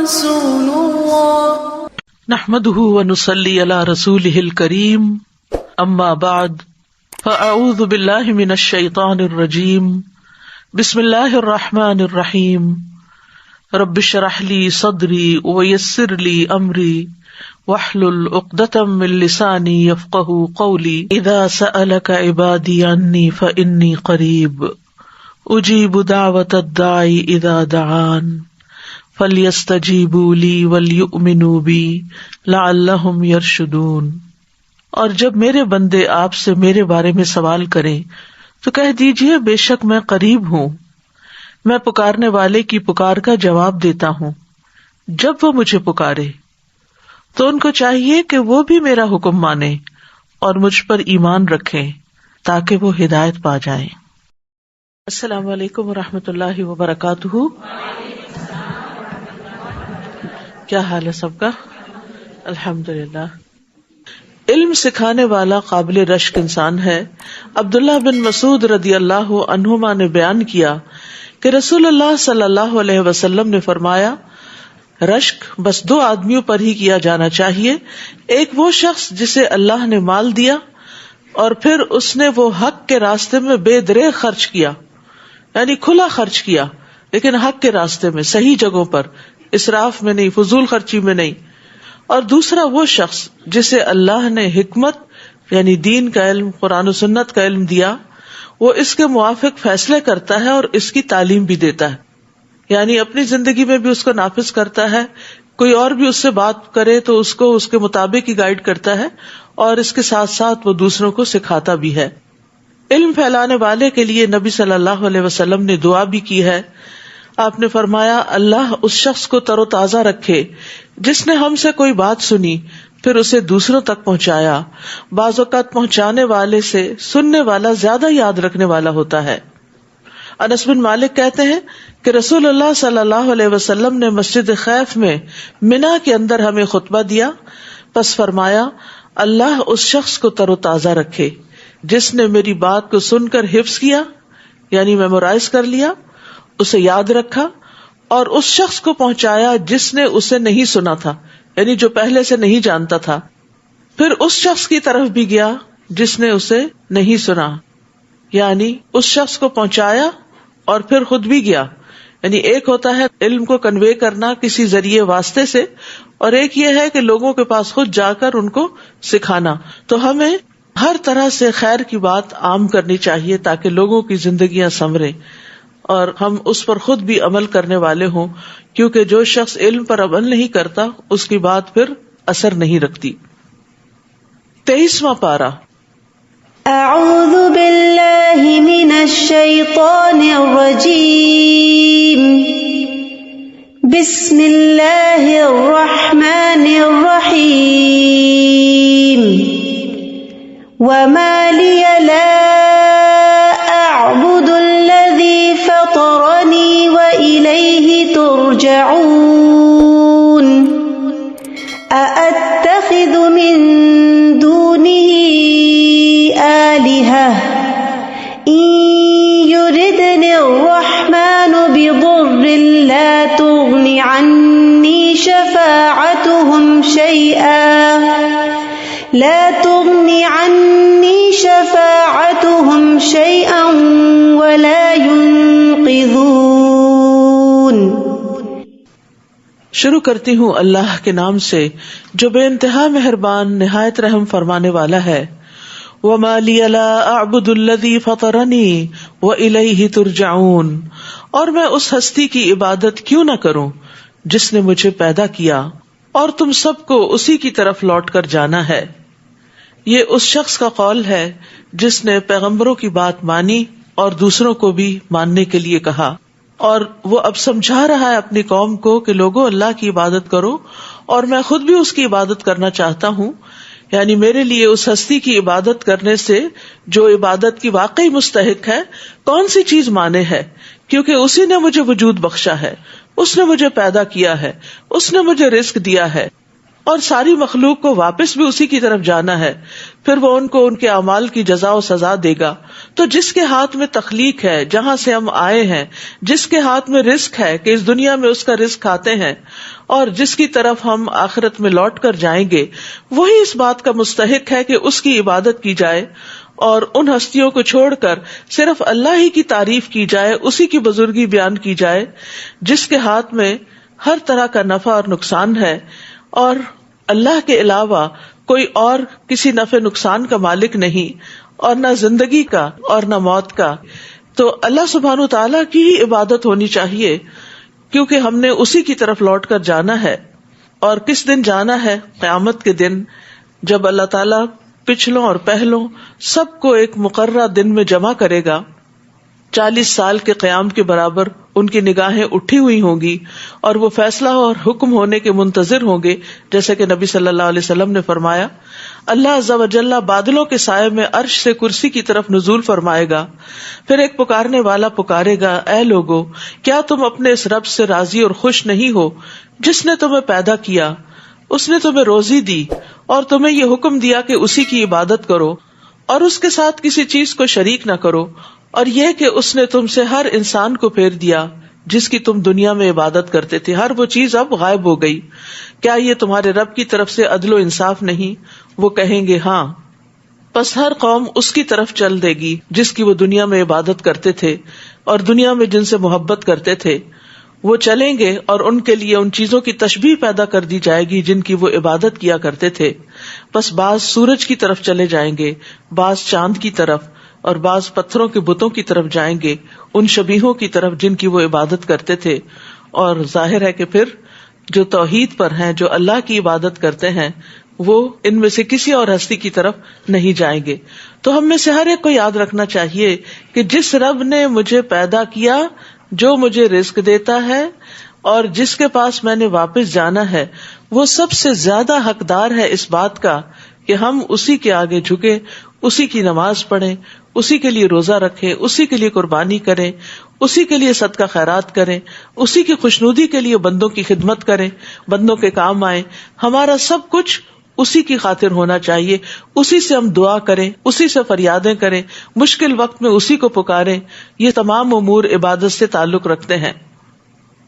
رسول الله نحمده ونصلي على رسوله الكريم اما بعد فاعوذ بالله من الشيطان الرجيم بسم الله الرحمن الرحيم رب اشرح لي صدري ويسر لي امري واحلل عقدة من لساني يفقهوا قولي اذا سألك عبادي عني فاني قريب اجيب دعوة الداعي اذا دعان فَلْيَسْتَجِيبُوا لِي وَلْيُؤْمِنُوا بِي لَعَلَّهُمْ يَرْشُدُونَ۔ اور جب میرے بندے آپ سے میرے بارے میں سوال کریں تو کہہ دیجئے بے شک میں قریب ہوں، میں پکارنے والے کی پکار کا جواب دیتا ہوں۔ جب وہ مجھے پکارے تو ان کو چاہیے کہ وہ بھی میرا حکم مانیں اور مجھ پر ایمان رکھیں تاکہ وہ ہدایت پا جائیں۔ السلام علیکم ورحمۃ اللہ وبرکاتہ۔ کیا حال ہے سب کا؟ الحمدللہ۔ علم سکھانے والا قابل رشک انسان ہے۔ عبداللہ بن مسعود رضی اللہ عنہما نے بیان کیا کہ رسول اللہ صلی اللہ علیہ وسلم نے فرمایا، رشک بس دو آدمیوں پر ہی کیا جانا چاہیے، ایک وہ شخص جسے اللہ نے مال دیا اور پھر اس نے وہ حق کے راستے میں بے دریغ خرچ کیا، یعنی کھلا خرچ کیا لیکن حق کے راستے میں، صحیح جگہوں پر، اسراف میں نہیں، فضول خرچی میں نہیں۔ اور دوسرا وہ شخص جسے اللہ نے حکمت یعنی دین کا علم، قرآن و سنت کا علم دیا، وہ اس کے موافق فیصلے کرتا ہے اور اس کی تعلیم بھی دیتا ہے، یعنی اپنی زندگی میں بھی اس کو نافذ کرتا ہے، کوئی اور بھی اس سے بات کرے تو اس کو اس کے مطابق ہی گائیڈ کرتا ہے، اور اس کے ساتھ ساتھ وہ دوسروں کو سکھاتا بھی ہے۔ علم پھیلانے والے کے لیے نبی صلی اللہ علیہ وسلم نے دعا بھی کی ہے۔ آپ نے فرمایا، اللہ اس شخص کو تر و تازہ رکھے جس نے ہم سے کوئی بات سنی پھر اسے دوسروں تک پہنچایا۔ بعض اوقات پہنچانے والے سے سننے والا زیادہ یاد رکھنے والا ہوتا ہے۔ انس بن مالک کہتے ہیں کہ رسول اللہ صلی اللہ علیہ وسلم نے مسجد خیف میں منا کے اندر ہمیں خطبہ دیا، پس فرمایا، اللہ اس شخص کو تر و تازہ رکھے جس نے میری بات کو سن کر حفظ کیا، یعنی میمورائز کر لیا، اسے یاد رکھا اور اس شخص کو پہنچایا جس نے اسے نہیں سنا تھا، یعنی جو پہلے سے نہیں جانتا تھا، پھر اس شخص کی طرف بھی گیا جس نے اسے نہیں سنا، یعنی اس شخص کو پہنچایا اور پھر خود بھی گیا۔ یعنی ایک ہوتا ہے علم کو کنوے کرنا کسی ذریعے واسطے سے، اور ایک یہ ہے کہ لوگوں کے پاس خود جا کر ان کو سکھانا۔ تو ہمیں ہر طرح سے خیر کی بات عام کرنی چاہیے تاکہ لوگوں کی زندگیاں سنوریں اور ہم اس پر خود بھی عمل کرنے والے ہوں، کیونکہ جو شخص علم پر عمل نہیں کرتا اس کی بات پھر اثر نہیں رکھتی۔ 23واں پارہ۔ اعوذ باللہ من الشیطان الرجیم، بسم اللہ الرحمن الرحیم، وما لی لا اعبد فطرني وإليه ترجعون، أأتخذ من دونه آلهة إن يردني الرحمن بضر لا تغن عني شفاعتهم شيئا ولا ينقذون۔ شروع کرتی ہوں اللہ کے نام سے جو بے انتہا مہربان نہایت رحم فرمانے والا ہے۔ وما لی لا اعبد الذی فطرنی والیہ ترجعون، اور میں اس ہستی کی عبادت کیوں نہ کروں جس نے مجھے پیدا کیا اور تم سب کو اسی کی طرف لوٹ کر جانا ہے۔ یہ اس شخص کا قول ہے جس نے پیغمبروں کی بات مانی اور دوسروں کو بھی ماننے کے لیے کہا، اور وہ اب سمجھا رہا ہے اپنی قوم کو کہ لوگوں اللہ کی عبادت کرو اور میں خود بھی اس کی عبادت کرنا چاہتا ہوں، یعنی میرے لیے اس ہستی کی عبادت کرنے سے جو عبادت کی واقعی مستحق ہے کون سی چیز مانے ہے، کیونکہ اسی نے مجھے وجود بخشا ہے، اس نے مجھے پیدا کیا ہے، اس نے مجھے رزق دیا ہے، اور ساری مخلوق کو واپس بھی اسی کی طرف جانا ہے. پھر وہ ان کو ان کے اعمال کی جزا و سزا دے گا. تو جس کے ہاتھ میں تخلیق ہے, جہاں سے ہم آئے ہیں, جس کے ہاتھ میں رزق ہے کہ اس دنیا میں اس کا رزق کھاتے ہیں, اور جس کی طرف ہم آخرت میں لوٹ کر جائیں گے, وہی اس بات کا مستحق ہے کہ اس کی عبادت کی جائے اور ان ہستیوں کو چھوڑ کر صرف اللہ ہی کی تعریف کی جائے, اسی کی بزرگی بیان کی جائے جس کے ہاتھ میں ہر طرح کا نفع اور نقصان ہے, اور اللہ کے علاوہ کوئی اور کسی نفع نقصان کا مالک نہیں, اور نہ زندگی کا اور نہ موت کا. تو اللہ سبحانہ و تعالیٰ کی ہی عبادت ہونی چاہیے, کیونکہ ہم نے اسی کی طرف لوٹ کر جانا ہے. اور کس دن جانا ہے؟ قیامت کے دن, جب اللہ تعالیٰ پچھلوں اور پہلوں سب کو ایک مقررہ دن میں جمع کرے گا. 40 سال کے قیام کے برابر ان کی نگاہیں اٹھی ہوئی ہوں گی, اور وہ فیصلہ اور حکم ہونے کے منتظر ہوں گے. جیسے کہ نبی صلی اللہ علیہ وسلم نے فرمایا, اللہ عز و جل بادلوں کے سائے میں عرش سے کرسی کی طرف نزول فرمائے گا. پھر ایک پکارنے والا پکارے گا, اے لوگو, کیا تم اپنے اس رب سے راضی اور خوش نہیں ہو جس نے تمہیں پیدا کیا, اس نے تمہیں روزی دی اور تمہیں یہ حکم دیا کہ اسی کی عبادت کرو اور اس کے ساتھ کسی چیز کو شریک نہ کرو, اور یہ کہ اس نے تم سے ہر انسان کو پھیر دیا جس کی تم دنیا میں عبادت کرتے تھے, ہر وہ چیز اب غائب ہو گئی. کیا یہ تمہارے رب کی طرف سے عدل و انصاف نہیں؟ وہ کہیں گے ہاں. پس ہر قوم اس کی طرف چل دے گی جس کی وہ دنیا میں عبادت کرتے تھے اور دنیا میں جن سے محبت کرتے تھے. وہ چلیں گے اور ان کے لیے ان چیزوں کی تشبیہ پیدا کر دی جائے گی جن کی وہ عبادت کیا کرتے تھے. پس بعض سورج کی طرف چلے جائیں گے, بعض چاند کی طرف, اور بعض پتھروں کے بتوں کی طرف جائیں گے, ان شبیہوں کی طرف جن کی وہ عبادت کرتے تھے. اور ظاہر ہے کہ پھر جو توحید پر ہیں, جو اللہ کی عبادت کرتے ہیں, وہ ان میں سے کسی اور ہستی کی طرف نہیں جائیں گے. تو ہم میں سے ہر ایک کو یاد رکھنا چاہیے کہ جس رب نے مجھے پیدا کیا, جو مجھے رزق دیتا ہے اور جس کے پاس میں نے واپس جانا ہے, وہ سب سے زیادہ حقدار ہے اس بات کا کہ ہم اسی کے آگے جھکے, اسی کی نماز پڑھیں, اسی کے لیے روزہ رکھیں, اسی کے لیے قربانی کریں, اسی کے لیے صدقہ خیرات کریں, اسی کی خوشنودی کے لیے بندوں کی خدمت کریں, بندوں کے کام آئیں. ہمارا سب کچھ اسی کی خاطر ہونا چاہیے, اسی سے ہم دعا کریں, اسی سے فریادیں کریں, مشکل وقت میں اسی کو پکاریں. یہ تمام امور عبادت سے تعلق رکھتے ہیں.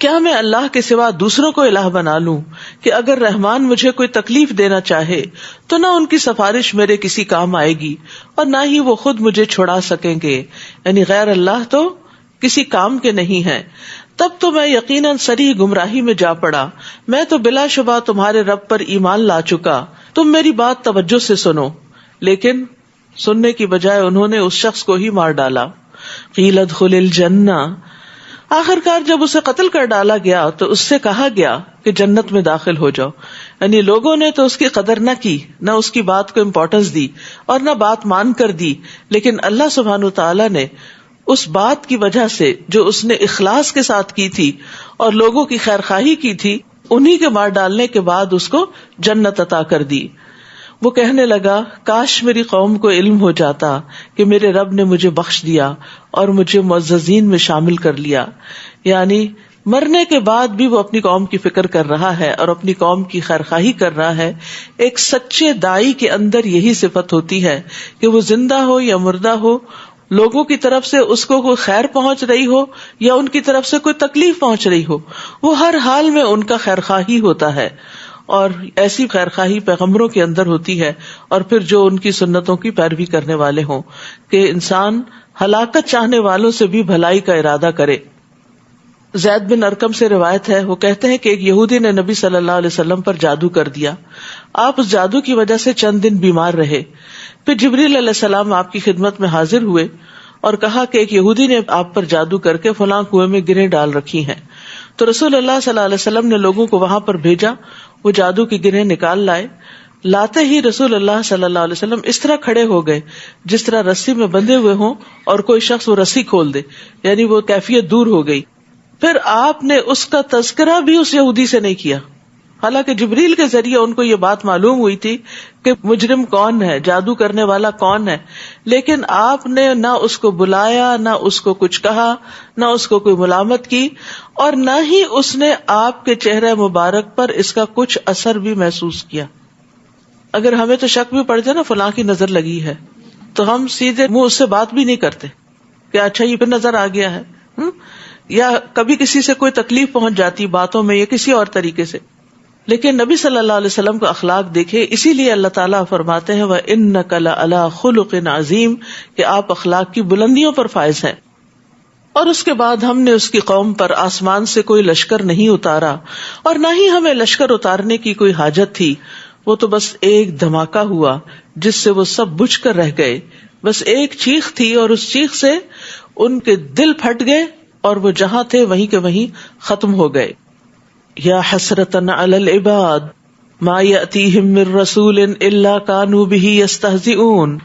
کیا میں اللہ کے سوا دوسروں کو الہ بنا لوں کہ اگر رحمان مجھے کوئی تکلیف دینا چاہے تو نہ ان کی سفارش میرے کسی کام آئے گی اور نہ ہی وہ خود مجھے چھڑا سکیں گے, یعنی غیر اللہ تو کسی کام کے نہیں ہیں. تب تو میں یقیناً صریح گمراہی میں جا پڑا. میں تو بلا شبہ تمہارے رب پر ایمان لا چکا, تم میری بات توجہ سے سنو. لیکن سننے کی بجائے انہوں نے اس شخص کو ہی مار ڈالا. قیل ادخل الجنہ, آخر کار جب اسے قتل کر ڈالا گیا تو اس سے کہا گیا کہ جنت میں داخل ہو جاؤ. یعنی لوگوں نے تو اس کی قدر نہ کی, نہ اس کی بات کو امپورٹنس دی اور نہ بات مان کر دی, لیکن اللہ سبحانہ تعالیٰ نے اس بات کی وجہ سے جو اس نے اخلاص کے ساتھ کی تھی اور لوگوں کی خیر خواہی کی تھی, انہی کے مار ڈالنے کے بعد اس کو جنت عطا کر دی. وہ کہنے لگا, کاش میری قوم کو علم ہو جاتا کہ میرے رب نے مجھے بخش دیا اور مجھے معززین میں شامل کر لیا. یعنی مرنے کے بعد بھی وہ اپنی قوم کی فکر کر رہا ہے اور اپنی قوم کی خیرخواہی کر رہا ہے. ایک سچے دائی کے اندر یہی صفت ہوتی ہے کہ وہ زندہ ہو یا مردہ ہو, لوگوں کی طرف سے اس کو کوئی خیر پہنچ رہی ہو یا ان کی طرف سے کوئی تکلیف پہنچ رہی ہو, وہ ہر حال میں ان کا خیرخواہی ہوتا ہے. اور ایسی خیرخواہی پیغمبروں کے اندر ہوتی ہے, اور پھر جو ان کی سنتوں کی پیروی کرنے والے ہوں, کہ انسان ہلاکت چاہنے والوں سے بھی بھلائی کا ارادہ کرے. زید بن ارقم سے روایت ہے, وہ کہتے ہیں کہ ایک یہودی نے نبی صلی اللہ علیہ وسلم پر جادو کر دیا. آپ اس جادو کی وجہ سے چند دن بیمار رہے. پھر جبریل علیہ السلام آپ کی خدمت میں حاضر ہوئے اور کہا کہ ایک یہودی نے آپ پر جادو کر کے فلاں کنویں میں گرہیں ڈال رکھی ہیں. تو رسول اللہ صلی اللہ علیہ وسلم نے لوگوں کو وہاں پر بھیجا, وہ جادو کی گرہیں نکال لائے. لاتے ہی رسول اللہ صلی اللہ علیہ وسلم اس طرح کھڑے ہو گئے جس طرح رسی میں بندھے ہوئے ہوں اور کوئی شخص وہ رسی کھول دے, یعنی وہ کیفیت دور ہو گئی. پھر آپ نے اس کا تذکرہ بھی اس یہودی سے نہیں کیا, حالانکہ جبریل کے ذریعے ان کو یہ بات معلوم ہوئی تھی کہ مجرم کون ہے، جادو کرنے والا کون ہے، لیکن آپ نے نہ اس کو بلایا، نہ اس کو کچھ کہا، نہ اس کو کوئی ملامت کی، اور نہ ہی اس نے آپ کے چہرے مبارک پر اس کا کچھ اثر بھی محسوس کیا. اگر ہمیں تو شک بھی پڑ جائے نا فلاں کی نظر لگی ہے، تو ہم سیدھے منہ اس سے بات بھی نہیں کرتے کہ اچھا یہ پھر نظر آ گیا ہے، یا کبھی کسی سے کوئی تکلیف پہنچ جاتی باتوں میں یا کسی اور طریقے سے. لیکن نبی صلی اللہ علیہ وسلم کا اخلاق دیکھے، اسی لیے اللہ تعالیٰ فرماتے ہیں وَإِنَّكَ لَعَلَىٰ خُلُقٍ عَظِيمٍ کہ آپ اخلاق کی بلندیوں پر فائز ہیں. اور اس کے بعد ہم نے اس کی قوم پر آسمان سے کوئی لشکر نہیں اتارا، اور نہ ہی ہمیں لشکر اتارنے کی کوئی حاجت تھی. وہ تو بس ایک دھماکہ ہوا جس سے وہ سب بجھ کر رہ گئے. بس ایک چیخ تھی اور اس چیخ سے ان کے دل پھٹ گئے اور وہ جہاں تھے وہیں کے وہیں ختم ہو گئے. یا حسرتن علی العباد ما یأتیہم من رسول الا کانوا بہ یستہزئون.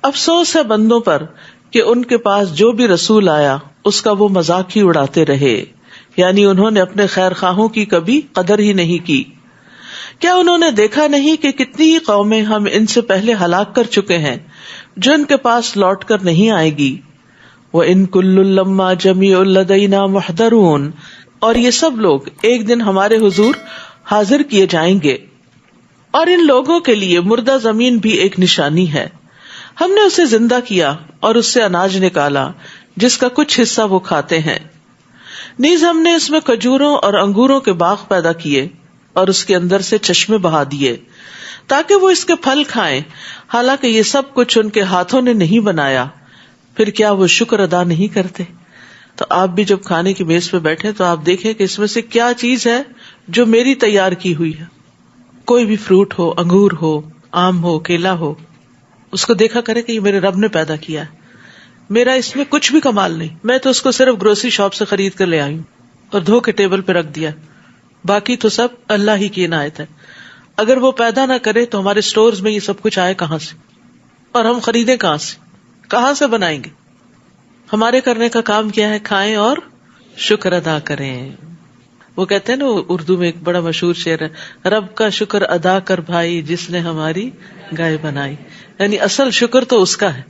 افسوس ہے بندوں پر کہ ان کے پاس جو بھی رسول آیا اس کا وہ مذاق ہی اڑاتے رہے، یعنی انہوں نے اپنے خیر خواہوں کی کبھی قدر ہی نہیں کی. کیا انہوں نے دیکھا نہیں کہ کتنی ہی قومیں ہم ان سے پہلے ہلاک کر چکے ہیں جو ان کے پاس لوٹ کر نہیں آئے گی. وَإِن كُلٌّ لَمَّا جَمِيعٌ لَدَيْنَا مُحْضَرُونَ اور یہ سب لوگ ایک دن ہمارے حضور حاضر کیے جائیں گے. اور ان لوگوں کے لیے مردہ زمین بھی ایک نشانی ہے. ہم نے اسے زندہ کیا اور اس سے اناج نکالا جس کا کچھ حصہ وہ کھاتے ہیں. نیز ہم نے اس میں کھجوروں اور انگوروں کے باغ پیدا کیے اور اس کے اندر سے چشمے بہا دیے تاکہ وہ اس کے پھل کھائیں، حالانکہ یہ سب کچھ ان کے ہاتھوں نے نہیں بنایا. پھر کیا وہ شکر ادا نہیں کرتے؟ تو آپ بھی جب کھانے کی میز پہ بیٹھے تو آپ دیکھیں کہ اس میں سے کیا چیز ہے جو میری تیار کی ہوئی ہے. کوئی بھی فروٹ ہو، انگور ہو، آم ہو، کیلا ہو، اس کو دیکھا کرے کہ یہ میرے رب نے پیدا کیا ہے. میرا اس میں کچھ بھی کمال نہیں، میں تو اس کو صرف گروسری شاپ سے خرید کر لے آئی ہوں اور دھو کے ٹیبل پہ رکھ دیا. باقی تو سب اللہ ہی کی عنایت ہے. اگر وہ پیدا نہ کرے تو ہمارے سٹورز میں یہ سب کچھ آئے کہاں سے، اور ہم خریدیں کہاں سے بنائیں گے؟ ہمارے کرنے کا کام کیا ہے؟ کھائیں اور شکر ادا کریں. وہ کہتے ہیں نا اردو میں ایک بڑا مشہور شعر ہے، رب کا شکر ادا کر بھائی جس نے ہماری گائے بنائی. یعنی اصل شکر تو اس کا ہے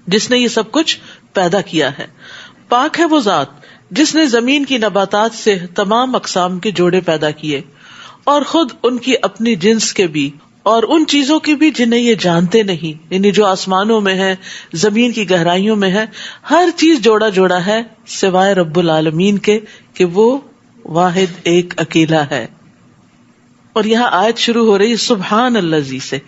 جس نے یہ سب کچھ پیدا کیا ہے. پاک ہے وہ ذات جس نے زمین کی نباتات سے تمام اقسام کے جوڑے پیدا کیے اور خود ان کی اپنی جنس کے بھی اور ان چیزوں کی بھی جنہیں یہ جانتے نہیں، یعنی جو آسمانوں میں ہے، زمین کی گہرائیوں میں ہے. ہر چیز جوڑا جوڑا ہے سوائے رب العالمین کے کہ وہ واحد ایک اکیلا ہے. اور یہاں آیت شروع ہو رہی سبحان الذی سے.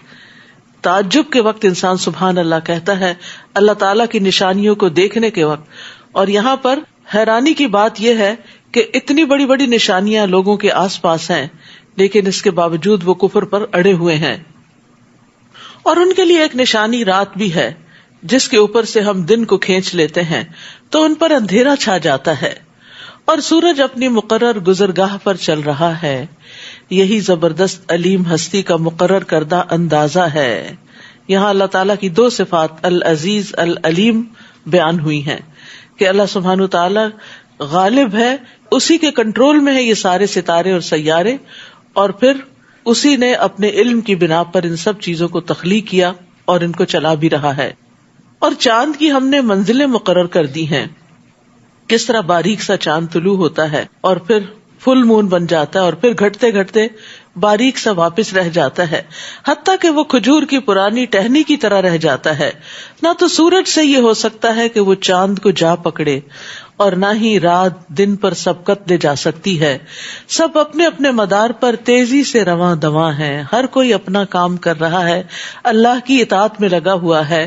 تعجب کے وقت انسان سبحان اللہ کہتا ہے، اللہ تعالیٰ کی نشانیوں کو دیکھنے کے وقت. اور یہاں پر حیرانی کی بات یہ ہے کہ اتنی بڑی بڑی نشانیاں لوگوں کے آس پاس ہیں، لیکن اس کے باوجود وہ کفر پر اڑے ہوئے ہیں. اور ان کے لیے ایک نشانی رات بھی ہے جس کے اوپر سے ہم دن کو کھینچ لیتے ہیں تو ان پر اندھیرا چھا جاتا ہے، اور سورج اپنی مقرر گزرگاہ پر چل رہا ہے. یہی زبردست علیم ہستی کا مقرر کردہ اندازہ ہے. یہاں اللہ تعالیٰ کی دو صفات العزیز العلیم بیان ہوئی ہیں کہ اللہ سبحانہ تعالیٰ غالب ہے، اسی کے کنٹرول میں ہے یہ سارے ستارے اور سیارے، اور پھر اسی نے اپنے علم کی بنا پر ان سب چیزوں کو تخلیق کیا اور ان کو چلا بھی رہا ہے. اور چاند کی ہم نے منزلیں مقرر کر دی ہیں. کس طرح باریک سا چاند طلوع ہوتا ہے اور پھر فل مون بن جاتا ہے اور پھر گھٹتے گھٹتے باریک سا واپس رہ جاتا ہے، حتیٰ کہ وہ کھجور کی پرانی ٹہنی کی طرح رہ جاتا ہے. نہ تو سورج سے یہ ہو سکتا ہے کہ وہ چاند کو جا پکڑے، اور نہ ہی رات دن پر سبقت دے جا سکتی ہے. سب اپنے اپنے مدار پر تیزی سے رواں دواں ہیں، ہر کوئی اپنا کام کر رہا ہے، اللہ کی اطاعت میں لگا ہوا ہے.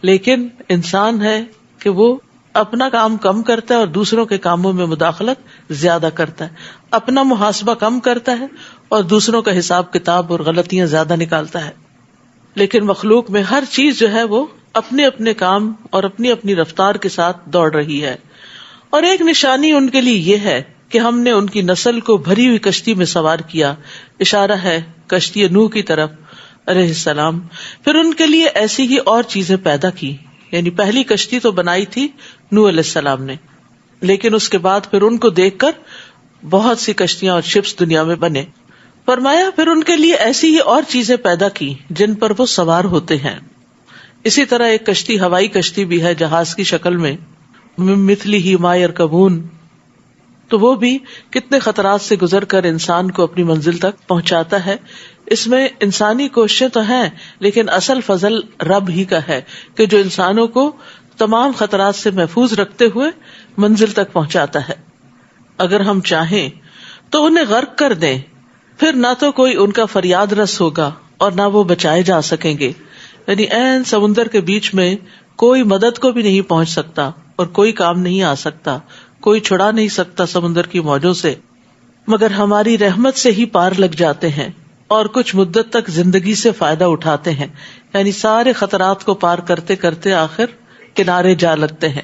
لیکن انسان ہے کہ وہ اپنا کام کم کرتا ہے اور دوسروں کے کاموں میں مداخلت زیادہ کرتا ہے، اپنا محاسبہ کم کرتا ہے اور دوسروں کا حساب کتاب اور غلطیاں زیادہ نکالتا ہے. لیکن مخلوق میں ہر چیز جو ہے وہ اپنے اپنے کام اور اپنی اپنی رفتار کے ساتھ دوڑ رہی ہے. اور ایک نشانی ان کے لیے یہ ہے کہ ہم نے ان کی نسل کو بھری ہوئی کشتی میں سوار کیا. اشارہ ہے کشتی نوح کی طرف علیہ السلام. پھر ان کے لیے ایسی ہی اور چیزیں پیدا کی، یعنی پہلی کشتی تو بنائی تھی نوح علیہ السلام نے، لیکن اس کے بعد پھر ان کو دیکھ کر بہت سی کشتیاں اور شپس دنیا میں بنے. فرمایا پھر ان کے لیے ایسی ہی اور چیزیں پیدا کی جن پر وہ سوار ہوتے ہیں. اسی طرح ایک کشتی ہوائی کشتی بھی ہے جہاز کی شکل میں، مثلہ ما یرکبون، تو وہ بھی کتنے خطرات سے گزر کر انسان کو اپنی منزل تک پہنچاتا ہے. اس میں انسانی کوششیں تو ہیں لیکن اصل فضل رب ہی کا ہے کہ جو انسانوں کو تمام خطرات سے محفوظ رکھتے ہوئے منزل تک پہنچاتا ہے. اگر ہم چاہیں تو انہیں غرق کر دیں، پھر نہ تو کوئی ان کا فریاد رس ہوگا اور نہ وہ بچائے جا سکیں گے. یعنی عین سمندر کے بیچ میں کوئی مدد کو بھی نہیں پہنچ سکتا اور کوئی کام نہیں آ سکتا، کوئی چھڑا نہیں سکتا سمندر کی موجوں سے، مگر ہماری رحمت سے ہی پار لگ جاتے ہیں اور کچھ مدت تک زندگی سے فائدہ اٹھاتے ہیں. یعنی سارے خطرات کو پار کرتے کرتے آخر کنارے جا لگتے ہیں.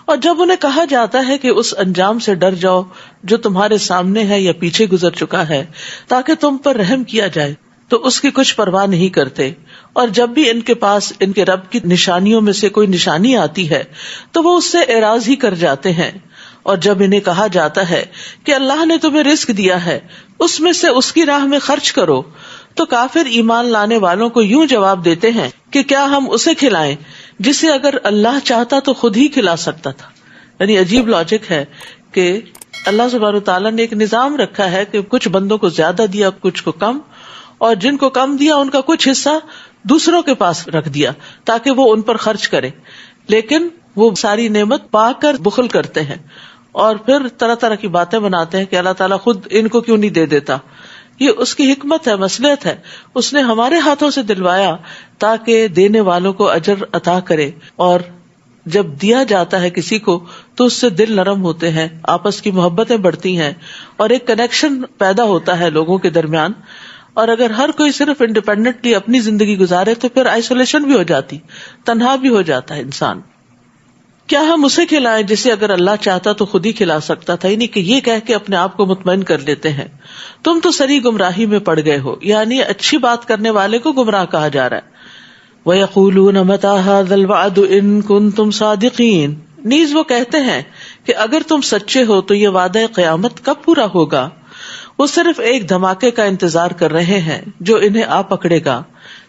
اور جب انہیں کہا جاتا ہے کہ اس انجام سے ڈر جاؤ جو تمہارے سامنے ہے یا پیچھے گزر چکا ہے تاکہ تم پر رحم کیا جائے، تو اس کی کچھ پرواہ نہیں کرتے. اور جب بھی ان کے پاس ان کے رب کی نشانیوں میں سے کوئی نشانی آتی ہے تو وہ اس سے اعراض ہی کر جاتے ہیں. اور جب انہیں کہا جاتا ہے کہ اللہ نے تمہیں رزق دیا ہے اس میں سے اس کی راہ میں خرچ کرو، تو کافر ایمان لانے والوں کو یوں جواب دیتے ہیں کہ کیا ہم اسے کھلائیں جسے اگر اللہ چاہتا تو خود ہی کھلا سکتا تھا. یعنی عجیب لاجک ہے کہ اللہ سبحانہ وتعالیٰ نے ایک نظام رکھا ہے کہ کچھ بندوں کو زیادہ دیا، کچھ کو کم، اور جن کو کم دیا ان کا کچھ حصہ دوسروں کے پاس رکھ دیا تاکہ وہ ان پر خرچ کرے، لیکن وہ ساری نعمت پا کر بخل کرتے ہیں اور پھر طرح طرح کی باتیں بناتے ہیں کہ اللہ تعالیٰ خود ان کو کیوں نہیں دے دیتا. یہ اس کی حکمت ہے، مصلحت ہے، اس نے ہمارے ہاتھوں سے دلوایا تاکہ دینے والوں کو اجر عطا کرے. اور جب دیا جاتا ہے کسی کو تو اس سے دل نرم ہوتے ہیں، آپس کی محبتیں بڑھتی ہیں اور ایک کنیکشن پیدا ہوتا ہے لوگوں کے درمیان. اور اگر ہر کوئی صرف انڈیپینڈنٹلی اپنی زندگی گزارے تو پھر آئسولیشن بھی ہو جاتی، تنہا بھی ہو جاتا ہے انسان. کیا ہم اسے کھلائیں جسے اگر اللہ چاہتا تو خود ہی کھلا سکتا تھا؟ یعنی کہ یہ کہہ کے اپنے آپ کو مطمئن کر لیتے ہیں تم تو سری گمراہی میں پڑ گئے ہو. یعنی اچھی بات کرنے والے کو گمراہ کہا جا رہا ہے. وَيَقُولُونَ مَتَىٰ هَٰذَا الْوَعْدُ إِن كُنتُمْ صَادِقِينَ، نیز وہ کہتے ہیں کہ اگر تم سچے ہو تو یہ وعدہ قیامت کب پورا ہوگا. وہ صرف ایک دھماکے کا انتظار کر رہے ہیں جو انہیں آ پکڑے گا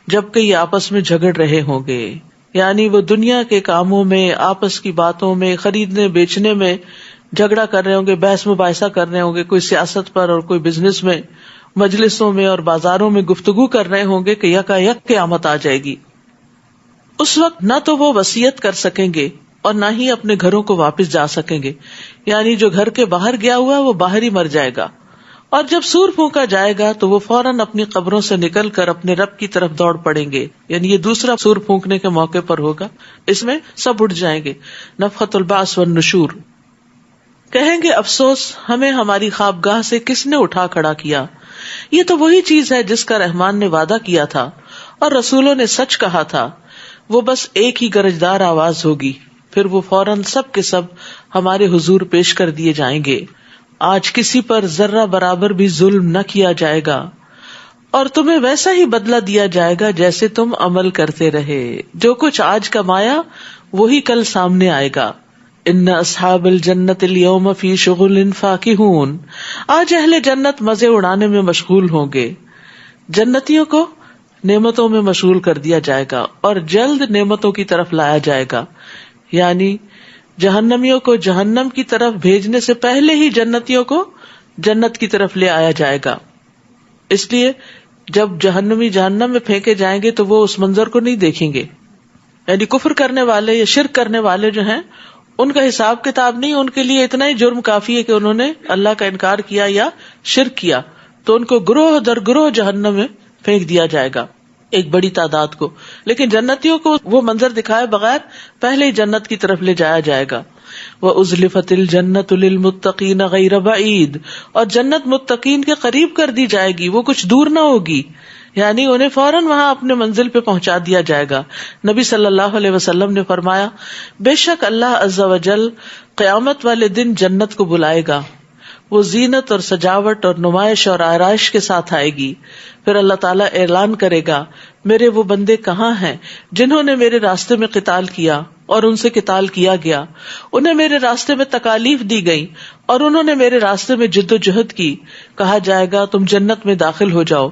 جبکہ یہ آپس میں جھگڑ رہے ہوں گے. یعنی وہ دنیا کے کاموں میں، آپس کی باتوں میں، خریدنے بیچنے میں جھگڑا کر رہے ہوں گے، بحث مباحثہ کر رہے ہوں گے، کوئی سیاست پر اور کوئی بزنس میں، مجلسوں میں اور بازاروں میں گفتگو کر رہے ہوں گے کہ یکا یک قیامت آ جائے گی. اس وقت نہ تو وہ وصیت کر سکیں گے اور نہ ہی اپنے گھروں کو واپس جا سکیں گے. یعنی جو گھر کے باہر گیا ہوا وہ باہر ہی مر جائے گا. اور جب سور پھونکا جائے گا تو وہ فوراً اپنی قبروں سے نکل کر اپنے رب کی طرف دوڑ پڑیں گے. یعنی یہ دوسرا سور پھونکنے کے موقع پر ہوگا، اس میں سب اٹھ جائیں گے. نفخۃ البعث والنشور. کہیں گے افسوس ہمیں ہماری خوابگاہ سے کس نے اٹھا کھڑا کیا. یہ تو وہی چیز ہے جس کا رحمان نے وعدہ کیا تھا اور رسولوں نے سچ کہا تھا. وہ بس ایک ہی گرجدار آواز ہوگی، پھر وہ فوراً سب کے سب ہمارے حضور پیش کر دیے جائیں گے. آج کسی پر ذرہ برابر بھی ظلم نہ کیا جائے گا اور تمہیں ویسا ہی بدلہ دیا جائے گا جیسے تم عمل کرتے رہے. جو کچھ آج کمایا وہی کل سامنے آئے گا. ان اصحاب الجنت اليوم فی شغل فاکہون. آج اہل جنت مزے اڑانے میں مشغول ہوں گے. جنتیوں کو نعمتوں میں مشغول کر دیا جائے گا اور جلد نعمتوں کی طرف لایا جائے گا. یعنی جہنمیوں کو جہنم کی طرف بھیجنے سے پہلے ہی جنتیوں کو جنت کی طرف لے آیا جائے گا. اس لیے جب جہنمی جہنم میں پھینکے جائیں گے تو وہ اس منظر کو نہیں دیکھیں گے. یعنی کفر کرنے والے یا شرک کرنے والے جو ہیں ان کا حساب کتاب نہیں، ان کے لیے اتنا ہی جرم کافی ہے کہ انہوں نے اللہ کا انکار کیا یا شرک کیا، تو ان کو گروہ در گروہ جہنم میں پھینک دیا جائے گا، ایک بڑی تعداد کو. لیکن جنتیوں کو وہ منظر دکھائے بغیر پہلے ہی جنت کی طرف لے جایا جائے گا. وَأُزْلِفَتِ الْجَنَّةُ لِلْمُتَّقِينَ غَيْرَ بَعِيدٍ. اور جنت متقین کے قریب کر دی جائے گی، وہ کچھ دور نہ ہوگی. یعنی انہیں فوراً وہاں اپنے منزل پہ پہنچا دیا جائے گا. نبی صلی اللہ علیہ وسلم نے فرمایا، بے شک اللہ عز و جل قیامت والے دن جنت کو بلائے گا. وہ زینت اور سجاوٹ اور نمائش اور آرائش کے ساتھ آئے گی. پھر اللہ تعالیٰ اعلان کرے گا، میرے وہ بندے کہاں ہیں جنہوں نے میرے راستے میں قتال کیا اور ان سے قتال کیا گیا، انہیں میرے راستے میں تکالیف دی گئی اور انہوں نے میرے راستے میں جد و جہد کی، کہا جائے گا تم جنت میں داخل ہو جاؤ،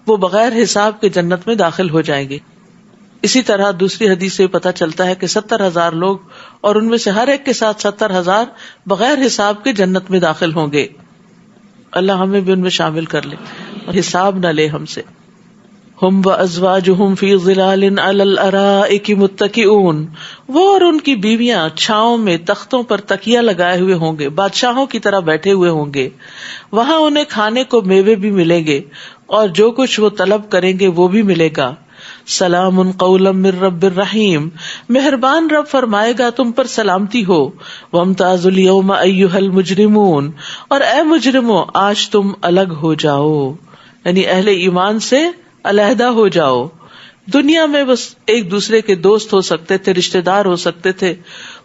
وہ بغیر حساب کے جنت میں داخل ہو جائیں گے. اسی طرح دوسری حدیث سے پتہ چلتا ہے کہ 70,000 لوگ اور ان میں سے ہر ایک کے ساتھ 70,000 بغیر حساب کے جنت میں داخل ہوں گے. اللہ ہمیں بھی ان میں شامل کر لے اور حساب نہ لے ہم سے. ہم وازواجہم فی ظلال علی الارائک متکئون، وہ اور ان کی بیویاں چھاؤں میں تختوں پر تکیہ لگائے ہوئے ہوں گے، بادشاہوں کی طرح بیٹھے ہوئے ہوں گے. وہاں انہیں کھانے کو میوے بھی ملیں گے اور جو کچھ وہ طلب کریں گے وہ بھی ملے گا. سلام قولا من رب الرحیم، مہربان رب فرمائے گا تم پر سلامتی ہو. وامتازوا اليوم ایھا المجرمون، اور اے مجرموں آج تم الگ ہو جاؤ، یعنی اہل ایمان سے علیحدہ ہو جاؤ. دنیا میں بس ایک دوسرے کے دوست ہو سکتے تھے، رشتہ دار ہو سکتے تھے،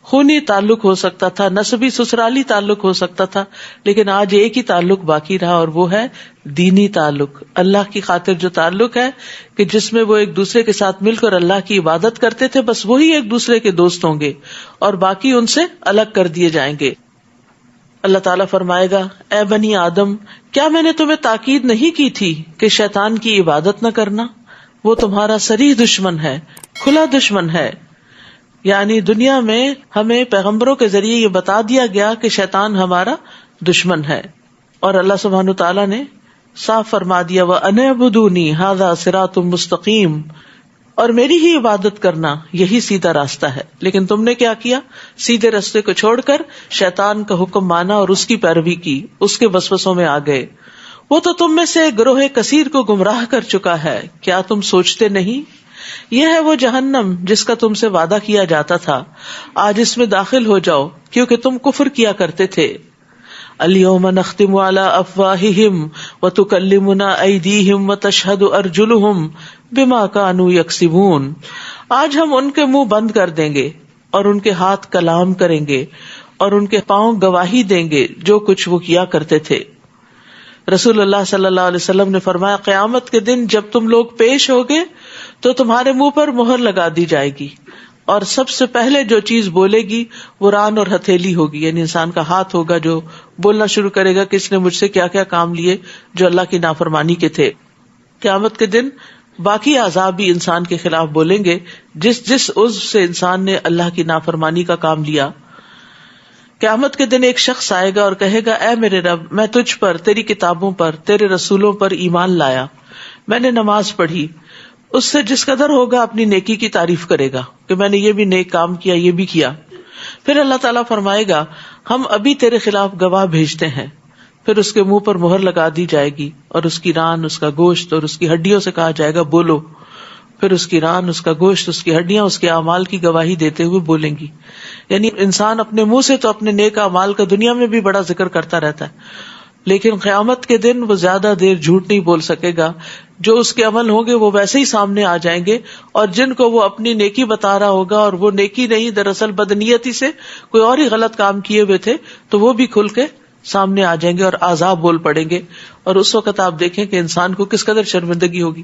خونی تعلق ہو سکتا تھا، نسبی سسرالی تعلق ہو سکتا تھا، لیکن آج ایک ہی تعلق باقی رہا اور وہ ہے دینی تعلق، اللہ کی خاطر جو تعلق ہے کہ جس میں وہ ایک دوسرے کے ساتھ مل کر اللہ کی عبادت کرتے تھے، بس وہی ایک دوسرے کے دوست ہوں گے اور باقی ان سے الگ کر دیے جائیں گے. اللہ تعالیٰ فرمائے گا اے بنی آدم، کیا میں نے تمہیں تاکید نہیں کی تھی کہ شیطان کی عبادت نہ کرنا؟ وہ تمہارا صریح دشمن ہے، کھلا دشمن ہے. یعنی دنیا میں ہمیں پیغمبروں کے ذریعے یہ بتا دیا گیا کہ شیطان ہمارا دشمن ہے، اور اللہ سبحانہ تعالیٰ نے صاف فرما دیا وَأَنِ اعْبُدُونِي هَذَا صِرَاطٌ مُسْتَقِيمٌ، اور میری ہی عبادت کرنا یہی سیدھا راستہ ہے. لیکن تم نے کیا کیا؟ سیدھے راستے کو چھوڑ کر شیطان کا حکم مانا اور اس کی پیروی کی، اس کے وسوسوں میں آ گئے. وہ تو تم میں سے گروہ کثیر کو گمراہ کر چکا ہے، کیا تم سوچتے نہیں؟ یہ ہے وہ جہنم جس کا تم سے وعدہ کیا جاتا تھا، آج اس میں داخل ہو جاؤ کیونکہ تم کفر کیا کرتے تھے. الیوم نختم علی افواہہم وتکلمنا ایدیہم وتشہد ارجلہم بما کانوا یکسبون، آج ہم ان کے منہ بند کر دیں گے اور ان کے ہاتھ کلام کریں گے اور ان کے پاؤں گواہی دیں گے جو کچھ وہ کیا کرتے تھے. رسول اللہ صلی اللہ علیہ وسلم نے فرمایا قیامت کے دن جب تم لوگ پیش ہوگے تو تمہارے منہ پر مہر لگا دی جائے گی، اور سب سے پہلے جو چیز بولے گی وہ ران اور ہتھیلی ہوگی، یعنی انسان کا ہاتھ ہوگا جو بولنا شروع کرے گا کہ اس نے مجھ سے کیا کیا کام لیے جو اللہ کی نافرمانی کے تھے. قیامت کے دن باقی اعضاء بھی انسان کے خلاف بولیں گے جس جس عضو سے انسان نے اللہ کی نافرمانی کا کام لیا. قیامت کے دن ایک شخص آئے گا اور کہے گا اے میرے رب، میں تجھ پر، تیری کتابوں پر، تیرے رسولوں پر ایمان لایا، میں نے نماز پڑھی. اس سے جس قدر ہوگا اپنی نیکی کی تعریف کرے گا کہ میں نے یہ بھی نیک کام کیا، یہ بھی کیا. پھر اللہ تعالیٰ فرمائے گا ہم ابھی تیرے خلاف گواہ بھیجتے ہیں. پھر اس کے منہ پر مہر لگا دی جائے گی اور اس کی ران، اس کا گوشت اور اس کی ہڈیوں سے کہا جائے گا بولو. پھر اس کی ران، اس کا گوشت، اس کی ہڈیاں اس کے اعمال کی گواہی دیتے ہوئے بولیں گی. یعنی انسان اپنے منہ سے تو اپنے نیک اعمال کا دنیا میں بھی بڑا ذکر کرتا رہتا ہے، لیکن قیامت کے دن وہ زیادہ دیر جھوٹ نہیں بول سکے گا. جو اس کے عمل ہوں گے وہ ویسے ہی سامنے آ جائیں گے، اور جن کو وہ اپنی نیکی بتا رہا ہوگا اور وہ نیکی نہیں، دراصل بدنیتی سے کوئی اور ہی غلط کام کیے ہوئے تھے، تو وہ بھی کھل کے سامنے آ جائیں گے اور عذاب بول پڑیں گے. اور اس وقت آپ دیکھیں کہ انسان کو کس قدر شرمندگی ہوگی.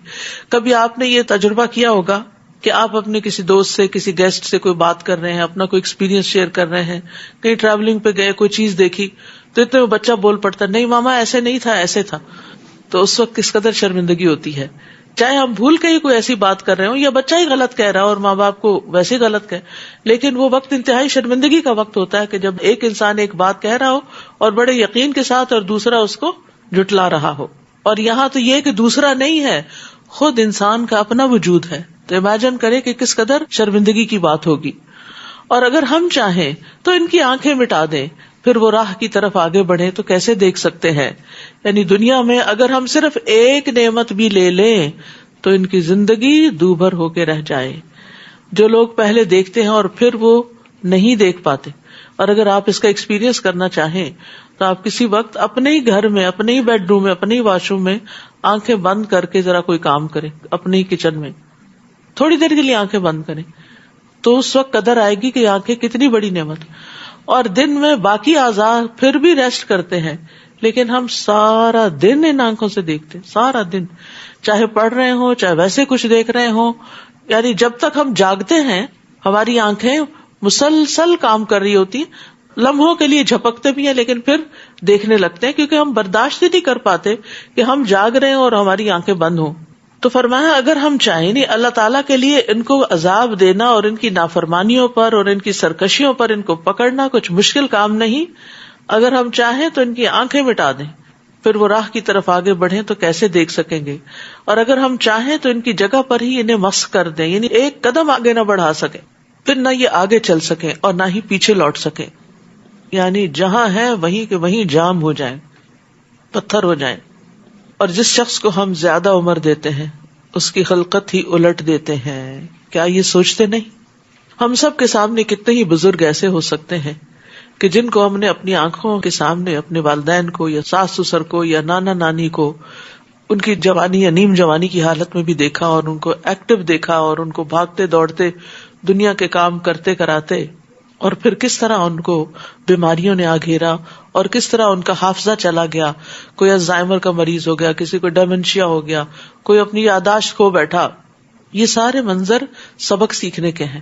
کبھی آپ نے یہ تجربہ کیا ہوگا کہ آپ اپنے کسی دوست سے، کسی گیسٹ سے کوئی بات کر رہے ہیں، اپنا کوئی ایکسپیرینس شیئر کر رہے ہیں، کہیں ٹریولنگ پہ گئے، کوئی چیز دیکھی تو اتنے میں بچہ بول پڑتا نہیں ماما ایسے نہیں تھا، ایسے تھا. تو اس وقت کس قدر شرمندگی ہوتی ہے. چاہے ہم بھول کے ہی کوئی ایسی بات کر رہے ہوں یا بچہ ہی غلط کہہ رہا اور ماں باپ کو ویسے غلط کہے، لیکن وہ وقت انتہائی شرمندگی کا وقت ہوتا ہے کہ جب ایک انسان ایک بات کہہ رہا ہو اور بڑے یقین کے ساتھ اور دوسرا اس کو جھٹلا رہا ہو. اور یہاں تو یہ کہ دوسرا نہیں ہے، خود انسان کا اپنا وجود ہے. تو امیجن کرے کہ کس قدر شرمندگی کی بات ہوگی. اور اگر ہم چاہیں تو ان کی آنکھیں مٹا دیں، پھر وہ راہ کی طرف آگے بڑھیں تو کیسے دیکھ سکتے ہیں. یعنی دنیا میں اگر ہم صرف ایک نعمت بھی لے لیں تو ان کی زندگی دوبھر ہو کے رہ جائے. جو لوگ پہلے دیکھتے ہیں اور پھر وہ نہیں دیکھ پاتے. اور اگر آپ اس کا ایکسپیرینس کرنا چاہیں تو آپ کسی وقت اپنے ہی گھر میں، اپنے ہی بیڈ روم میں، اپنے ہی واش روم میں آنکھیں بند کر کے ذرا کوئی کام کریں، اپنے ہی کچن میں تھوڑی دیر کے لیے آنکھیں بند کریں، تو اس وقت قدر آئے گی کہ آنکھیں کتنی بڑی نعمت. اور دن میں باقی اعضاء پھر بھی ریسٹ کرتے ہیں، لیکن ہم سارا دن ان آنکھوں سے دیکھتے ہیں، سارا دن، چاہے پڑھ رہے ہوں چاہے ویسے کچھ دیکھ رہے ہوں. یعنی جب تک ہم جاگتے ہیں ہماری آنکھیں مسلسل کام کر رہی ہوتی. لمحوں کے لیے جھپکتے بھی ہیں لیکن پھر دیکھنے لگتے ہیں، کیونکہ ہم برداشت ہی نہیں کر پاتے کہ ہم جاگ رہے ہیں اور ہماری آنکھیں بند ہوں. تو فرمایا اگر ہم چاہیں، نہیں اللہ تعالیٰ کے لیے ان کو عذاب دینا اور ان کی نافرمانیوں پر اور ان کی سرکشیوں پر ان کو پکڑنا کچھ مشکل کام نہیں. اگر ہم چاہیں تو ان کی آنکھیں مٹا دیں، پھر وہ راہ کی طرف آگے بڑھیں تو کیسے دیکھ سکیں گے. اور اگر ہم چاہیں تو ان کی جگہ پر ہی انہیں مسخ کر دیں، یعنی ایک قدم آگے نہ بڑھا سکیں، پھر نہ یہ آگے چل سکیں اور نہ ہی پیچھے لوٹ سکیں، یعنی جہاں ہیں وہیں کے وہیں جام ہو جائیں، پتھر ہو جائیں. اور جس شخص کو ہم زیادہ عمر دیتے ہیں اس کی خلقت ہی الٹ دیتے ہیں. کیا یہ سوچتے نہیں؟ ہم سب کے سامنے کتنے ہی بزرگ ایسے ہو سکتے ہیں کہ جن کو ہم نے اپنی آنکھوں کے سامنے اپنے والدین کو یا ساس سسر کو یا نانا نانی کو ان کی جوانی یا نیم جوانی کی حالت میں بھی دیکھا اور ان کو ایکٹیو دیکھا اور ان کو بھاگتے دوڑتے دنیا کے کام کرتے کراتے، اور پھر کس طرح ان کو بیماریوں نے آ گھیرا اور کس طرح ان کا حافظہ چلا گیا. کوئی الزائمر کا مریض ہو گیا، کسی کو ڈیمنشیا ہو گیا، کوئی اپنی یادداشت کھو بیٹھا. یہ سارے منظر سبق سیکھنے کے ہیں.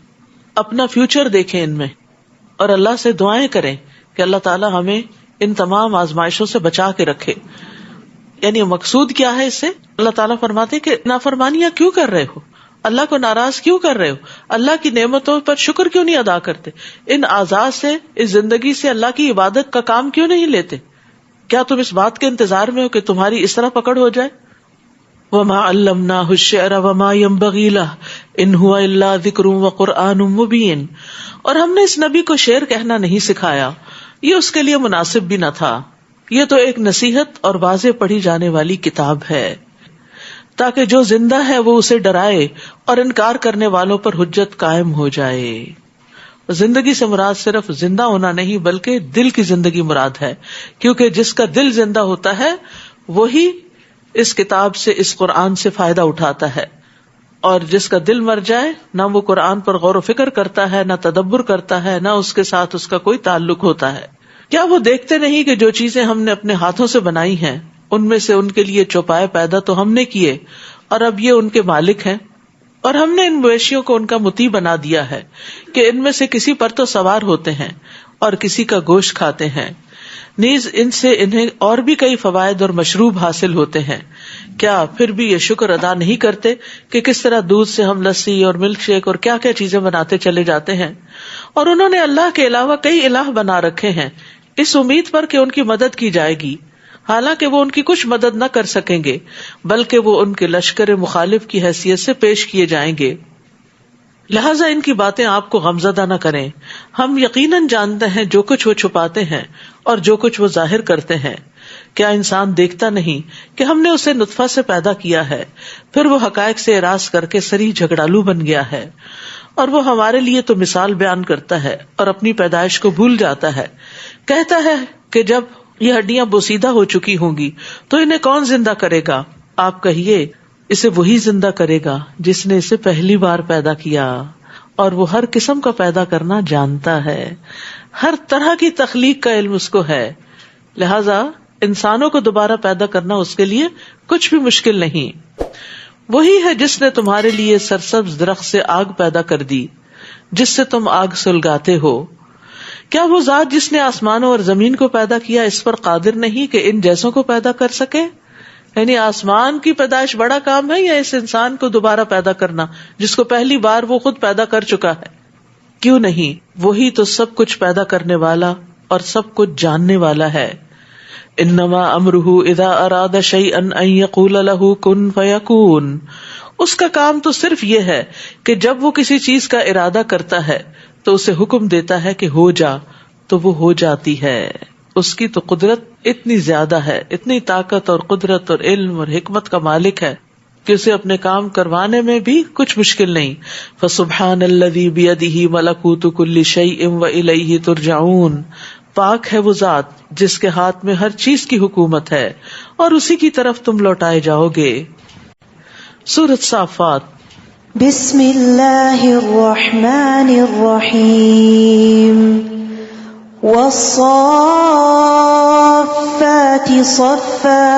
اپنا فیوچر دیکھیں ان میں اور اللہ سے دعائیں کریں کہ اللہ تعالیٰ ہمیں ان تمام آزمائشوں سے بچا کے رکھے. یعنی مقصود کیا ہے اس سے؟ اللہ تعالیٰ فرماتے کہ نافرمانیاں کیوں کر رہے ہو، اللہ کو ناراض کیوں کر رہے ہو، اللہ کی نعمتوں پر شکر کیوں نہیں ادا کرتے، ان اعضاء سے اس زندگی سے اللہ کی عبادت کا کام کیوں نہیں لیتے؟ کیا تم اس بات کے انتظار میں ہو کہ تمہاری اس طرح پکڑ ہو جائے؟ وما علمناہ الشعر وما ينبغی لہ ان هو الا ذکر وقرآن مبین. اور ہم نے اس نبی کو شعر کہنا نہیں سکھایا، یہ اس کے لیے مناسب بھی نہ تھا، یہ تو ایک نصیحت اور واضح پڑھی جانے والی کتاب ہے تاکہ جو زندہ ہے وہ اسے ڈرائے اور انکار کرنے والوں پر حجت قائم ہو جائے. زندگی سے مراد صرف زندہ ہونا نہیں بلکہ دل کی زندگی مراد ہے، کیونکہ جس کا دل زندہ ہوتا ہے وہی اس کتاب سے، اس قرآن سے فائدہ اٹھاتا ہے. اور جس کا دل مر جائے نہ وہ قرآن پر غور و فکر کرتا ہے، نہ تدبر کرتا ہے، نہ اس کے ساتھ اس کا کوئی تعلق ہوتا ہے. کیا وہ دیکھتے نہیں کہ جو چیزیں ہم نے اپنے ہاتھوں سے بنائی ہیں ان میں سے ان کے لیے چوپائے پیدا تو ہم نے کیے اور اب یہ ان کے مالک ہیں، اور ہم نے ان مویشیوں کو ان کا مطیع بنا دیا ہے کہ ان میں سے کسی پر تو سوار ہوتے ہیں اور کسی کا گوشت کھاتے ہیں، نیز ان سے انہیں اور بھی کئی فوائد اور مشروب حاصل ہوتے ہیں. کیا پھر بھی یہ شکر ادا نہیں کرتے کہ کس طرح دودھ سے ہم لسی اور ملک شیک اور کیا کیا چیزیں بناتے چلے جاتے ہیں. اور انہوں نے اللہ کے علاوہ کئی الہ بنا رکھے ہیں اس امید پر کہ ان کی مدد کی جائے گی، حالانکہ وہ ان کی کچھ مدد نہ کر سکیں گے بلکہ وہ ان کے لشکر مخالف کی حیثیت سے پیش کیے جائیں گے. لہٰذا ان کی باتیں آپ کو غمزدہ نہ کریں. ہم یقیناً جانتے ہیں جو کچھ وہ چھپاتے ہیں اور جو کچھ وہ ظاہر کرتے ہیں. کیا انسان دیکھتا نہیں کہ ہم نے اسے نطفہ سے پیدا کیا ہے، پھر وہ حقائق سے اعراض کر کے سری جھگڑالو بن گیا ہے، اور وہ ہمارے لیے تو مثال بیان کرتا ہے اور اپنی پیدائش کو بھول جاتا ہے. کہتا ہے کہ جب یہ ہڈیاں بوسیدہ ہو چکی ہوں گی تو انہیں کون زندہ کرے گا؟ آپ کہیے اسے وہی زندہ کرے گا جس نے اسے پہلی بار پیدا کیا، اور وہ ہر قسم کا پیدا کرنا جانتا ہے، ہر طرح کی تخلیق کا علم اس کو ہے. لہذا انسانوں کو دوبارہ پیدا کرنا اس کے لیے کچھ بھی مشکل نہیں. وہی ہے جس نے تمہارے لیے سرسبز درخت سے آگ پیدا کر دی جس سے تم آگ سلگاتے ہو. کیا وہ ذات جس نے آسمانوں اور زمین کو پیدا کیا اس پر قادر نہیں کہ ان جیسوں کو پیدا کر سکے؟ یعنی آسمان کی پیدائش بڑا کام ہے یا اس انسان کو دوبارہ پیدا کرنا جس کو پہلی بار وہ خود پیدا کر چکا ہے؟ کیوں نہیں، وہی تو سب کچھ پیدا کرنے والا اور سب کچھ جاننے والا ہے. انما امرہ اذا اراد شیئا ان یقول له کن فیکون. اس کا کام تو صرف یہ ہے کہ جب وہ کسی چیز کا ارادہ کرتا ہے تو اسے حکم دیتا ہے کہ ہو جا، تو وہ ہو جاتی ہے. اس کی تو قدرت اتنی زیادہ ہے، اتنی طاقت اور قدرت اور علم اور حکمت کا مالک ہے کہ اسے اپنے کام کروانے میں بھی کچھ مشکل نہیں. فسبحان الذی بیدہ ملکوت کل شیء والیہ ترجعون. پاک ہے وہ ذات جس کے ہاتھ میں ہر چیز کی حکومت ہے اور اسی کی طرف تم لوٹائے جاؤ گے. سورۃ صافات. بسم اللہ الرحمن الرحیم. والصافات صفا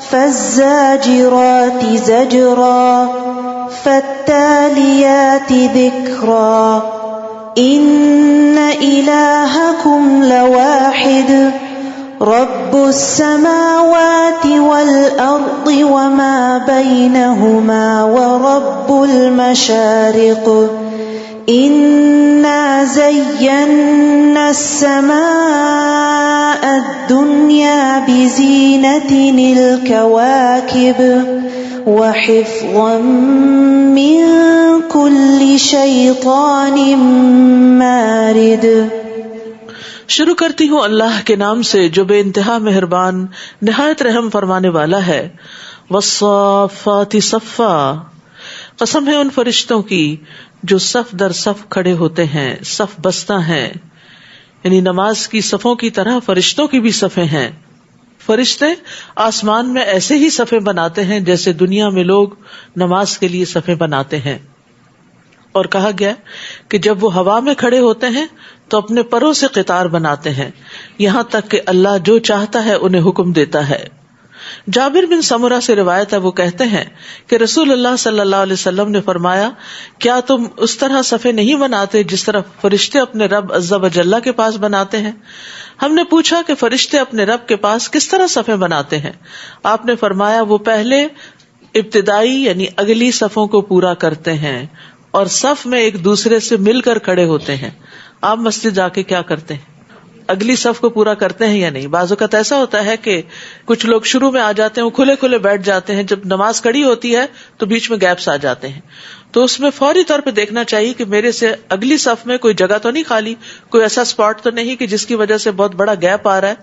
فالزاجرات زجرا فالتالیات ذکرا إن إلهكم لواحد رب السماوات والأرض وما بينهما ورب المشارق إنا زينا السماء الدنيا بزينة الكواكب وحفظا من كل شيطان مارد. شروع کرتی ہوں اللہ کے نام سے جو بے انتہا مہربان نہایت رحم فرمانے والا ہے. والصافات صفا، قسم ہے ان فرشتوں کی جو صف در صف کھڑے ہوتے ہیں، صف بستہ ہیں. یعنی نماز کی صفوں کی طرح فرشتوں کی بھی صفیں ہیں. فرشتے آسمان میں ایسے ہی صفیں بناتے ہیں جیسے دنیا میں لوگ نماز کے لیے صفیں بناتے ہیں. اور کہا گیا کہ جب وہ ہوا میں کھڑے ہوتے ہیں تو اپنے پروں سے قطار بناتے ہیں، یہاں تک کہ اللہ جو چاہتا ہے انہیں حکم دیتا ہے. جابر بن سمرہ سے روایت ہے، وہ کہتے ہیں کہ رسول اللہ صلی اللہ علیہ وسلم نے فرمایا، کیا تم اس طرح صفیں نہیں بناتے جس طرح فرشتے اپنے رب عز و جل کے پاس بناتے ہیں؟ ہم نے پوچھا کہ فرشتے اپنے رب کے پاس کس طرح صفیں بناتے ہیں؟ آپ نے فرمایا، وہ پہلے ابتدائی یعنی اگلی صفوں کو پورا کرتے ہیں اور صف میں ایک دوسرے سے مل کر کھڑے ہوتے ہیں. آپ مسجد جا کے کیا کرتے ہیں؟ اگلی صف کو پورا کرتے ہیں یا نہیں؟ بعض اوقات ایسا ہوتا ہے کہ کچھ لوگ شروع میں آ جاتے ہیں، وہ کھلے کھلے بیٹھ جاتے ہیں، جب نماز کھڑی ہوتی ہے تو بیچ میں گیپس آ جاتے ہیں. تو اس میں فوری طور پہ دیکھنا چاہیے کہ میرے سے اگلی صف میں کوئی جگہ تو نہیں خالی، کوئی ایسا اسپاٹ تو نہیں کہ جس کی وجہ سے بہت بڑا گیپ آ رہا ہے.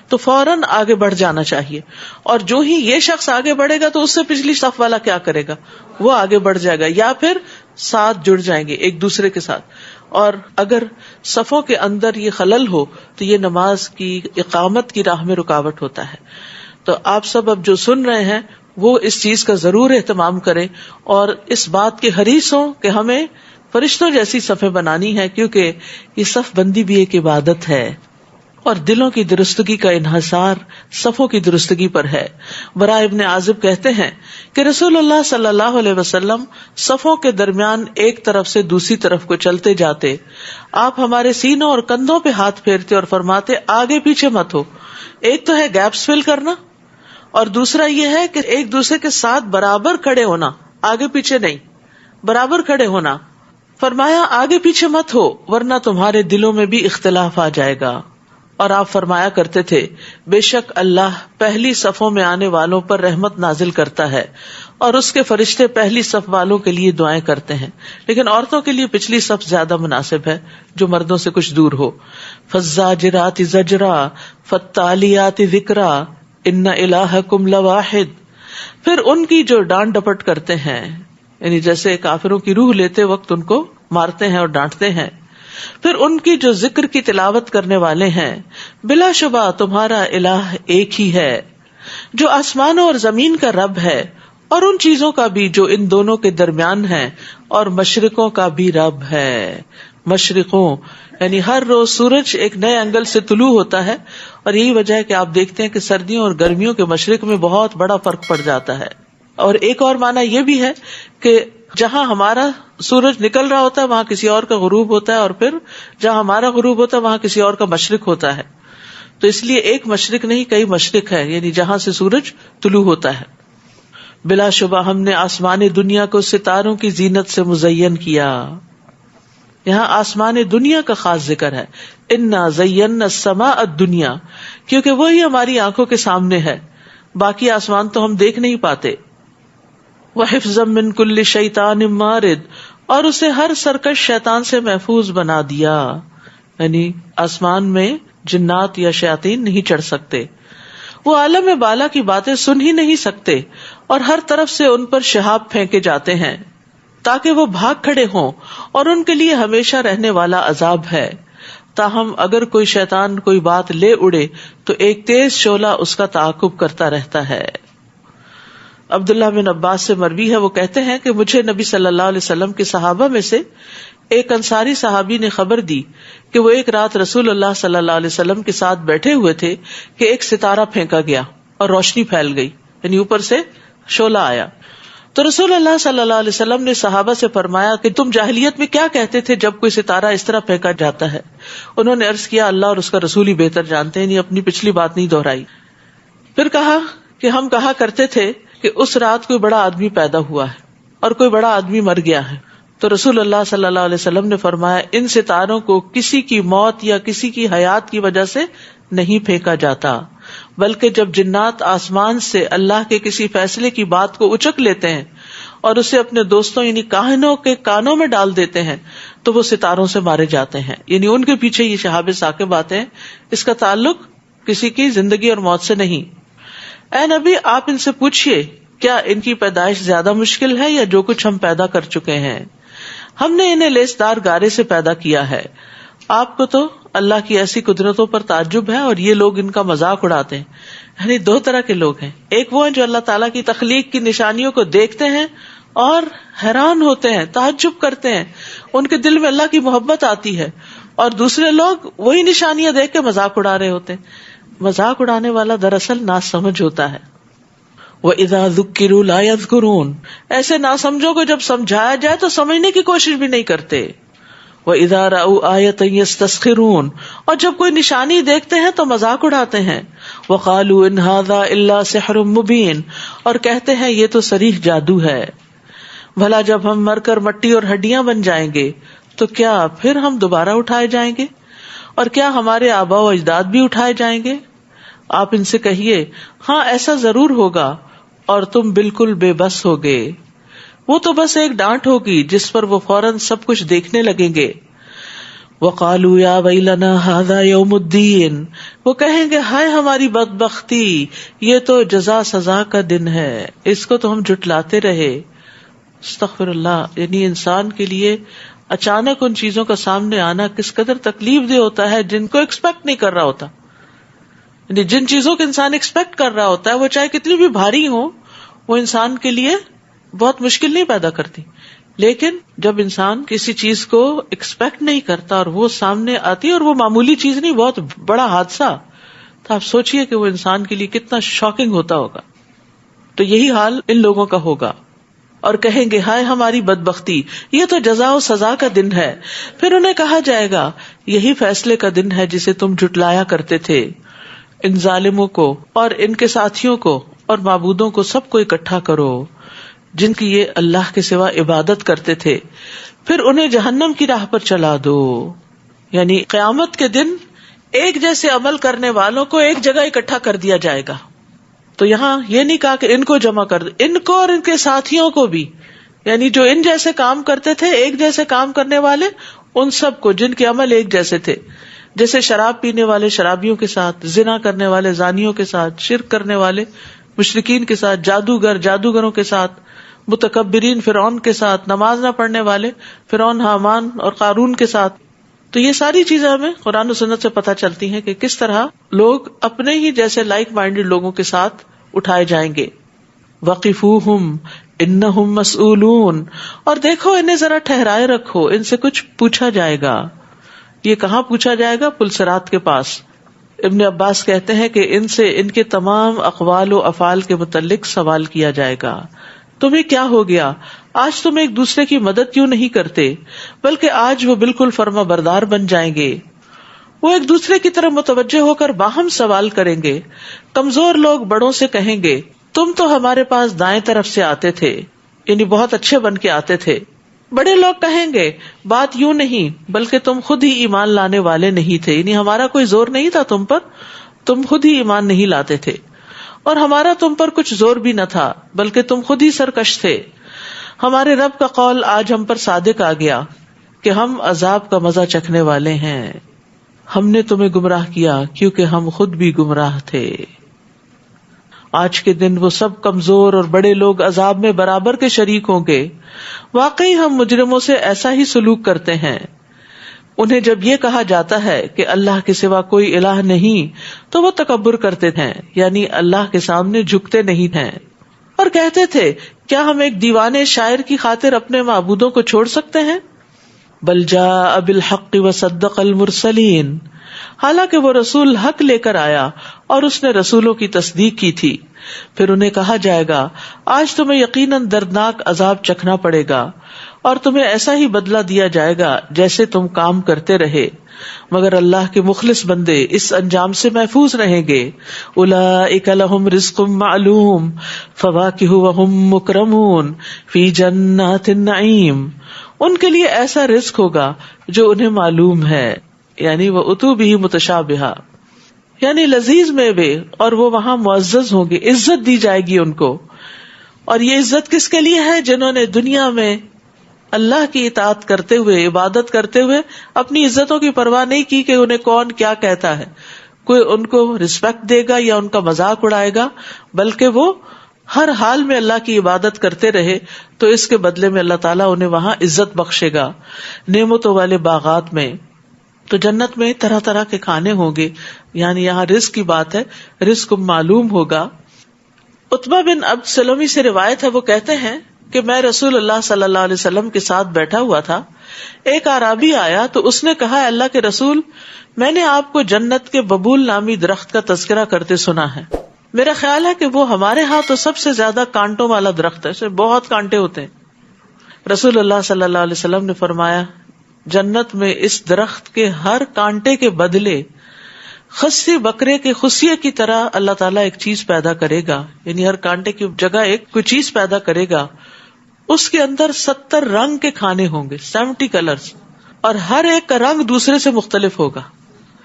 تو فوراً آگے بڑھ جانا چاہیے. اور جو ہی یہ شخص آگے بڑھے گا تو اس سے پچھلی صف والا کیا کرے گا؟ وہ آگے بڑھ جائے گا یا پھر ساتھ جڑ جائیں گے ایک دوسرے کے ساتھ. اور اگر صفوں کے اندر یہ خلل ہو تو یہ نماز کی اقامت کی راہ میں رکاوٹ ہوتا ہے. تو آپ سب اب جو سن رہے ہیں وہ اس چیز کا ضرور اہتمام کریں اور اس بات کے حریص ہوں کہ ہمیں فرشتوں جیسی صفیں بنانی ہے، کیونکہ یہ صف بندی بھی ایک عبادت ہے اور دلوں کی درستگی کا انحصار صفوں کی درستگی پر ہے. براء ابن عازب کہتے ہیں کہ رسول اللہ صلی اللہ علیہ وسلم صفوں کے درمیان ایک طرف سے دوسری طرف کو چلتے جاتے. آپ ہمارے سینوں اور کندھوں پہ ہاتھ پھیرتے اور فرماتے، آگے پیچھے مت ہو. ایک تو ہے گیپس فل کرنا اور دوسرا یہ ہے کہ ایک دوسرے کے ساتھ برابر کھڑے ہونا، آگے پیچھے نہیں، برابر کھڑے ہونا. فرمایا آگے پیچھے مت ہو ورنہ تمہارے دلوں میں بھی اختلاف آ جائے گا. اور آپ فرمایا کرتے تھے، بے شک اللہ پہلی صفوں میں آنے والوں پر رحمت نازل کرتا ہے اور اس کے فرشتے پہلی صف والوں کے لیے دعائیں کرتے ہیں، لیکن عورتوں کے لیے پچھلی صف زیادہ مناسب ہے جو مردوں سے کچھ دور ہو. فالزاجرات زجرا فالتالیات ذکرا ان الہکم لواحد. پھر ان کی جو ڈانٹ ڈپٹ کرتے ہیں، یعنی جیسے کافروں کی روح لیتے وقت ان کو مارتے ہیں اور ڈانٹتے ہیں، پھر ان کی جو ذکر کی تلاوت کرنے والے ہیں، بلا شبہ تمہارا الہ ایک ہی ہے جو آسمانوں اور زمین کا رب ہے اور ان چیزوں کا بھی جو ان دونوں کے درمیان ہیں، اور مشرقوں کا بھی رب ہے. مشرقوں یعنی ہر روز سورج ایک نئے اینگل سے طلوع ہوتا ہے، اور یہی وجہ ہے کہ آپ دیکھتے ہیں کہ سردیوں اور گرمیوں کے مشرق میں بہت بڑا فرق پڑ جاتا ہے. اور ایک اور معنی یہ بھی ہے کہ جہاں ہمارا سورج نکل رہا ہوتا ہے وہاں کسی اور کا غروب ہوتا ہے، اور پھر جہاں ہمارا غروب ہوتا ہے وہاں کسی اور کا مشرق ہوتا ہے. تو اس لیے ایک مشرق نہیں کئی مشرق ہے، یعنی جہاں سے سورج طلوع ہوتا ہے. بلا شبہ ہم نے آسمان دنیا کو ستاروں کی زینت سے مزین کیا. یہاں آسمان دنیا کا خاص ذکر ہے، انا زینا السماء الدنیا، کیونکہ وہی ہماری آنکھوں کے سامنے ہے، باقی آسمان تو ہم دیکھ نہیں پاتے. وحفظا من کل شیطان مارد، اور اسے ہر سرکش شیطان سے محفوظ بنا دیا. یعنی آسمان میں جنات یا شیاطین نہیں چڑھ سکتے، وہ عالم بالا کی باتیں سن ہی نہیں سکتے، اور ہر طرف سے ان پر شہاب پھینکے جاتے ہیں تاکہ وہ بھاگ کھڑے ہوں، اور ان کے لیے ہمیشہ رہنے والا عذاب ہے. تاہم اگر کوئی شیطان کوئی بات لے اڑے تو ایک تیز شعلہ اس کا تعاقب کرتا رہتا ہے. عبداللہ بن عباس سے مروی ہے، وہ کہتے ہیں کہ مجھے نبی صلی اللہ علیہ وسلم کے صحابہ میں سے ایک انصاری صحابی نے خبر دی کہ وہ ایک رات رسول اللہ صلی اللہ علیہ وسلم کے ساتھ بیٹھے ہوئے تھے کہ ایک ستارہ پھینکا گیا اور روشنی پھیل گئی، یعنی اوپر سے شعلہ آیا. تو رسول اللہ صلی اللہ علیہ وسلم نے صحابہ سے فرمایا کہ تم جاہلیت میں کیا کہتے تھے جب کوئی ستارہ اس طرح پھینکا جاتا ہے؟ انہوں نے عرض کیا اللہ اور اس کا رسول ہی بہتر جانتے ہیں، اپنی پچھلی بات نہیں دہرائی. پھر کہا کہ ہم کہا کرتے تھے کہ اس رات کوئی بڑا آدمی پیدا ہوا ہے اور کوئی بڑا آدمی مر گیا ہے. تو رسول اللہ صلی اللہ علیہ وسلم نے فرمایا ان ستاروں کو کسی کی موت یا کسی کی حیات کی وجہ سے نہیں پھینکا جاتا، بلکہ جب جنات آسمان سے اللہ کے کسی فیصلے کی بات کو اچک لیتے ہیں اور اسے اپنے دوستوں یعنی کاہنوں کے کانوں میں ڈال دیتے ہیں تو وہ ستاروں سے مارے جاتے ہیں. یعنی ان کے پیچھے یہ شہاب ثاقب آتے ہیں، اس کا تعلق کسی کی زندگی اور موت سے نہیں. اے نبی آپ ان سے پوچھئے کیا ان کی پیدائش زیادہ مشکل ہے یا جو کچھ ہم پیدا کر چکے ہیں؟ ہم نے انہیں لیسدار گارے سے پیدا کیا ہے. آپ کو تو اللہ کی ایسی قدرتوں پر تعجب ہے اور یہ لوگ ان کا مذاق اڑاتے ہیں. یعنی دو طرح کے لوگ ہیں، ایک وہ ہیں جو اللہ تعالیٰ کی تخلیق کی نشانیوں کو دیکھتے ہیں اور حیران ہوتے ہیں، تعجب کرتے ہیں، ان کے دل میں اللہ کی محبت آتی ہے، اور دوسرے لوگ وہی نشانیاں دیکھ کے مذاق اڑا رہے ہوتے ہیں. مذاق اڑانے والا دراصل ناسمجھ ہوتا ہے. وَإِذَا ذُكِّرُوا لَا يَذْكُرُونَ، ایسے ناسمجھوں کو جب سمجھایا جائے تو سمجھنے کی کوشش بھی نہیں کرتے. وَإِذَا رَأَوْا آيَةً يَسْتَسْخِرُونَ، اور جب کوئی نشانی دیکھتے ہیں تو مذاق اڑاتے ہیں. وَقَالُوا إِنْ هَذَا إِلَّا سِحْرٌ مُبِينٌ، اور کہتے ہیں یہ تو صریح جادو ہے. بھلا جب ہم مر کر مٹی اور ہڈیاں بن جائیں گے تو کیا پھر ہم دوبارہ اٹھائے جائیں گے؟ اور کیا ہمارے آباء و اجداد بھی اٹھائے جائیں گے؟ آپ ان سے کہیے ہاں ایسا ضرور ہوگا اور تم بالکل بے بس ہوگے. وہ تو بس ایک ڈانٹ ہوگی جس پر وہ فوراً سب کچھ دیکھنے لگیں گے. وَقَالُوا يَا وَيْلَنَا هَذَا يَوْمُ الدِّينِ، وہ کہیں گے ہائے ہماری بدبختی، یہ تو جزا سزا کا دن ہے، اس کو تو ہم جھٹلاتے رہے. استغفر اللہ. یعنی انسان کے لیے اچانک ان چیزوں کا سامنے آنا کس قدر تکلیف دہ ہوتا ہے جن کو ایکسپیکٹ نہیں کر رہا ہوتا. یعنی جن چیزوں کو انسان ایکسپیکٹ کر رہا ہوتا ہے وہ چاہے کتنی بھی بھاری ہو وہ انسان کے لیے بہت مشکل نہیں پیدا کرتی. لیکن جب انسان کسی چیز کو ایکسپیکٹ نہیں کرتا اور وہ سامنے آتی اور وہ معمولی چیز نہیں بہت بڑا حادثہ، تو آپ سوچئے کہ وہ انسان کے لیے کتنا شاکنگ ہوتا ہوگا. تو یہی حال ان لوگوں کا ہوگا اور کہیں گے ہائے ہماری بدبختی، یہ تو جزا و سزا کا دن ہے. پھر انہیں کہا جائے گا یہی فیصلے کا دن ہے جسے تم جھٹلایا کرتے تھے. ان ظالموں کو اور ان کے ساتھیوں کو اور معبودوں کو سب کو اکٹھا کرو جن کی یہ اللہ کے سوا عبادت کرتے تھے، پھر انہیں جہنم کی راہ پر چلا دو. یعنی قیامت کے دن ایک جیسے عمل کرنے والوں کو ایک جگہ اکٹھا کر دیا جائے گا. تو یہاں یہ نہیں کہا کہ ان کو جمع کر دو، ان کو اور ان کے ساتھیوں کو بھی، یعنی جو ان جیسے کام کرتے تھے، ایک جیسے کام کرنے والے، ان سب کو جن کے عمل ایک جیسے تھے. جیسے شراب پینے والے شرابیوں کے ساتھ، زنا کرنے والے زانیوں کے ساتھ، شرک کرنے والے مشرکین کے ساتھ، جادوگر جادوگروں کے ساتھ، متکبرین فرعون کے ساتھ، نماز نہ پڑھنے والے فرعون، حامان اور قارون کے ساتھ. تو یہ ساری چیزیں ہمیں قرآن و سنت سے پتہ چلتی ہیں کہ کس طرح لوگ اپنے ہی جیسے لائک مائنڈیڈ لوگوں کے ساتھ اٹھائے جائیں گے. وقفوہم انہم مسئولون، اور دیکھو انہیں ذرا ٹھہرائے رکھو، ان سے کچھ پوچھا جائے گا. یہ کہاں پوچھا جائے گا؟ پلسرات کے پاس. ابن عباس کہتے ہیں کہ ان سے ان کے تمام اقوال و افعال کے متعلق سوال کیا جائے گا. تمہیں کیا ہو گیا؟ آج تم ایک دوسرے کی مدد کیوں نہیں کرتے؟ بلکہ آج وہ بالکل فرما بردار بن جائیں گے. وہ ایک دوسرے کی طرف متوجہ ہو کر باہم سوال کریں گے. کمزور لوگ بڑوں سے کہیں گے تم تو ہمارے پاس دائیں طرف سے آتے تھے، یعنی بہت اچھے بن کے آتے تھے. بڑے لوگ کہیں گے بات یوں نہیں بلکہ تم خود ہی ایمان لانے والے نہیں تھے، یعنی ہمارا کوئی زور نہیں تھا تم پر، تم خود ہی ایمان نہیں لاتے تھے، اور ہمارا تم پر کچھ زور بھی نہ تھا بلکہ تم خود ہی سرکش تھے. ہمارے رب کا قول آج ہم پر صادق آ گیا کہ ہم عذاب کا مزہ چکھنے والے ہیں. ہم نے تمہیں گمراہ کیا کیونکہ ہم خود بھی گمراہ تھے. آج کے دن وہ سب کمزور اور بڑے لوگ عذاب میں برابر کے شریک ہوں گے. واقعی ہم مجرموں سے ایسا ہی سلوک کرتے ہیں. انہیں جب یہ کہا جاتا ہے کہ اللہ کے سوا کوئی الہ نہیں تو وہ تکبر کرتے ہیں، یعنی اللہ کے سامنے جھکتے نہیں ہیں، اور کہتے تھے کیا ہم ایک دیوانے شاعر کی خاطر اپنے معبودوں کو چھوڑ سکتے ہیں؟ بل جاء بالحق وصدق المرسلین، حالانکہ وہ رسول حق لے کر آیا اور اس نے رسولوں کی تصدیق کی تھی. پھر انہیں کہا جائے گا آج تمہیں یقیناً دردناک عذاب چکھنا پڑے گا اور تمہیں ایسا ہی بدلہ دیا جائے گا جیسے تم کام کرتے رہے، مگر اللہ کے مخلص بندے اس انجام سے محفوظ رہیں گے. اولئک لہم رزق معلوم فواکہ وہم مکرمون فی جنات النعیم. ان کے لیے ایسا رزق ہوگا جو انہیں معلوم ہے، یعنی وہ اتو بھی متشابہہ، یعنی لذیذ میوے، اور وہ وہاں معزز ہوں گے، عزت دی جائے گی ان کو. اور یہ عزت کس کے لیے ہے؟ جنہوں نے دنیا میں اللہ کی اطاعت کرتے ہوئے، عبادت کرتے ہوئے اپنی عزتوں کی پرواہ نہیں کی کہ انہیں کون کیا کہتا ہے، کوئی ان کو رسپیکٹ دے گا یا ان کا مذاق اڑائے گا، بلکہ وہ ہر حال میں اللہ کی عبادت کرتے رہے تو اس کے بدلے میں اللہ تعالیٰ انہیں وہاں عزت بخشے گا نعمتوں والے باغات میں. تو جنت میں طرح طرح کے کھانے ہوں گے، یعنی یہاں رزق کی بات ہے، رزق معلوم ہوگا. عتبہ بن عبد سلمی سے روایت ہے، وہ کہتے ہیں کہ میں رسول اللہ صلی اللہ علیہ وسلم کے ساتھ بیٹھا ہوا تھا. ایک اعرابی آیا تو اس نے کہا اللہ کے رسول، میں نے آپ کو جنت کے ببول نامی درخت کا تذکرہ کرتے سنا ہے. میرا خیال ہے کہ وہ ہمارے ہاں تو سب سے زیادہ کانٹوں والا درخت ہے، اس میں بہت کانٹے ہوتے ہیں. رسول اللہ صلی اللہ علیہ وسلم نے فرمایا جنت میں اس درخت کے ہر کانٹے کے بدلے خصی بکرے کے خصیے کی طرح اللہ تعالیٰ ایک چیز پیدا کرے گا، یعنی ہر کانٹے کی جگہ ایک کوئی چیز پیدا کرے گا. اس کے اندر 70 رنگ کے کھانے ہوں گے، 70 کلرز، اور ہر ایک کا رنگ دوسرے سے مختلف ہوگا.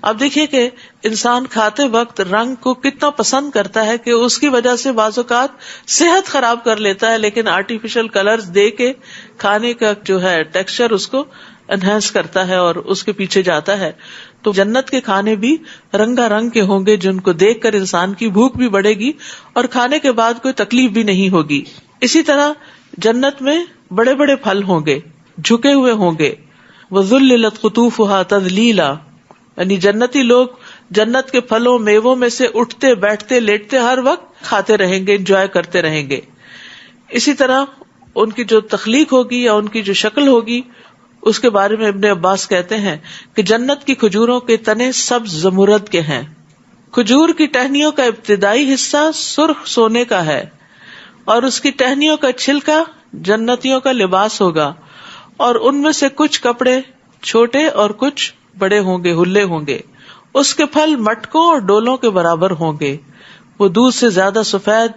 اب دیکھیے کہ انسان کھاتے وقت رنگ کو کتنا پسند کرتا ہے کہ اس کی وجہ سے بعض اوقات صحت خراب کر لیتا ہے، لیکن آرٹیفیشل کلرز دے کے کھانے کا جو ہے ٹیکسچر اس کو انہینس کرتا ہے اور اس کے پیچھے جاتا ہے. تو جنت کے کھانے بھی رنگا رنگ کے ہوں گے جن کو دیکھ کر انسان کی بھوک بھی بڑھے گی اور کھانے کے بعد کوئی تکلیف بھی نہیں ہوگی. اسی طرح جنت میں بڑے بڑے پھل ہوں گے، جھکے ہوئے ہوں گے. وَذُلِّلَتْ قُطُوفُهَا تَذْلِيلًا، یعنی جنتی لوگ جنت کے پھلوں میووں میں سے اٹھتے بیٹھتے لیٹتے ہر وقت کھاتے رہیں گے، انجوائے کرتے رہیں گے. اسی طرح ان کی جو تخلیق ہوگی یا ان کی جو شکل ہوگی اس کے بارے میں ابن عباس کہتے ہیں کہ جنت کی کھجوروں کے تنے سبز زمرد کے ہیں. کھجور کی ٹہنیوں کا ابتدائی حصہ سرخ سونے کا ہے اور اس کی ٹہنیوں کا چھلکا جنتیوں کا لباس ہوگا، اور ان میں سے کچھ کپڑے چھوٹے اور کچھ بڑے ہوں گے، ہلے ہوں گے. اس کے پھل مٹکوں اور ڈولوں کے برابر ہوں گے. وہ دودھ سے زیادہ سفید،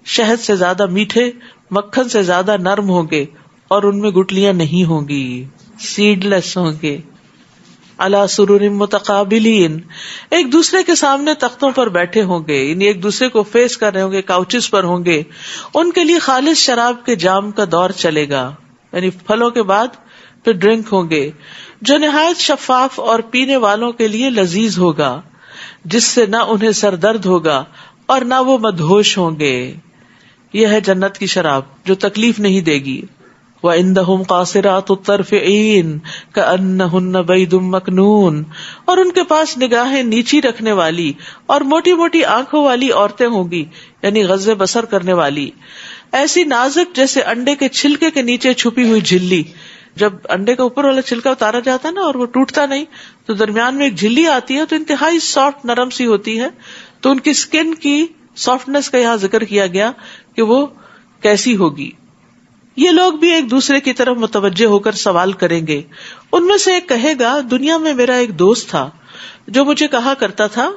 شہد سے زیادہ میٹھے، مکھن سے زیادہ نرم ہوں گے، اور ان میں گٹلیاں نہیں ہوں گی، سیڈ لیس ہوں گے. علی سرور متقابلین، ایک دوسرے کے سامنے تختوں پر بیٹھے ہوں گے، یعنی ایک دوسرے کو فیس کر رہے ہوں گے، کاؤچز پر ہوں گے. ان کے لیے خالص شراب کے جام کا دور چلے گا، یعنی پھلوں کے بعد پھر ڈرنک ہوں گے جو نہایت شفاف اور پینے والوں کے لیے لذیذ ہوگا، جس سے نہ انہیں سر درد ہوگا اور نہ وہ مدہوش ہوں گے. یہ ہے جنت کی شراب جو تکلیف نہیں دے گی. وَعِندَهُمْ قَاصِرَاتُ الطَّرْفِ عِينٌ كَأَنَّهُنَّ بَيْضٌ مَكْنُونٌ، اور ان کے پاس نگاہیں نیچی رکھنے والی اور موٹی موٹی آنکھوں والی عورتیں ہوں گی، یعنی غض بصر کرنے والی، ایسی نازک جیسے انڈے کے چھلکے کے نیچے چھپی ہوئی جھلی. جب انڈے کا اوپر والا چھلکا اتارا جاتا ہے نا اور وہ ٹوٹتا نہیں تو درمیان میں ایک جھلی آتی ہے تو انتہائی سافٹ نرم سی ہوتی ہے. تو ان کی سکن کی سافٹنس کا یہاں ذکر کیا گیا کہ وہ کیسی ہوگی. یہ لوگ بھی ایک دوسرے کی طرف متوجہ ہو کر سوال کریں گے. ان میں سے ایک کہے گا دنیا میں میرا ایک دوست تھا جو مجھے کہا کرتا تھا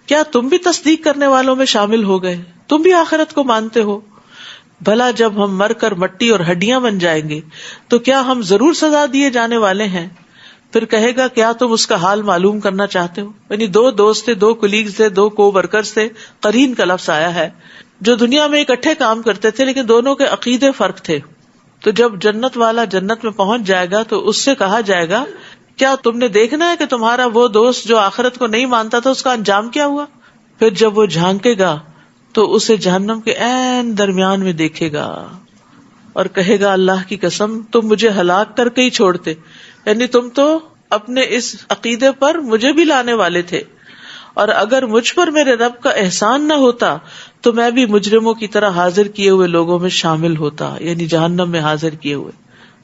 کیا تم بھی تصدیق کرنے والوں میں شامل ہو گئے؟ تم بھی آخرت کو مانتے ہو؟ بھلا جب ہم مر کر مٹی اور ہڈیاں بن جائیں گے تو کیا ہم ضرور سزا دیے جانے والے ہیں؟ پھر کہے گا کیا تم اس کا حال معلوم کرنا چاہتے ہو؟ یعنی 2 دوست تھے، 2 کولیگز تھے، 2 کو ورکرز تھے. قرین کا لفظ آیا ہے جو دنیا میں اکٹھے کام کرتے تھے لیکن دونوں کے عقیدے فرق تھے. تو جب جنت والا جنت میں پہنچ جائے گا تو اس سے کہا جائے گا کیا تم نے دیکھنا ہے کہ تمہارا وہ دوست جو آخرت کو نہیں مانتا تھا اس کا انجام کیا ہوا؟ پھر جب وہ جھانکے گا تو اسے جہنم کے عین درمیان میں دیکھے گا اور کہے گا اللہ کی قسم تم مجھے ہلاک کر کے ہی چھوڑتے، یعنی تم تو اپنے اس عقیدے پر مجھے بھی لانے والے تھے، اور اگر مجھ پر میرے رب کا احسان نہ ہوتا تو میں بھی مجرموں کی طرح حاضر کیے ہوئے لوگوں میں شامل ہوتا، یعنی جہنم میں حاضر کیے ہوئے.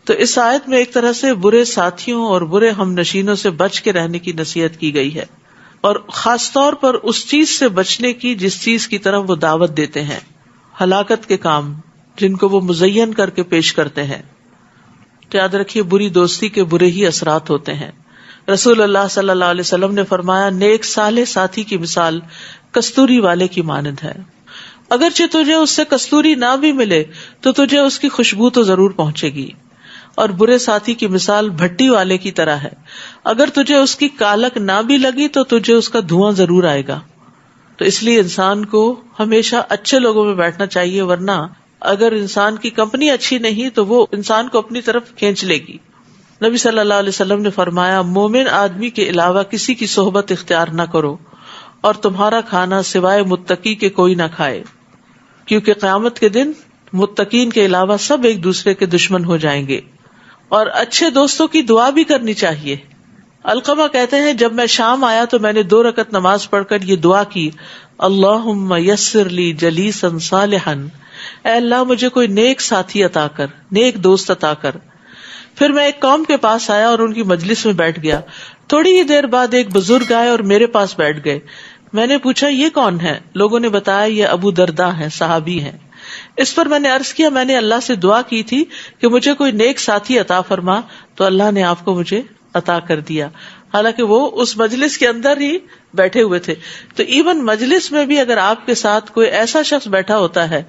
تو اس آیت میں ایک طرح سے برے ساتھیوں اور برے ہم نشینوں سے بچ کے رہنے کی نصیحت کی گئی ہے. اور خاص طور پر اس چیز سے بچنے کی جس چیز کی طرف وہ دعوت دیتے ہیں، ہلاکت کے کام جن کو وہ مزین کر کے پیش کرتے ہیں. تو یاد رکھیے بری دوستی کے برے ہی اثرات ہوتے ہیں. رسول اللہ صلی اللہ علیہ وسلم نے فرمایا نیک صالح ساتھی کی مثال کستوری والے کی مانند ہے. اگرچہ تجھے اس سے کستوری نہ بھی ملے تو تجھے اس کی خوشبو تو ضرور پہنچے گی. اور برے ساتھی کی مثال بھٹی والے کی طرح ہے، اگر تجھے اس کی کالک نہ بھی لگی تو تجھے اس کا دھواں ضرور آئے گا. تو اس لیے انسان کو ہمیشہ اچھے لوگوں میں بیٹھنا چاہیے، ورنہ اگر انسان کی کمپنی اچھی نہیں تو وہ انسان کو اپنی طرف کھینچ لے گی. نبی صلی اللہ علیہ وسلم نے فرمایا مومن آدمی کے علاوہ کسی کی صحبت اختیار نہ کرو، اور تمہارا کھانا سوائے متقی کے کوئی نہ کھائے، کیونکہ قیامت کے دن متقین کے علاوہ سب ایک دوسرے کے دشمن ہو جائیں گے. اور اچھے دوستوں کی دعا بھی کرنی چاہیے. علقمہ کہتے ہیں جب میں شام آیا تو میں نے 2 رکعت نماز پڑھ کر یہ دعا کی، اللہم یسر لی جلیسا صالحا، اے اللہ مجھے کوئی نیک ساتھی عطا کر، نیک دوست عطا کر. پھر میں ایک قوم کے پاس آیا اور ان کی مجلس میں بیٹھ گیا. تھوڑی ہی دیر بعد ایک بزرگ آئے اور میرے پاس بیٹھ گئے. میں نے پوچھا یہ کون ہے؟ لوگوں نے بتایا یہ ابو درداء ہیں، صحابی ہیں. اس پر میں نے عرض کیا میں نے اللہ سے دعا کی تھی کہ مجھے کوئی نیک ساتھی عطا فرما، تو اللہ نے آپ کو مجھے عطا کر دیا. حالانکہ وہ اس مجلس کے اندر ہی بیٹھے ہوئے تھے. تو ایون مجلس میں بھی اگر آپ کے ساتھ کوئی ایسا شخص بیٹھا ہوتا ہے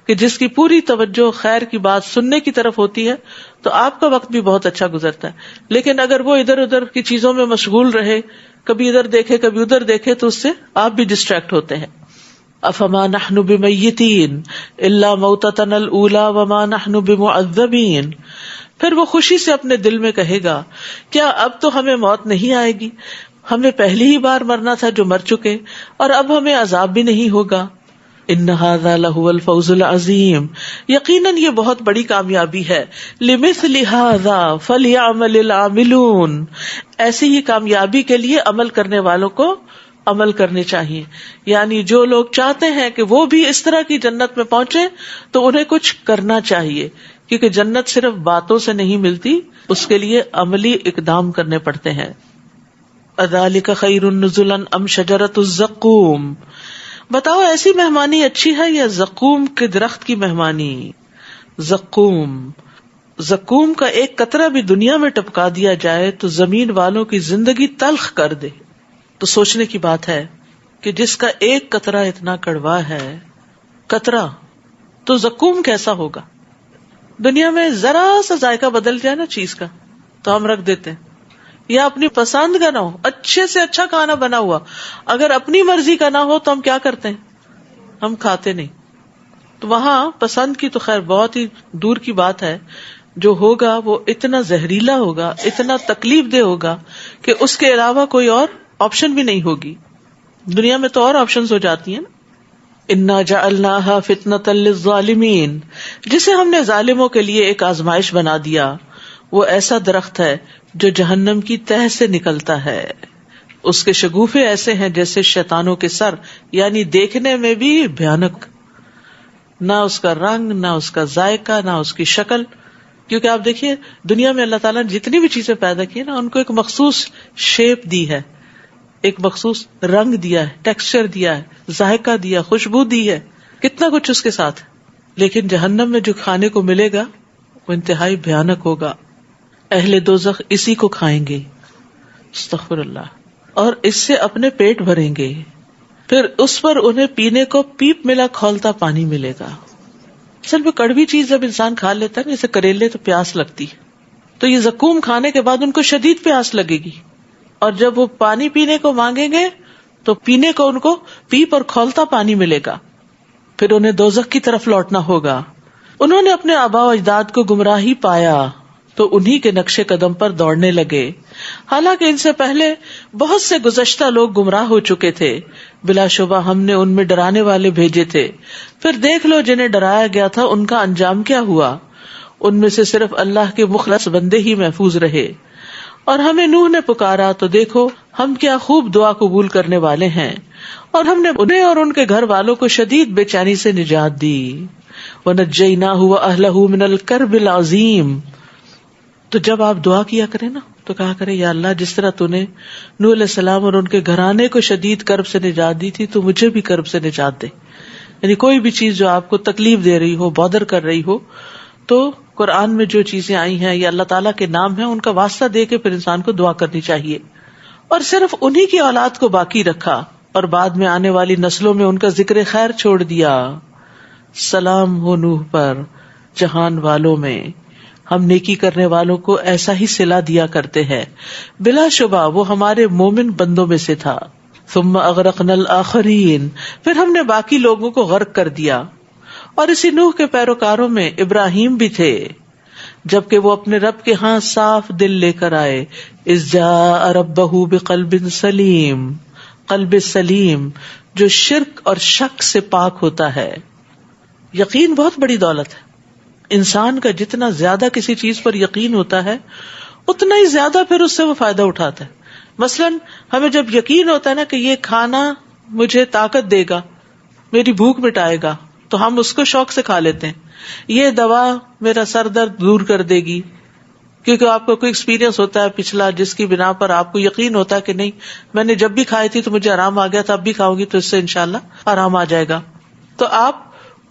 کہ جس کی پوری توجہ خیر کی بات سننے کی طرف ہوتی ہے تو آپ کا وقت بھی بہت اچھا گزرتا ہے. لیکن اگر وہ ادھر ادھر کی چیزوں میں مشغول رہے، کبھی ادھر دیکھے کبھی ادھر دیکھے، تو اس سے آپ بھی ڈسٹریکٹ ہوتے ہیں. افما نحن بمیتین الا موتتنا الاولی وما نحن بمعذبین. پھر وہ خوشی سے اپنے دل میں کہے گا کیا اب تو ہمیں موت نہیں آئے گی؟ ہمیں پہلی ہی بار مرنا تھا جو مر چکے، اور اب ہمیں عذاب بھی نہیں ہوگا. ان ھذا لہو الفوز العظیم، یقیناً یہ بہت بڑی کامیابی ہے. لمثل ھذا فلیعمل العاملون، ایسی ہی کامیابی کے لیے عمل کرنے والوں کو عمل کرنے چاہیے. یعنی جو لوگ چاہتے ہیں کہ وہ بھی اس طرح کی جنت میں پہنچے تو انہیں کچھ کرنا چاہیے، کیونکہ جنت صرف باتوں سے نہیں ملتی، اس کے لیے عملی اقدام کرنے پڑتے ہیں. اذالک خیر نزلا ام شجرۃ الزقوم، بتاؤ ایسی مہمانی اچھی ہے یا زقوم کے درخت کی مہمانی؟ زقوم کا ایک قطرہ بھی دنیا میں ٹپکا دیا جائے تو زمین والوں کی زندگی تلخ کر دے. تو سوچنے کی بات ہے کہ جس کا ایک قطرہ اتنا کڑوا ہے، قطرہ، تو زقوم کیسا ہوگا؟ دنیا میں ذرا سا ذائقہ بدل جائے نا چیز کا تو ہم رکھ دیتے ہیں، یا اپنی پسند کا نہ ہو، اچھے سے اچھا کھانا بنا ہوا اگر اپنی مرضی کا نہ ہو تو ہم کیا کرتے ہیں؟ ہم کھاتے نہیں. تو وہاں پسند کی تو خیر بہت ہی دور کی بات ہے، جو ہوگا وہ اتنا زہریلا ہوگا، اتنا تکلیف دہ ہوگا کہ اس کے علاوہ کوئی اور آپشن بھی نہیں ہوگی. دنیا میں تو اور آپشنز ہو جاتی ہیں نا. انا جعلناها فتنة للظالمین، جسے ہم نے ظالموں کے لیے ایک آزمائش بنا دیا. وہ ایسا درخت ہے جو جہنم کی تہ سے نکلتا ہے، اس کے شگوفے ایسے ہیں جیسے شیطانوں کے سر، یعنی دیکھنے میں بھی بھیانک، نہ اس کا رنگ، نہ اس کا ذائقہ، نہ اس کی شکل. کیونکہ آپ دیکھیے دنیا میں اللہ تعالیٰ نے جتنی بھی چیزیں پیدا کی نا، ان کو ایک مخصوص شیپ دی ہے، ایک مخصوص رنگ دیا ہے، ٹیکسچر دیا ہے، ذائقہ دیا، خوشبو دی ہے، کتنا کچھ اس کے ساتھ. لیکن جہنم میں جو کھانے کو ملے گا وہ انتہائی بھیانک ہوگا. اہل دوزخ اسی کو کھائیں گے، استغفر اللہ، اور اس سے اپنے پیٹ بھریں گے. پھر اس پر انہیں پینے کو پیپ ملا کھولتا پانی ملے گا. اصل میں کڑوی چیز جب انسان کھا لیتا ہے، جیسے کریلے، تو پیاس لگتی ہے. تو یہ زقوم کھانے کے بعد ان کو شدید پیاس لگے گی، اور جب وہ پانی پینے کو مانگیں گے تو پینے کو ان کو پیپ اور کھولتا پانی ملے گا. پھر انہیں دوزخ کی طرف لوٹنا ہوگا. انہوں نے اپنے آباء و اجداد کو گمراہی پایا تو انہی کے نقش قدم پر دوڑنے لگے، حالانکہ ان سے پہلے بہت سے گزشتہ لوگ گمراہ ہو چکے تھے. بلا شبہ ہم نے ان میں ڈرانے والے بھیجے تھے، پھر دیکھ لو جنہیں ڈرایا گیا تھا ان کا انجام کیا ہوا. ان میں سے صرف اللہ کے مخلص بندے ہی محفوظ رہے. اور ہمیں نوح نے پکارا تو دیکھو ہم کیا خوب دعا قبول کرنے والے ہیں، اور ہم نے انہیں اور ان کے گھر والوں کو شدید بے چینی سے نجات دی. وَنَجَّيْنَاهُ وَأَهْلَهُ مِنَ الْكَرْبِ الْعَظِيمِ، تو جب آپ دعا کیا کریں نا تو کہا کرے یا اللہ جس طرح تو نے نوح علیہ السلام اور ان کے گھرانے کو شدید کرب سے نجات دی تھی تو مجھے بھی کرب سے نجات دے. یعنی کوئی بھی چیز جو آپ کو تکلیف دے رہی ہو، بادر کر رہی ہو، تو قرآن میں جو چیزیں آئی ہیں یا اللہ تعالیٰ کے نام ہیں ان کا واسطہ دے کے پھر انسان کو دعا کرنی چاہیے. اور صرف انہی کی اولاد کو باقی رکھا اور بعد میں آنے والی نسلوں میں ان کا ذکر خیر چھوڑ دیا. سلام ہو نوح پر جہان والوں میں، ہم نیکی کرنے والوں کو ایسا ہی صلہ دیا کرتے ہیں، بلا شبہ وہ ہمارے مومن بندوں میں سے تھا. ثم اغرقنا الآخرین، پھر ہم نے باقی لوگوں کو غرق کر دیا. اور اسی نوح کے پیروکاروں میں ابراہیم بھی تھے، جبکہ وہ اپنے رب کے ہاں صاف دل لے کر آئے. اذ جاء ربہ بقلب سلیم، قلب سلیم جو شرک اور شک سے پاک ہوتا ہے. یقین بہت بڑی دولت ہے. انسان کا جتنا زیادہ کسی چیز پر یقین ہوتا ہے اتنا ہی زیادہ پھر اس سے وہ فائدہ اٹھاتا ہے. مثلاً ہمیں جب یقین ہوتا ہے نا کہ یہ کھانا مجھے طاقت دے گا، میری بھوک مٹائے گا، تو ہم اس کو شوق سے کھا لیتے ہیں. یہ دوا میرا سر درد دور کر دے گی، کیونکہ آپ کو کوئی ایکسپیرینس ہوتا ہے پچھلا جس کی بنا پر آپ کو یقین ہوتا ہے کہ نہیں میں نے جب بھی کھائی تھی تو مجھے آرام آ گیا تھا، اب بھی کھاؤں گی تو اس سے انشاءاللہ آرام آ جائے گا. تو آپ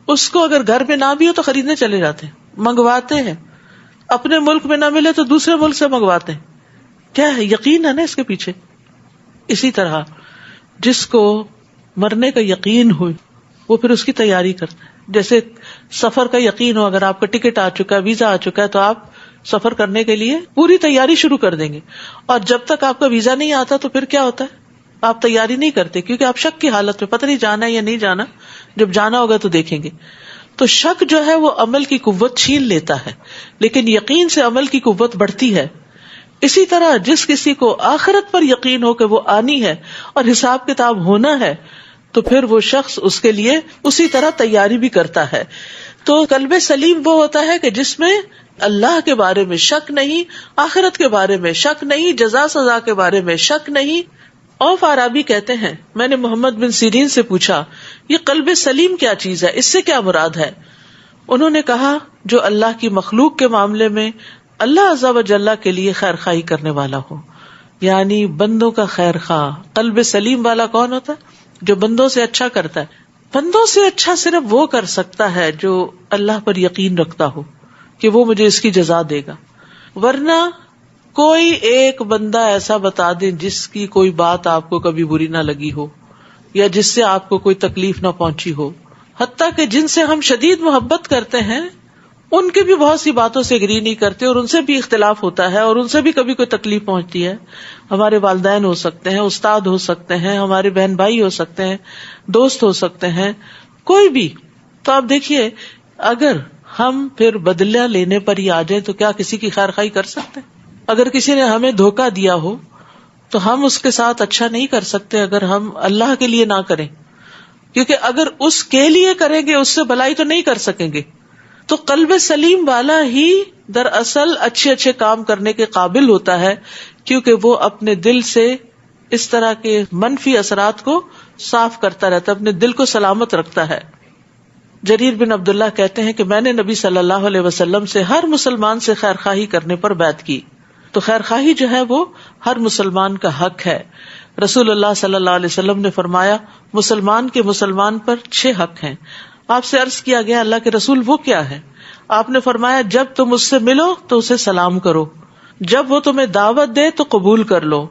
اس کو اگر گھر میں نہ بھی ہو تو خریدنے چلے جاتے ہیں، منگواتے ہیں. اپنے ملک میں نہ ملے تو دوسرے ملک سے منگواتے ہیں. کیا ہے؟ یقین ہے نا اس کے پیچھے. اسی طرح جس کو مرنے کا یقین ہو وہ پھر اس کی تیاری کرتا ہے. جیسے سفر کا یقین ہو، اگر آپ کا ٹکٹ آ چکا ہے، ویزا آ چکا ہے، تو آپ سفر کرنے کے لیے پوری تیاری شروع کر دیں گے. اور جب تک آپ کا ویزا نہیں آتا تو پھر کیا ہوتا ہے؟ آپ تیاری نہیں کرتے، کیونکہ آپ شک کی حالت میں، پتہ نہیں جانا ہے یا نہیں جانا، جب جانا ہوگا تو دیکھیں گے. تو شک جو ہے وہ عمل کی قوت چھین لیتا ہے، لیکن یقین سے عمل کی قوت بڑھتی ہے. اسی طرح جس کسی کو آخرت پر یقین ہو کہ وہ آنی ہے اور حساب کتاب ہونا ہے تو پھر وہ شخص اس کے لیے اسی طرح تیاری بھی کرتا ہے. تو قلب سلیم وہ ہوتا ہے کہ جس میں اللہ کے بارے میں شک نہیں، آخرت کے بارے میں شک نہیں، جزا سزا کے بارے میں شک نہیں. اور فارابی کہتے ہیں میں نے محمد بن سیرین سے پوچھا یہ قلب سلیم کیا چیز ہے، اس سے کیا مراد ہے؟ انہوں نے کہا جو اللہ کی مخلوق کے معاملے میں اللہ عز و جل کے لیے خیر خواہی کرنے والا ہو، یعنی بندوں کا خیر خواہ. قلب سلیم والا کون ہوتا ہے؟ جو بندوں سے اچھا کرتا ہے. بندوں سے اچھا صرف وہ کر سکتا ہے جو اللہ پر یقین رکھتا ہو کہ وہ مجھے اس کی جزا دے گا. ورنہ کوئی ایک بندہ ایسا بتا دیں جس کی کوئی بات آپ کو کبھی بری نہ لگی ہو یا جس سے آپ کو کوئی تکلیف نہ پہنچی ہو، حتیٰ کہ جن سے ہم شدید محبت کرتے ہیں ان کی بھی بہت سی باتوں سے اگری نہیں کرتے اور ان سے بھی اختلاف ہوتا ہے اور ان سے بھی کبھی کوئی تکلیف پہنچتی ہے. ہمارے والدین ہو سکتے ہیں، استاد ہو سکتے ہیں، ہمارے بہن بھائی ہو سکتے ہیں، دوست ہو سکتے ہیں، کوئی بھی. تو آپ دیکھیے اگر ہم پھر بدلہ لینے پر ہی آ جائیں تو کیا کسی کی خیر خواہی کر سکتے ہیں؟ اگر کسی نے ہمیں دھوکہ دیا ہو تو ہم اس کے ساتھ اچھا نہیں کر سکتے اگر ہم اللہ کے لیے نہ کریں، کیونکہ اگر اس کے لیے کریں گے اس سے بھلائی تو نہیں کر سکیں گے. تو قلب سلیم والا ہی دراصل اچھے اچھے کام کرنے کے قابل ہوتا ہے، کیونکہ وہ اپنے دل سے اس طرح کے منفی اثرات کو صاف کرتا رہتا ہے، اپنے دل کو سلامت رکھتا ہے. جریر بن عبداللہ کہتے ہیں کہ میں نے نبی صلی اللہ علیہ وسلم سے ہر مسلمان سے خیر خواہی کرنے پر بیعت کی. تو خیر خواہی جو ہے وہ ہر مسلمان کا حق ہے. رسول اللہ صلی اللہ علیہ وسلم نے فرمایا مسلمان کے مسلمان پر 6 حق ہیں. آپ سے عرض کیا گیا اللہ کے رسول وہ کیا ہے؟ آپ نے فرمایا جب تم اس سے ملو تو اسے سلام کرو، جب وہ تمہیں دعوت دے تو قبول کر لو،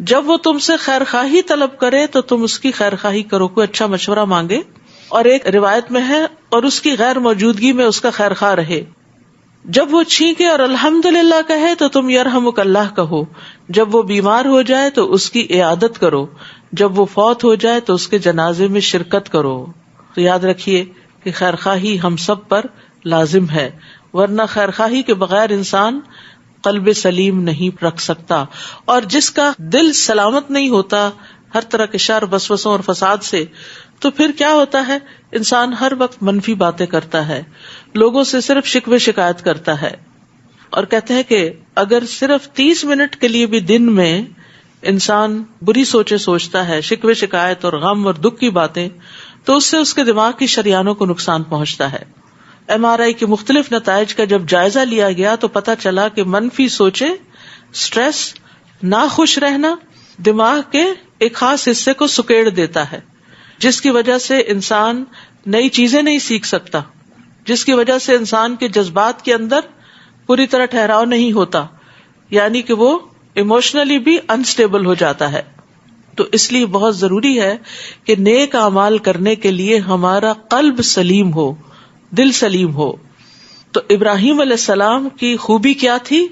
جب وہ تم سے خیر خواہی طلب کرے تو تم اس کی خیر خواہی کرو، کوئی اچھا مشورہ مانگے. اور ایک روایت میں ہے اور اس کی غیر موجودگی میں اس کا خیر خواہ رہے. جب وہ چھینکے اور الحمدللہ کہے تو تم یرحمک اللہ کہو، جب وہ بیمار ہو جائے تو اس کی عیادت کرو، جب وہ فوت ہو جائے تو اس کے جنازے میں شرکت کرو. تو یاد رکھیے کہ خیر خواہی ہم سب پر لازم ہے، ورنہ خیر خواہی کے بغیر انسان قلب سلیم نہیں رکھ سکتا. اور جس کا دل سلامت نہیں ہوتا ہر طرح کے شر، وسوسوں اور فساد سے، تو پھر کیا ہوتا ہے؟ انسان ہر وقت منفی باتیں کرتا ہے، لوگوں سے صرف شکوے شکایت کرتا ہے. اور کہتے ہیں کہ اگر صرف 30 منٹ کے لیے بھی دن میں انسان بری سوچیں سوچتا ہے، شکوے شکایت اور غم اور دکھ کی باتیں، تو اس سے اس کے دماغ کی شریانوں کو نقصان پہنچتا ہے. MRI کے مختلف نتائج کا جب جائزہ لیا گیا تو پتہ چلا کہ منفی سوچیں، سٹریس، ناخوش رہنا دماغ کے ایک خاص حصے کو سکیڑ دیتا ہے، جس کی وجہ سے انسان نئی چیزیں نہیں سیکھ سکتا، جس کی وجہ سے انسان کے جذبات کے اندر پوری طرح ٹھہراؤ نہیں ہوتا، یعنی کہ وہ ایموشنلی بھی انسٹیبل ہو جاتا ہے. تو اس لیے بہت ضروری ہے کہ نیک اعمال کرنے کے لیے ہمارا قلب سلیم ہو، دل سلیم ہو. تو ابراہیم علیہ السلام کی خوبی کیا تھی؟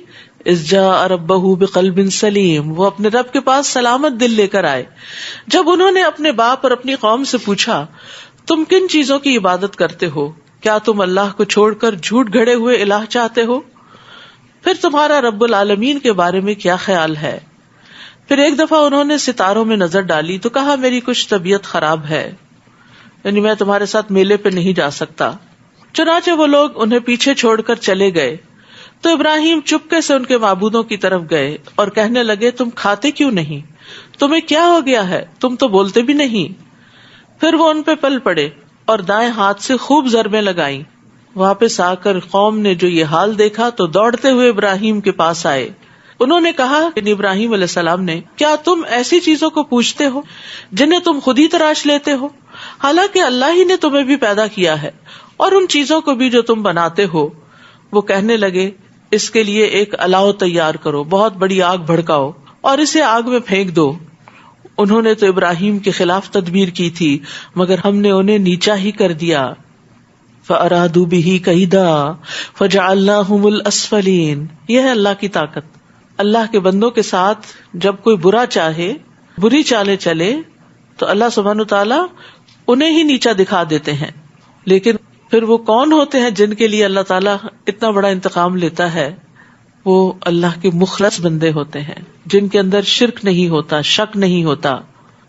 اذ جاء ربہ بقلب سلیم، وہ اپنے رب کے پاس سلامت دل لے کر آئے. جب انہوں نے اپنے باپ اور اپنی قوم سے پوچھا تم کن چیزوں کی عبادت کرتے ہو، کیا تم اللہ کو چھوڑ کر جھوٹ گھڑے ہوئے الہ چاہتے ہو؟ پھر تمہارا رب العالمین کے بارے میں کیا خیال ہے؟ پھر ایک دفعہ انہوں نے ستاروں میں نظر ڈالی تو کہا میری کچھ طبیعت خراب ہے، یعنی میں تمہارے ساتھ میلے پہ نہیں جا سکتا. چنانچہ وہ لوگ انہیں پیچھے چھوڑ کر چلے گئے تو ابراہیم چپکے سے ان کے معبودوں کی طرف گئے اور کہنے لگے تم کھاتے کیوں نہیں؟ تمہیں کیا ہو گیا ہے؟ تم تو بولتے بھی نہیں. پھر وہ ان پہ پل پڑے اور دائیں ہاتھ سے خوب ضربیں لگائیں. واپس آ کر قوم نے جو یہ حال دیکھا تو دوڑتے ہوئے ابراہیم کے پاس آئے. انہوں نے کہا کہ ابراہیم علیہ السلام نے کیا تم ایسی چیزوں کو پوچھتے ہو جنہیں تم خود ہی تراش لیتے ہو؟ حالانکہ اللہ ہی نے تمہیں بھی پیدا کیا ہے اور ان چیزوں کو بھی جو تم بناتے ہو. وہ کہنے لگے اس کے لیے ایک الاؤ تیار کرو، بہت بڑی آگ بھڑکاؤ اور اسے آگ میں پھینک دو. انہوں نے تو ابراہیم کے خلاف تدبیر کی تھی مگر ہم نے انہیں نیچا ہی کر دیا. فَأَرَادُوا بِهِ كَيْدًا فَجَعَلْنَاهُمُ الْأَسْفَلِينَ. یہ ہے اللہ کی طاقت. اللہ کے بندوں کے ساتھ جب کوئی برا چاہے، بری چالیں چلے تو اللہ سبحانہ وتعالی انہیں ہی نیچا دکھا دیتے ہیں. لیکن پھر وہ کون ہوتے ہیں جن کے لیے اللہ تعالیٰ اتنا بڑا انتقام لیتا ہے؟ وہ اللہ کے مخلص بندے ہوتے ہیں جن کے اندر شرک نہیں ہوتا، شک نہیں ہوتا.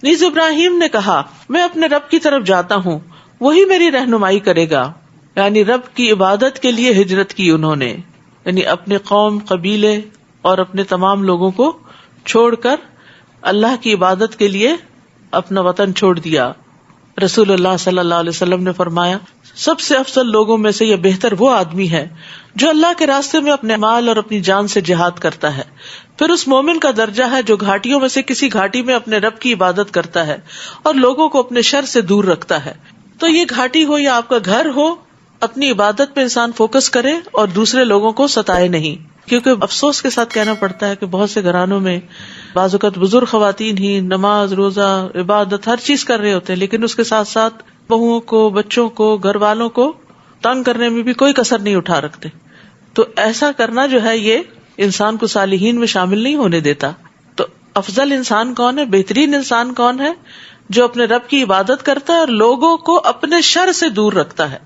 نیز ابراہیم نے کہا میں اپنے رب کی طرف جاتا ہوں، وہی میری رہنمائی کرے گا. یعنی رب کی عبادت کے لیے ہجرت کی انہوں نے، یعنی اپنے قوم، قبیلے اور اپنے تمام لوگوں کو چھوڑ کر اللہ کی عبادت کے لیے اپنا وطن چھوڑ دیا. رسول اللہ صلی اللہ علیہ وسلم نے فرمایا سب سے افضل لوگوں میں سے یہ بہتر وہ آدمی ہے جو اللہ کے راستے میں اپنے مال اور اپنی جان سے جہاد کرتا ہے. پھر اس مومن کا درجہ ہے جو گھاٹیوں میں سے کسی گھاٹی میں اپنے رب کی عبادت کرتا ہے اور لوگوں کو اپنے شر سے دور رکھتا ہے. تو یہ گھاٹی ہو یا آپ کا گھر ہو، اپنی عبادت پہ انسان فوکس کرے اور دوسرے لوگوں کو ستائے نہیں. کیونکہ افسوس کے ساتھ کہنا پڑتا ہے کہ بہت سے گھرانوں میں بعض اوقات بزرگ خواتین ہی نماز، روزہ، عبادت ہر چیز کر رہے ہوتے ہیں، لیکن اس کے ساتھ ساتھ بہوؤں کو، بچوں کو، گھر والوں کو تنگ کرنے میں بھی کوئی کسر نہیں اٹھا رکھتے. تو ایسا کرنا جو ہے یہ انسان کو صالحین میں شامل نہیں ہونے دیتا. تو افضل انسان کون ہے، بہترین انسان کون ہے؟ جو اپنے رب کی عبادت کرتا ہے اور لوگوں کو اپنے شر سے دور رکھتا ہے.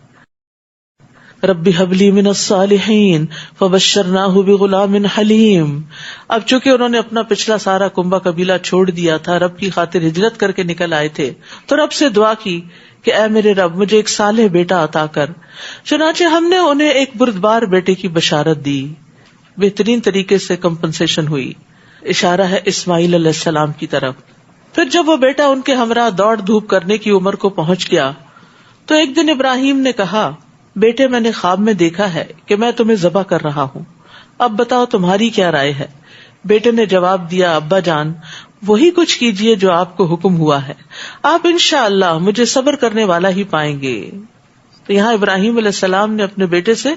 رب هب لي من الصالحین فبشرناه بغلام حلیم. اب چونکہ انہوں نے اپنا پچھلا سارا کنبہ قبیلہ چھوڑ دیا تھا، رب کی خاطر ہجرت کر کے نکل آئے تھے، تو رب سے دعا کی کہ اے میرے رب مجھے ایک صالح بیٹا عطا کر. چنانچہ ہم نے انہیں ایک بردبار بیٹے کی بشارت دی. بہترین طریقے سے کمپنسیشن ہوئی. اشارہ ہے اسماعیل علیہ السلام کی طرف. پھر جب وہ بیٹا ان کے ہمراہ دوڑ دھوپ کرنے کی عمر کو پہنچ گیا تو ایک دن ابراہیم نے کہا بیٹے میں نے خواب میں دیکھا ہے کہ میں تمہیں ذبح کر رہا ہوں، اب بتاؤ تمہاری کیا رائے ہے؟ بیٹے نے جواب دیا ابا جان وہی کچھ کیجئے جو آپ کو حکم ہوا ہے، آپ انشاءاللہ مجھے صبر کرنے والا ہی پائیں گے. تو یہاں ابراہیم علیہ السلام نے اپنے بیٹے سے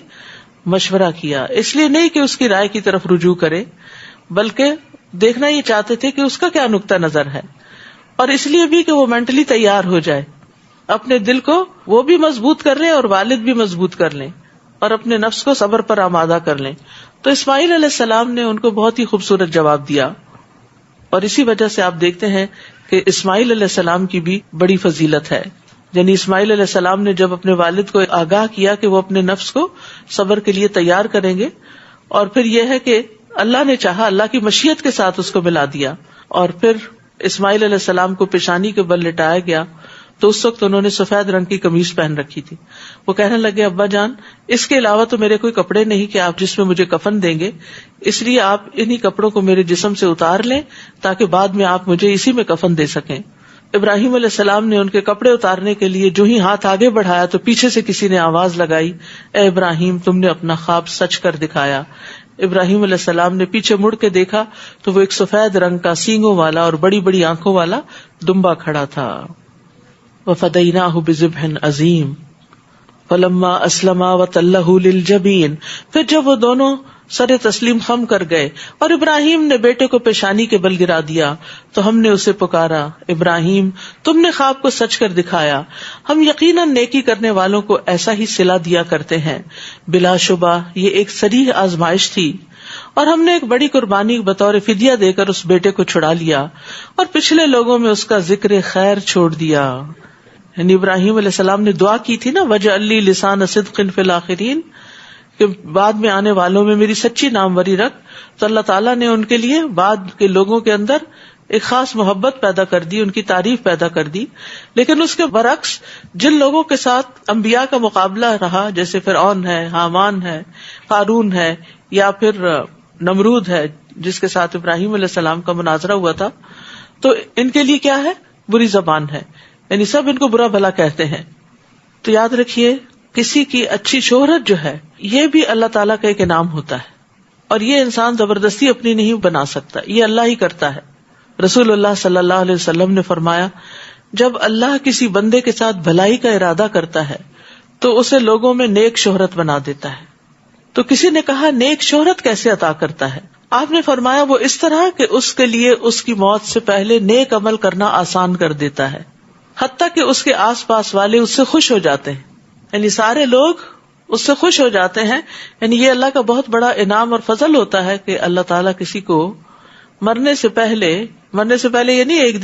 مشورہ کیا، اس لیے نہیں کہ اس کی رائے کی طرف رجوع کرے، بلکہ دیکھنا یہ چاہتے تھے کہ اس کا کیا نقطہ نظر ہے، اور اس لیے بھی کہ وہ مینٹلی تیار ہو جائے، اپنے دل کو وہ بھی مضبوط کر لیں اور والد بھی مضبوط کر لیں اور اپنے نفس کو صبر پر آمادہ کر لیں. تو اسماعیل علیہ السلام نے ان کو بہت ہی خوبصورت جواب دیا، اور اسی وجہ سے آپ دیکھتے ہیں کہ اسماعیل علیہ السلام کی بھی بڑی فضیلت ہے. یعنی اسماعیل علیہ السلام نے جب اپنے والد کو آگاہ کیا کہ وہ اپنے نفس کو صبر کے لیے تیار کریں گے، اور پھر یہ ہے کہ اللہ نے چاہا، اللہ کی مشیت کے ساتھ اس کو ملا دیا، اور پھر اسماعیل علیہ السلام کو پیشانی کے بل لٹایا گیا تو اس وقت انہوں نے سفید رنگ کی قمیص پہن رکھی تھی. وہ کہنے لگے ابا جان اس کے علاوہ تو میرے کوئی کپڑے نہیں کہ آپ جس میں مجھے کفن دیں گے، اس لیے آپ انہی کپڑوں کو میرے جسم سے اتار لیں تاکہ بعد میں آپ مجھے اسی میں کفن دے سکیں. ابراہیم علیہ السلام نے ان کے کپڑے اتارنے کے لیے جو ہی ہاتھ آگے بڑھایا تو پیچھے سے کسی نے آواز لگائی، اے ابراہیم تم نے اپنا خواب سچ کر دکھایا۔ ابراہیم علیہ السلام نے پیچھے مڑ کے دیکھا تو وہ ایک سفید رنگ کا سینگوں والا اور بڑی بڑی آنکھوں والا دمبا کھڑا تھا۔ وَفَدَيْنَاهُ بِذِبْحٍ عَظِيمٍ فَلَمَّا أَسْلَمَا وَتَلَّهُ لِلْجَبِينِ، پھر جب وہ دونوں سر تسلیم خم کر گئے اور ابراہیم نے بیٹے کو پیشانی کے بل گرا دیا تو ہم نے اسے پکارا، ابراہیم تم نے خواب کو سچ کر دکھایا، ہم یقیناً نیکی کرنے والوں کو ایسا ہی صلہ دیا کرتے ہیں۔ بلا شبہ یہ ایک صریح آزمائش تھی اور ہم نے ایک بڑی قربانی بطور فدیہ دے کر اس بیٹے کو چھڑا لیا اور پچھلے لوگوں میں اس کا ذکر خیر چھوڑ دیا۔ یعنی ابراہیم علیہ السلام نے دعا کی تھی نا، وَجْعَلْ لِي لِسَانَ صِدْقٍ فِي الْآخِرِينَ، کہ بعد میں آنے والوں میں میری سچی ناموری رکھ، تو اللہ تعالیٰ نے ان کے لیے بعد کے لوگوں کے اندر ایک خاص محبت پیدا کر دی، ان کی تعریف پیدا کر دی۔ لیکن اس کے برعکس جن لوگوں کے ساتھ انبیاء کا مقابلہ رہا، جیسے فرعون ہے، حامان ہے، قارون ہے، یا پھر نمرود ہے جس کے ساتھ ابراہیم علیہ السلام کا مناظرہ ہوا تھا، تو ان کے لیے کیا ہے؟ بری زبان ہے، یعنی سب ان کو برا بھلا کہتے ہیں۔ تو یاد رکھیے کسی کی اچھی شہرت جو ہے یہ بھی اللہ تعالیٰ کا ایک انعام ہوتا ہے، اور یہ انسان زبردستی اپنی نہیں بنا سکتا، یہ اللہ ہی کرتا ہے۔ رسول اللہ صلی اللہ علیہ وسلم نے فرمایا، جب اللہ کسی بندے کے ساتھ بھلائی کا ارادہ کرتا ہے تو اسے لوگوں میں نیک شہرت بنا دیتا ہے۔ تو کسی نے کہا نیک شہرت کیسے عطا کرتا ہے؟ آپ نے فرمایا وہ اس طرح کہ اس کے لیے اس کی موت سے پہلے نیک عمل کرنا آسان کر دیتا ہے، حتیٰ کہ اس کے آس پاس والے اس سے خوش ہو جاتے ہیں، یعنی سارے لوگ اس سے خوش ہو جاتے ہیں۔ یعنی یہ اللہ کا بہت بڑا انعام اور فضل ہوتا ہے کہ اللہ تعالیٰ کسی کو مرنے سے پہلے یہ نہیں ایک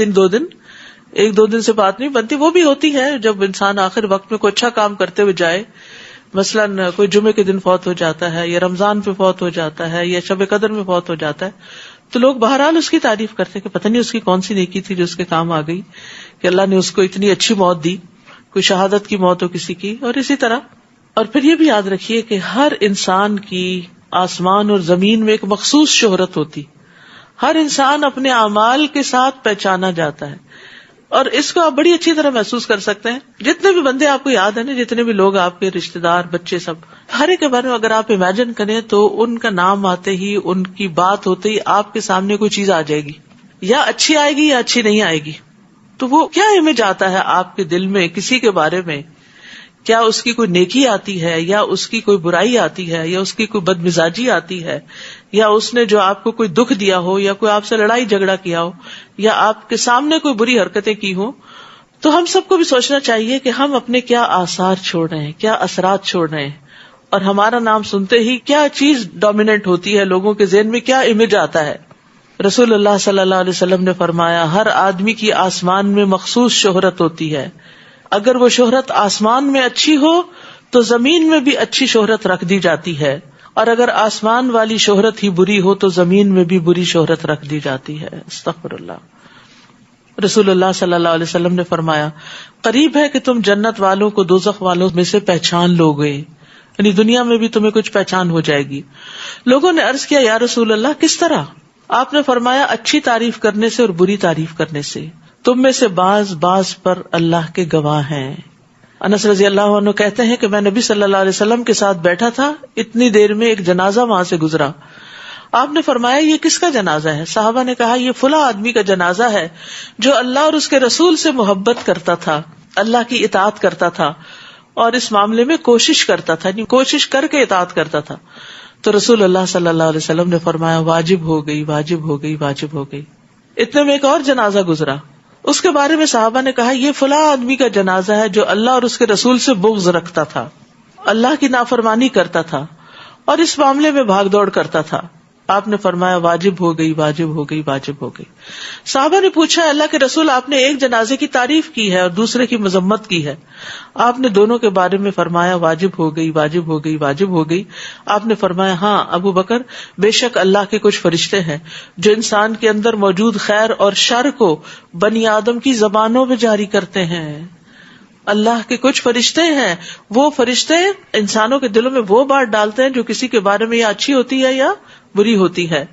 دو دن سے بات نہیں بنتی، وہ بھی ہوتی ہے جب انسان آخر وقت میں کوئی اچھا کام کرتے ہوئے جائے، مثلاً کوئی جمعے کے دن فوت ہو جاتا ہے یا رمضان پہ فوت ہو جاتا ہے یا شب قدر میں فوت ہو جاتا ہے، تو لوگ بہرحال اس کی تعریف کرتے ہیں کہ پتہ نہیں اس کی کون سی نیکی تھی جو اس کے کام آ گئی کہ اللہ نے اس کو اتنی اچھی موت دی، کوئی شہادت کی موت ہو کسی کی، اور اسی طرح۔ اور پھر یہ بھی یاد رکھیے کہ ہر انسان کی آسمان اور زمین میں ایک مخصوص شہرت ہوتی، ہر انسان اپنے اعمال کے ساتھ پہچانا جاتا ہے، اور اس کو آپ بڑی اچھی طرح محسوس کر سکتے ہیں۔ جتنے بھی بندے آپ کو یاد ہیں نا، جتنے بھی لوگ آپ کے رشتے دار، بچے، سب، ہر ایک کے بارے میں اگر آپ امیجن کریں تو ان کا نام آتے ہی، ان کی بات ہوتے ہی آپ کے سامنے کوئی چیز آ جائے گی، یا اچھی آئے گی یا اچھی نہیں آئے گی۔ تو وہ کیا امیج آتا ہے آپ کے دل میں کسی کے بارے میں؟ کیا اس کی کوئی نیکی آتی ہے، یا اس کی کوئی برائی آتی ہے، یا اس کی کوئی بدمزاجی آتی ہے، یا اس نے جو آپ کو کوئی دکھ دیا ہو، یا کوئی آپ سے لڑائی جھگڑا کیا ہو، یا آپ کے سامنے کوئی بری حرکتیں کی ہوں؟ تو ہم سب کو بھی سوچنا چاہیے کہ ہم اپنے کیا آثار چھوڑ رہے ہیں، کیا اثرات چھوڑ رہے ہیں، اور ہمارا نام سنتے ہی کیا چیز ڈومیننٹ ہوتی ہے، لوگوں کے ذہن میں کیا امیج آتا ہے۔ رسول اللہ صلی اللہ علیہ وسلم نے فرمایا، ہر آدمی کی آسمان میں مخصوص شہرت ہوتی ہے، اگر وہ شہرت آسمان میں اچھی ہو تو زمین میں بھی اچھی شہرت رکھ دی جاتی ہے، اور اگر آسمان والی شہرت ہی بری ہو تو زمین میں بھی بری شہرت رکھ دی جاتی ہے۔ استغفر اللہ۔ رسول اللہ صلی اللہ علیہ وسلم نے فرمایا، قریب ہے کہ تم جنت والوں کو دوزخ والوں میں سے پہچان لو گے، یعنی دنیا میں بھی تمہیں کچھ پہچان ہو جائے گی۔ لوگوں نے عرض کیا، یا رسول اللہ کس طرح؟ آپ نے فرمایا، اچھی تعریف کرنے سے اور بری تعریف کرنے سے۔ تم میں سے بعض پر اللہ کے گواہ ہیں۔ انس رضی اللہ عنہ کہتے ہیں کہ میں نبی صلی اللہ علیہ وسلم کے ساتھ بیٹھا تھا، اتنی دیر میں ایک جنازہ وہاں سے گزرا۔ آپ نے فرمایا، یہ کس کا جنازہ ہے؟ صحابہ نے کہا، یہ فلاں آدمی کا جنازہ ہے جو اللہ اور اس کے رسول سے محبت کرتا تھا، اللہ کی اطاعت کرتا تھا، اور اس معاملے میں کوشش کرتا تھا، یعنی کوشش کر کے اطاعت کرتا تھا۔ تو رسول اللہ صلی اللہ علیہ وسلم نے فرمایا، واجب ہو گئی، واجب ہو گئی، واجب ہو گئی۔ اتنے میں ایک اور جنازہ گزرا، اس کے بارے میں صحابہ نے کہا، یہ فلاں آدمی کا جنازہ ہے جو اللہ اور اس کے رسول سے بغض رکھتا تھا، اللہ کی نافرمانی کرتا تھا، اور اس معاملے میں بھاگ دوڑ کرتا تھا۔ آپ نے فرمایا، واجب ہو گئی، واجب ہو گئی، واجب ہو گئی۔ صحابہ نے پوچھا، اللہ کے رسول، آپ نے ایک جنازے کی تعریف کی ہے اور دوسرے کی مذمت کی ہے، آپ نے دونوں کے بارے میں فرمایا، واجب ہو گئی، واجب ہو گئی، واجب ہو گئی۔ آپ نے فرمایا، ہاں ابو بکر، بے شک اللہ کے کچھ فرشتے ہیں جو انسان کے اندر موجود خیر اور شر کو بنی آدم کی زبانوں میں جاری کرتے ہیں۔ اللہ کے کچھ فرشتے ہیں، وہ فرشتے انسانوں کے دلوں میں وہ بات ڈالتے ہیں جو کسی کے بارے میں یا اچھی ہوتی ہے یا بری ہوتی ہے،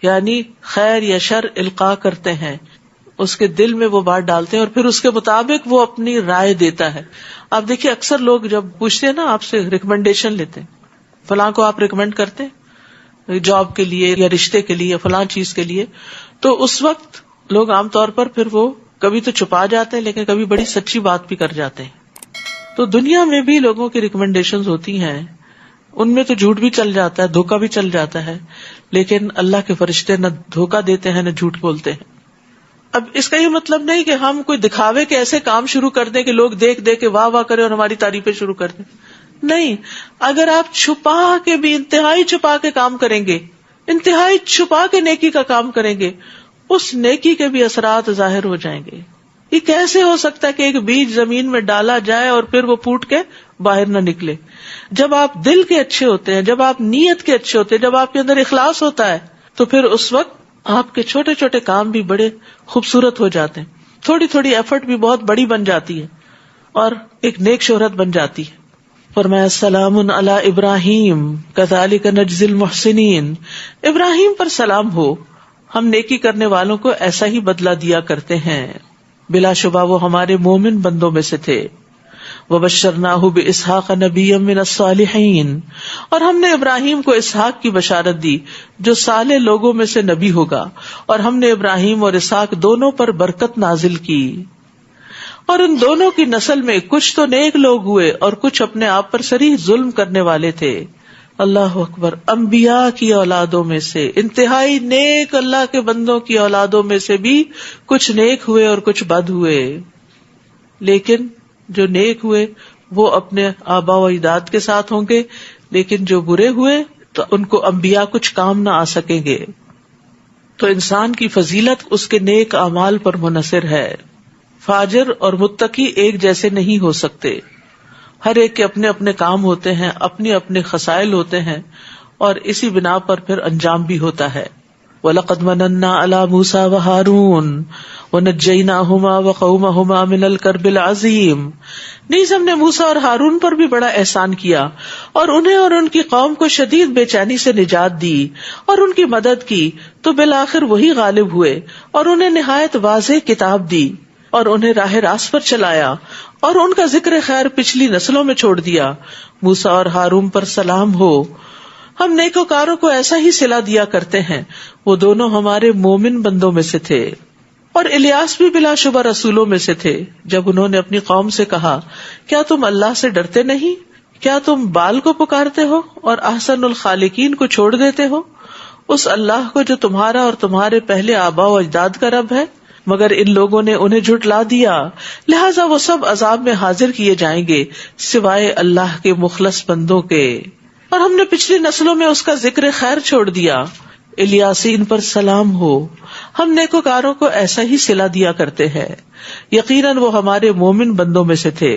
یعنی خیر یا شر القاء کرتے ہیں۔ اس کے دل میں وہ بات ڈالتے ہیں اور پھر اس کے مطابق وہ اپنی رائے دیتا ہے. آپ دیکھیے اکثر لوگ جب پوچھتے ہیں نا آپ سے ریکمینڈیشن لیتے ہیں, فلاں کو آپ ریکمینڈ کرتے ہیں جاب کے لیے یا رشتے کے لیے یا فلاں چیز کے لیے, تو اس وقت لوگ عام طور پر پھر وہ کبھی تو چھپا جاتے ہیں لیکن کبھی بڑی سچی بات بھی کر جاتے ہیں. تو دنیا میں بھی لوگوں کی ریکمینڈیشنز ہوتی ہیں, ان میں تو جھوٹ بھی چل جاتا ہے, دھوکا بھی چل جاتا ہے, لیکن اللہ کے فرشتے نہ دھوکا دیتے ہیں نہ جھوٹ بولتے ہیں. اب اس کا یہ مطلب نہیں کہ ہم کوئی دکھاوے کے ایسے کام شروع کر دیں کہ لوگ دیکھ دے کے واہ واہ کریں اور ہماری تعریفیں شروع کر دیں. نہیں, اگر آپ چھپا کے بھی انتہائی چھپا کے کام کریں گے, انتہائی چھپا کے نیکی کا کام کریں گے, اس نیکی کے بھی اثرات ظاہر ہو جائیں گے. یہ کیسے ہو سکتا ہے کہ ایک بیج زمین میں ڈالا جائے اور پھر وہ پھوٹ کے باہر نہ نکلے؟ جب آپ دل کے اچھے ہوتے ہیں, جب آپ نیت کے اچھے ہوتے ہیں, جب آپ کے اندر اخلاص ہوتا ہے, تو پھر اس وقت آپ کے چھوٹے چھوٹے کام بھی بڑے خوبصورت ہو جاتے ہیں. تھوڑی تھوڑی ایفرٹ بھی بہت بڑی بن جاتی ہے اور ایک نیک شہرت بن جاتی ہے. فرمایا سلام علی ابراہیم کذالک نجزی المحسنین, ابراہیم پر سلام ہو, ہم نیکی کرنے والوں کو ایسا ہی بدلہ دیا کرتے ہیں. بلا شبہ وہ ہمارے مومن بندوں میں سے تھے. وبشرناہ باسحاق نبیا من الصالحین, اور ہم نے ابراہیم کو اسحاق کی بشارت دی جو صالح لوگوں میں سے نبی ہوگا, اور ہم نے ابراہیم اور اسحاق دونوں پر برکت نازل کی, اور ان دونوں کی نسل میں کچھ تو نیک لوگ ہوئے اور کچھ اپنے آپ پر صریح ظلم کرنے والے تھے. اللہ اکبر, انبیاء کی اولادوں میں سے, انتہائی نیک اللہ کے بندوں کی اولادوں میں سے بھی کچھ نیک ہوئے اور کچھ بد ہوئے. لیکن جو نیک ہوئے وہ اپنے آبا و اجداد کے ساتھ ہوں گے, لیکن جو برے ہوئے تو ان کو انبیاء کچھ کام نہ آ سکیں گے. تو انسان کی فضیلت اس کے نیک اعمال پر منحصر ہے. فاجر اور متقی ایک جیسے نہیں ہو سکتے, ہر ایک کے اپنے اپنے کام ہوتے ہیں, اپنے اپنے خصائل ہوتے ہیں, اور اسی بنا پر پھر انجام بھی ہوتا ہے. وَلَقَدْ مَنَنَّا عَلَى مُوسَى وَهَارُونَ وَنَجَّيْنَاهُمَا وَقَوْمَهُمَا مِنَ الْكَرْبِ الْعَظِيمِ, نیز ہم نے موسیٰ اور ہارون پر بھی بڑا احسان کیا اور انہیں اور ان کی قوم کو شدید بے چینی سے نجات دی اور ان کی مدد کی, تو بالآخر وہی غالب ہوئے اور انہیں نہایت واضح کتاب دی اور انہیں راہ راست پر چلایا اور ان کا ذکر خیر پچھلی نسلوں میں چھوڑ دیا. موسیٰ اور ہارون پر سلام ہو, ہم نیکوکاروں کو ایسا ہی صلہ دیا کرتے ہیں, وہ دونوں ہمارے مومن بندوں میں سے تھے. اور الیاس بھی بلا شبہ رسولوں میں سے تھے. جب انہوں نے اپنی قوم سے کہا کیا تم اللہ سے ڈرتے نہیں, کیا تم بال کو پکارتے ہو اور احسن الخالقین کو چھوڑ دیتے ہو, اس اللہ کو جو تمہارا اور تمہارے پہلے آبا و اجداد کا رب ہے. مگر ان لوگوں نے انہیں جھٹلا دیا, لہٰذا وہ سب عذاب میں حاضر کیے جائیں گے سوائے اللہ کے مخلص بندوں کے. اور ہم نے پچھلی نسلوں میں اس کا ذکر خیر چھوڑ دیا. الیاسین پر سلام ہو, ہم نیکوکاروں کو ایسا ہی صلہ دیا کرتے ہیں, یقیناً وہ ہمارے مومن بندوں میں سے تھے.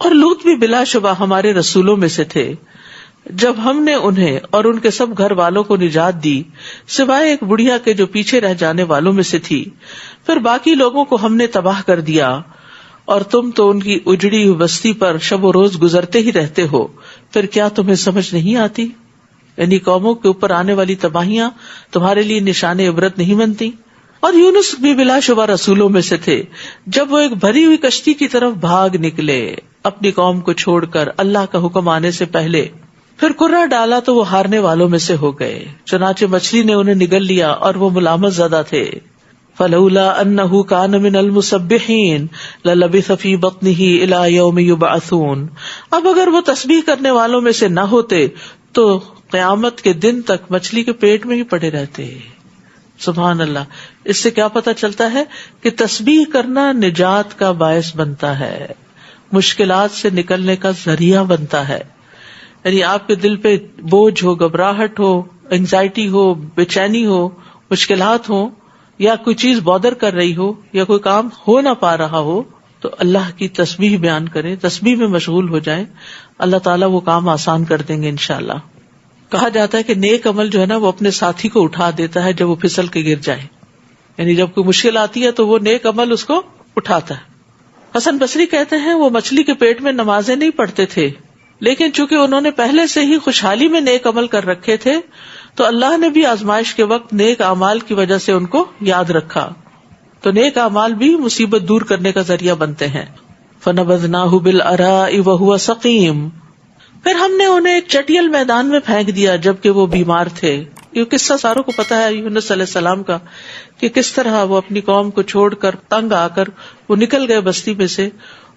اور لوط بھی بلا شبہ ہمارے رسولوں میں سے تھے. جب ہم نے انہیں اور ان کے سب گھر والوں کو نجات دی سوائے ایک بڑھیا کے جو پیچھے رہ جانے والوں میں سے تھی, پھر باقی لوگوں کو ہم نے تباہ کر دیا, اور تم تو ان کی اجڑی ہوئی بستی پر شب و روز گزرتے ہی رہتے ہو, پھر کیا تمہیں سمجھ نہیں آتی؟ یعنی قوموں کے اوپر آنے والی تباہیاں تمہارے لیے نشان عبرت نہیں بنتی؟ اور یونس بھی بلا شبہ رسولوں میں سے تھے. جب وہ ایک بھری ہوئی کشتی کی طرف بھاگ نکلے اپنی قوم کو چھوڑ کر اللہ کا حکم آنے سے پہلے, پھر کرا ڈالا تو وہ ہارنے والوں میں سے ہو گئے, چنانچہ مچھلی نے انہیں نگل لیا اور وہ ملامت زدہ تھے. فلولا انہ کان من المسبحین للبث فی بطنہ الی یوم یبعثون, اب اگر وہ تسبیح کرنے والوں میں سے نہ ہوتے تو قیامت کے دن تک مچھلی کے پیٹ میں ہی پڑے رہتے. سبحان اللہ. اس سے کیا پتہ چلتا ہے کہ تسبیح کرنا نجات کا باعث بنتا ہے, مشکلات سے نکلنے کا ذریعہ بنتا ہے. یعنی آپ کے دل پہ بوجھ ہو, گھبراہٹ ہو, انگزائٹی ہو, بے چینی ہو, مشکلات ہو, یا کوئی چیز بادر کر رہی ہو, یا کوئی کام ہو نہ پا رہا ہو, تو اللہ کی تسبیح بیان کریں, تسبیح میں مشغول ہو جائیں, اللہ تعالیٰ وہ کام آسان کر دیں گے انشاءاللہ. کہا جاتا ہے کہ نیک عمل جو ہے نا وہ اپنے ساتھی کو اٹھا دیتا ہے جب وہ پھسل کے گر جائے. یعنی جب کوئی مشکل آتی ہے تو وہ نیک عمل اس کو اٹھاتا ہے. حسن بصری کہتے ہیں وہ مچھلی کے پیٹ میں نمازیں نہیں پڑھتے تھے, لیکن چونکہ انہوں نے پہلے سے ہی خوشحالی میں نیک عمل کر رکھے تھے تو اللہ نے بھی آزمائش کے وقت نیک اعمال کی وجہ سے ان کو یاد رکھا. تو نیک اعمال بھی مصیبت دور کرنے کا ذریعہ بنتے ہیں. فَنَبَذْنَاهُ بِالْعَرَاءِ وَهُوَ سَقِيمٌ. پھر ہم نے انہیں ایک چٹیل میدان میں پھینک دیا جبکہ وہ بیمار تھے. یہ قصہ ساروں کو پتا ہے یونس علیہ السلام کا، کہ کس طرح وہ اپنی قوم کو چھوڑ کر تنگ آ کر وہ نکل گئے بستی میں سے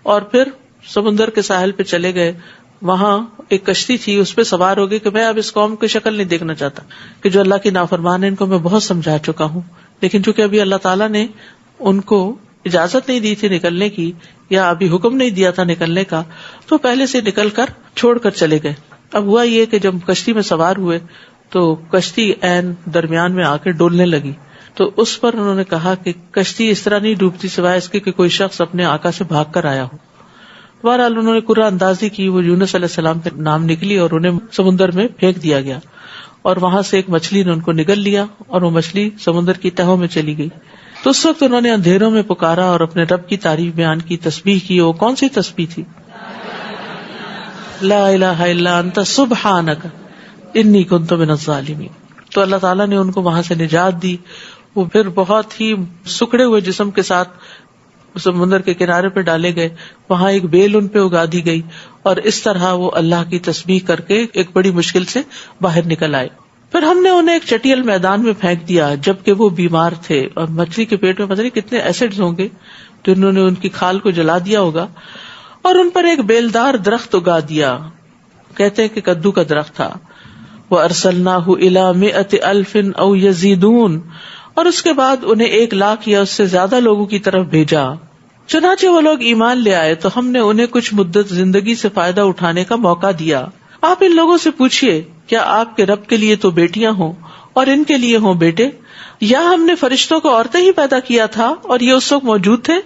اور پھر سمندر کے ساحل پہ چلے گئے. وہاں ایک کشتی تھی، اس پہ سوار ہو گئے کہ میں اب اس قوم کی شکل نہیں دیکھنا چاہتا، کہ جو اللہ کی نافرمان ہے، ان کو میں بہت سمجھا چکا ہوں. لیکن چونکہ ابھی اللہ تعالیٰ نے ان کو اجازت نہیں دی تھی نکلنے کی، یا ابھی حکم نہیں دیا تھا نکلنے کا، تو پہلے سے نکل کر چھوڑ کر چلے گئے. اب ہوا یہ کہ جب کشتی میں سوار ہوئے تو کشتی عین درمیان میں آ کے ڈولنے لگی. تو اس پر انہوں نے کہا کہ کشتی اس طرح نہیں ڈوبتی سوائے اس کے کہ کوئی شخص اپنے آقا سے بھاگ کر آیا ہو. بہرحال انہوں نے قرآن اندازی کی، وہ یونس علیہ السلام کے نام نکلی اور انہیں سمندر میں پھینک دیا گیا، اور وہاں سے ایک مچھلی نے ان کو نگل لیا اور وہ مچھلی سمندر کی تہوں میں چلی گئی. تو اس وقت انہوں نے اندھیروں میں پکارا اور اپنے رب کی تعریف بیان کی، تسبیح کی. وہ کون سی تسبیح تھی؟ لا الہ الا انت سبحانک انی کنت من الظالمین. تو اللہ تعالیٰ نے ان کو وہاں سے نجات دی. وہ پھر بہت ہی سکڑے ہوئے جسم کے ساتھ سمندر کے کنارے پہ ڈالے گئے، وہاں ایک بیل ان پہ اگا دی گئی، اور اس طرح وہ اللہ کی تسبیح کر کے ایک بڑی مشکل سے باہر نکل آئے. پھر ہم نے انہیں ایک چٹیل میدان میں پھینک دیا جبکہ وہ بیمار تھے، اور مچھلی کے پیٹ میں پتہ نہیں کتنے ایسڈز ہوں گے جنہوں نے ان کی کھال کو جلا دیا ہوگا، اور ان پر ایک بیلدار درخت اگا دیا. کہتے ہیں کہ کدو کا درخت تھا. وَأَرْسَلْنَاهُ إِلَى 100,000 أَوْ يَزِيدُونَ. اور اس کے بعد انہیں 1,00,000 یا اس سے زیادہ لوگوں کی طرف بھیجا. چنانچہ وہ لوگ ایمان لے آئے تو ہم نے انہیں کچھ مدت زندگی سے فائدہ اٹھانے کا موقع دیا. آپ ان لوگوں سے پوچھئے کیا آپ کے رب کے لیے تو بیٹیاں ہوں اور ان کے لیے ہوں بیٹے، یا ہم نے فرشتوں کو عورتیں ہی پیدا کیا تھا اور یہ اس وقت موجود تھے؟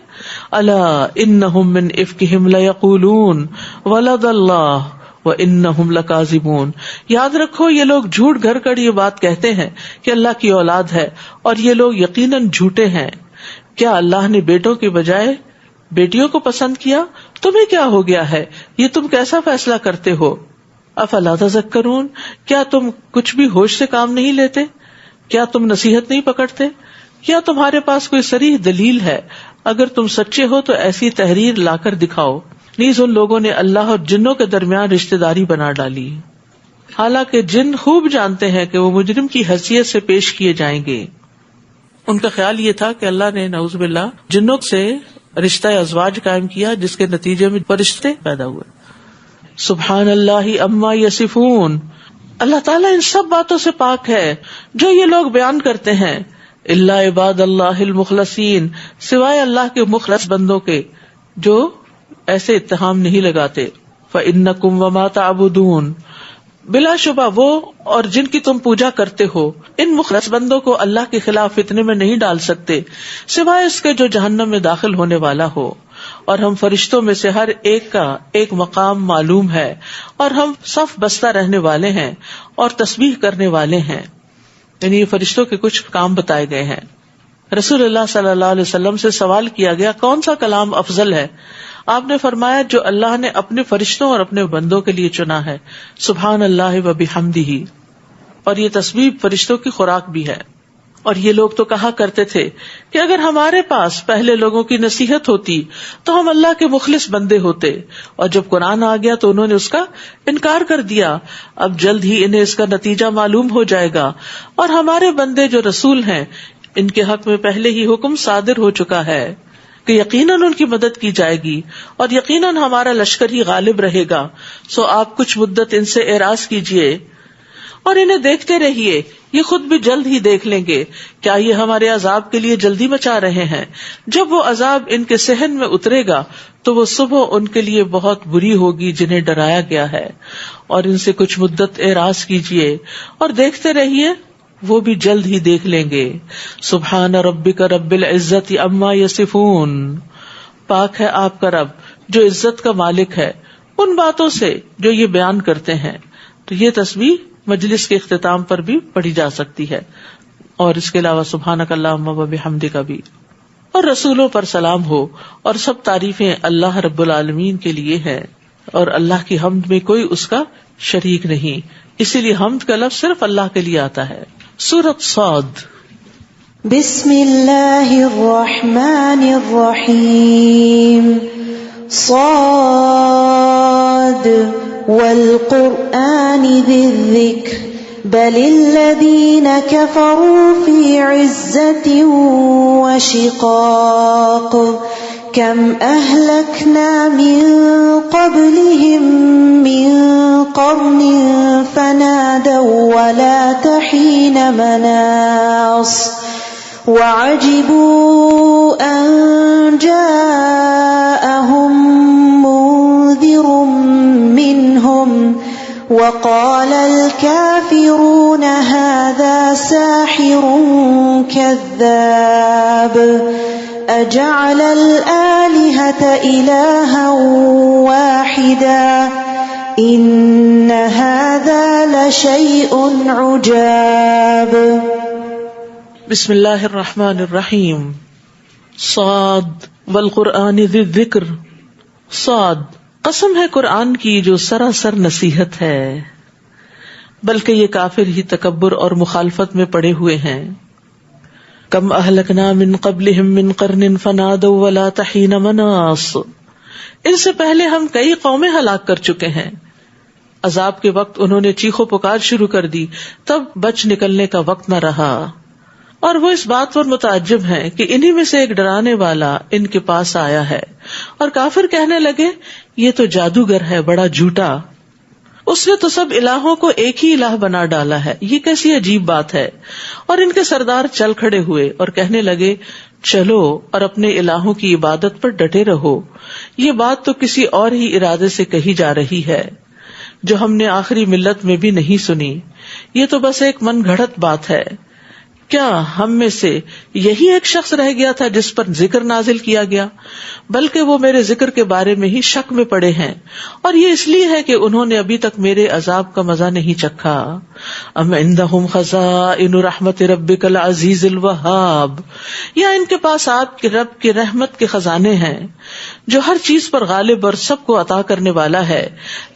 الا انہم من افکہم لیقولون ولد اللہ وانہم لکاذبون. یاد رکھو یہ لوگ جھوٹ گھر کر یہ بات کہتے ہیں کہ اللہ کی اولاد ہے، اور یہ لوگ یقیناً جھوٹے ہیں. کیا اللہ نے بیٹوں کے بجائے بیٹیوں کو پسند کیا؟ تمہیں کیا ہو گیا ہے؟ یہ تم کیسا فیصلہ کرتے ہو؟ افلا تذکرون. کیا تم کچھ بھی ہوش سے کام نہیں لیتے؟ کیا تم نصیحت نہیں پکڑتے؟ کیا تمہارے پاس کوئی صریح دلیل ہے؟ اگر تم سچے ہو تو ایسی تحریر لا کر دکھاؤ. نیز ان لوگوں نے اللہ اور جنوں کے درمیان رشتہ داری بنا ڈالی، حالانکہ جن خوب جانتے ہیں کہ وہ مجرم کی حیثیت سے پیش کیے جائیں گے. ان کا خیال یہ تھا کہ اللہ نے نعوذ باللہ جنوں سے رشتہ ازواج قائم کیا، جس کے نتیجے میں فرشتے پیدا ہوئے. سبحان اللہ اما یصفون. اللہ تعالیٰ ان سب باتوں سے پاک ہے جو یہ لوگ بیان کرتے ہیں. الا عباد اللہ المخلصین. سوائے اللہ کے مخلص بندوں کے جو ایسے اتہام نہیں لگاتے. فإنکم وما تعبدون. بلا شبہ وہ اور جن کی تم پوجا کرتے ہو ان مخلص بندوں کو اللہ کے خلاف فتنے میں نہیں ڈال سکتے سوائے اس کے جو جہنم میں داخل ہونے والا ہو. اور ہم فرشتوں میں سے ہر ایک کا ایک مقام معلوم ہے، اور ہم صف بستہ رہنے والے ہیں اور تسبیح کرنے والے ہیں. یعنی یہ فرشتوں کے کچھ کام بتائے گئے ہیں. رسول اللہ صلی اللہ علیہ وسلم سے سوال کیا گیا کون سا کلام افضل ہے؟ آپ نے فرمایا جو اللہ نے اپنے فرشتوں اور اپنے بندوں کے لیے چنا ہے. سبحان اللہ و بحمدہ. اور یہ تسبیح فرشتوں کی خوراک بھی ہے. اور یہ لوگ تو کہا کرتے تھے کہ اگر ہمارے پاس پہلے لوگوں کی نصیحت ہوتی تو ہم اللہ کے مخلص بندے ہوتے، اور جب قرآن آ گیا تو انہوں نے اس کا انکار کر دیا. اب جلد ہی انہیں اس کا نتیجہ معلوم ہو جائے گا، اور ہمارے بندے جو رسول ہیں ان کے حق میں پہلے ہی حکم صادر ہو چکا ہے کہ یقیناً ان کی مدد کی جائے گی، اور یقیناً ہمارا لشکر ہی غالب رہے گا. سو آپ کچھ مدت ان سے اعراض کیجیے اور انہیں دیکھتے رہیے، یہ خود بھی جلد ہی دیکھ لیں گے. کیا یہ ہمارے عذاب کے لیے جلدی مچا رہے ہیں؟ جب وہ عذاب ان کے صحن میں اترے گا تو وہ صبح ان کے لیے بہت بری ہوگی جنہیں ڈرایا گیا ہے. اور ان سے کچھ مدت اعراض کیجیے اور دیکھتے رہیے، وہ بھی جلد ہی دیکھ لیں گے. سبحان ربک رب العزت عما یصفون. پاک ہے آپ کا رب جو عزت کا مالک ہے ان باتوں سے جو یہ بیان کرتے ہیں. تو یہ تسبیح مجلس کے اختتام پر بھی پڑھی جا سکتی ہے، اور اس کے علاوہ سبحانک اللہم و بحمدک بھی. اور رسولوں پر سلام ہو، اور سب تعریفیں اللہ رب العالمین کے لیے ہیں، اور اللہ کی حمد میں کوئی اس کا شریک نہیں، اسی لیے حمد کا لفظ صرف اللہ کے لیے آتا ہے. سورۃ صاد. بسم اللہ الرحمن الرحیم صاد والقرآن ذی الذکر بل الذین کفروا فی عزة وشقاق کم اہلکنا من قبلہم من قرن فنادوا ولا تحین مناص وعجبوا أن جاءهم منذر منهم وقال الكافرون هذا ساحر كذاب أجعل الآلهة إلها واحدا إن هذا لشيء عجاب. بسم اللہ الرحمن الرحیم صاد والقرآن ذی الذکر. صاد، قسم ہے قرآن کی جو سراسر نصیحت ہے، بلکہ یہ کافر ہی تکبر اور مخالفت میں پڑے ہوئے ہیں. کم اہلکنا من قبلہم من قرن فنادوا ولا تحین مناص. ان سے پہلے ہم کئی قومیں ہلاک کر چکے ہیں، عذاب کے وقت انہوں نے چیخو پکار شروع کر دی، تب بچ نکلنے کا وقت نہ رہا. اور وہ اس بات پر متعجب ہیں کہ انہی میں سے ایک ڈرانے والا ان کے پاس آیا ہے، اور کافر کہنے لگے یہ تو جادوگر ہے، بڑا جھوٹا، اس نے تو سب الہوں کو ایک ہی الہ بنا ڈالا ہے، یہ کیسی عجیب بات ہے. اور ان کے سردار چل کھڑے ہوئے اور کہنے لگے چلو اور اپنے الہوں کی عبادت پر ڈٹے رہو، یہ بات تو کسی اور ہی ارادے سے کہی جا رہی ہے جو ہم نے آخری ملت میں بھی نہیں سنی، یہ تو بس ایک من گھڑت بات ہے. کیا ہم میں سے یہی ایک شخص رہ گیا تھا جس پر ذکر نازل کیا گیا؟ بلکہ وہ میرے ذکر کے بارے میں ہی شک میں پڑے ہیں، اور یہ اس لیے ہے کہ انہوں نے ابھی تک میرے عذاب کا مزہ نہیں چکھا. ام عندہم خزائن رحمت ربک العزیز الوہاب، یا ان کے پاس آپ کے رب کی رحمت کے خزانے ہیں جو ہر چیز پر غالب اور سب کو عطا کرنے والا ہے،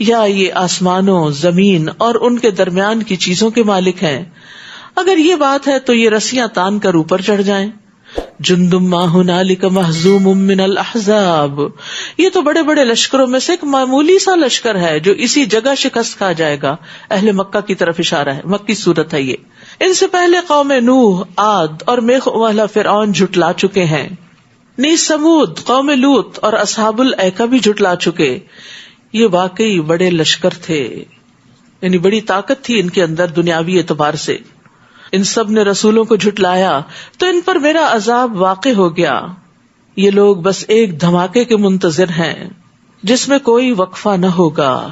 یا یہ آسمانوں، زمین اور ان کے درمیان کی چیزوں کے مالک ہیں. اگر یہ بات ہے تو یہ رسیاں تان کر اوپر چڑھ جائیں. جندم ما ہنالک مہزوم من الاحزاب، یہ تو بڑے بڑے لشکروں میں سے ایک معمولی سا لشکر ہے جو اسی جگہ شکست کھا جائے گا. اہل مکہ کی طرف اشارہ ہے، مکی صورت ہے یہ. ان سے پہلے قوم نوح، عاد اور میخ والا فرعون جھٹلا چکے ہیں. نیز سمود، قوم لوط اور اصحاب الایکہ بھی جھٹلا چکے. یہ واقعی بڑے لشکر تھے، یعنی بڑی طاقت تھی ان کے اندر دنیاوی اعتبار سے. ان سب نے رسولوں کو جھٹلایا تو ان پر میرا عذاب واقع ہو گیا. یہ لوگ بس ایک دھماکے کے منتظر ہیں جس میں کوئی وقفہ نہ ہوگا،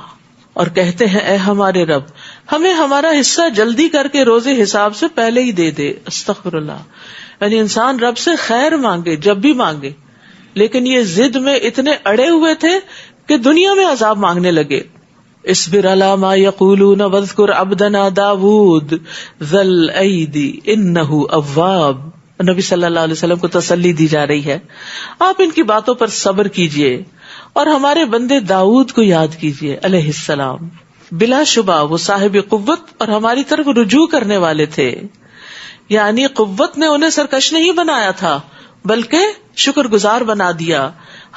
اور کہتے ہیں اے ہمارے رب ہمیں ہمارا حصہ جلدی کر کے روز حساب سے پہلے ہی دے دے. استغفر اللہ. یعنی انسان رب سے خیر مانگے جب بھی مانگے، لیکن یہ ضد میں اتنے اڑے ہوئے تھے کہ دنیا میں عذاب مانگنے لگے. اصبر علی ما یقولون واذکر عبدنا داود ذی الایدی انہ اواب. نبی صلی اللہ علیہ وسلم کو تسلی دی جا رہی ہے، آپ ان کی باتوں پر صبر کیجئے اور ہمارے بندے داؤد کو یاد کیجئے علیہ السلام. بلا شبہ وہ صاحب قوت اور ہماری طرف رجوع کرنے والے تھے. یعنی قوت نے انہیں سرکش نہیں بنایا تھا بلکہ شکر گزار بنا دیا.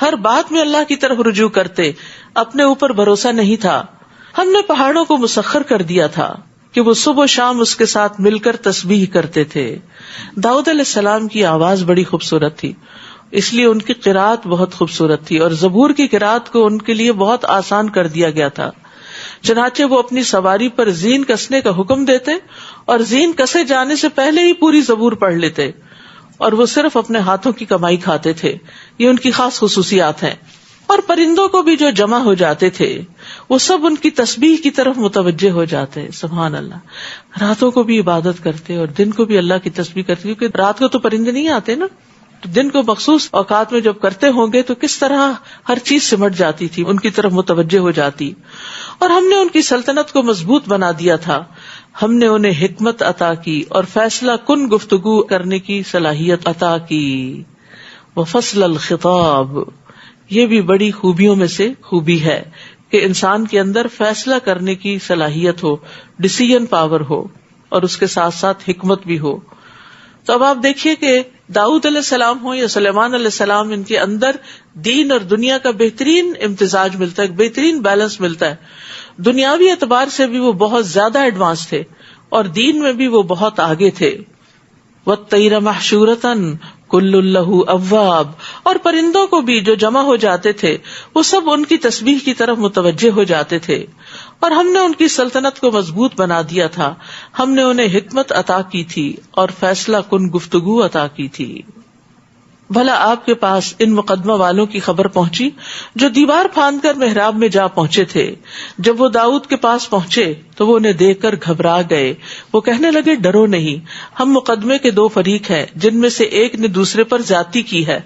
ہر بات میں اللہ کی طرف رجوع کرتے، اپنے اوپر بھروسہ نہیں تھا. ہم نے پہاڑوں کو مسخر کر دیا تھا کہ وہ صبح و شام اس کے ساتھ مل کر تسبیح کرتے تھے. داؤد علیہ السلام کی آواز بڑی خوبصورت تھی، اس لیے ان کی قرات بہت خوبصورت تھی، اور زبور کی قرات کو ان کے لیے بہت آسان کر دیا گیا تھا. چنانچہ وہ اپنی سواری پر زین کسنے کا حکم دیتے اور زین کسے جانے سے پہلے ہی پوری زبور پڑھ لیتے، اور وہ صرف اپنے ہاتھوں کی کمائی کھاتے تھے. یہ ان کی خاص خصوصیات ہیں. اور پرندوں کو بھی جو جمع ہو جاتے تھے وہ سب ان کی تسبیح کی طرف متوجہ ہو جاتے. سبحان اللہ. راتوں کو بھی عبادت کرتے اور دن کو بھی اللہ کی تسبیح کرتے، کیونکہ رات کو تو پرندے نہیں آتے نا، تو دن کو مخصوص اوقات میں جب کرتے ہوں گے تو کس طرح ہر چیز سمٹ جاتی تھی، ان کی طرف متوجہ ہو جاتی. اور ہم نے ان کی سلطنت کو مضبوط بنا دیا تھا. ہم نے انہیں حکمت عطا کی اور فیصلہ کن گفتگو کرنے کی صلاحیت عطا کی. وفصل الخطاب، یہ بھی بڑی خوبیوں میں سے خوبی ہے کہ انسان کے اندر فیصلہ کرنے کی صلاحیت ہو، ڈیسیژن پاور ہو، اور اس کے ساتھ ساتھ حکمت بھی ہو. تو اب آپ دیکھیے کہ داؤد علیہ السلام ہو یا سلیمان علیہ السلام، ان کے اندر دین اور دنیا کا بہترین امتزاج ملتا ہے، بہترین بیلنس ملتا ہے. دنیاوی اعتبار سے بھی وہ بہت زیادہ ایڈوانس تھے اور دین میں بھی وہ بہت آگے تھے. وَالطَّيْرَ مَحْشُورَةً كُلٌّ لَهُ أَوَّابٌ، اور پرندوں کو بھی جو جمع ہو جاتے تھے وہ سب ان کی تسبیح کی طرف متوجہ ہو جاتے تھے. اور ہم نے ان کی سلطنت کو مضبوط بنا دیا تھا، ہم نے انہیں حکمت عطا کی تھی اور فیصلہ کن گفتگو عطا کی تھی. بھلا آپ کے پاس ان مقدمہ والوں کی خبر پہنچی جو دیوار پھاند کر محراب میں جا پہنچے تھے؟ جب وہ داؤد کے پاس پہنچے تو وہ انہیں دیکھ کر گھبرا گئے. وہ کہنے لگے ڈرو نہیں، ہم مقدمے کے 2 فریق ہیں جن میں سے ایک نے دوسرے پر زیادتی کی ہے،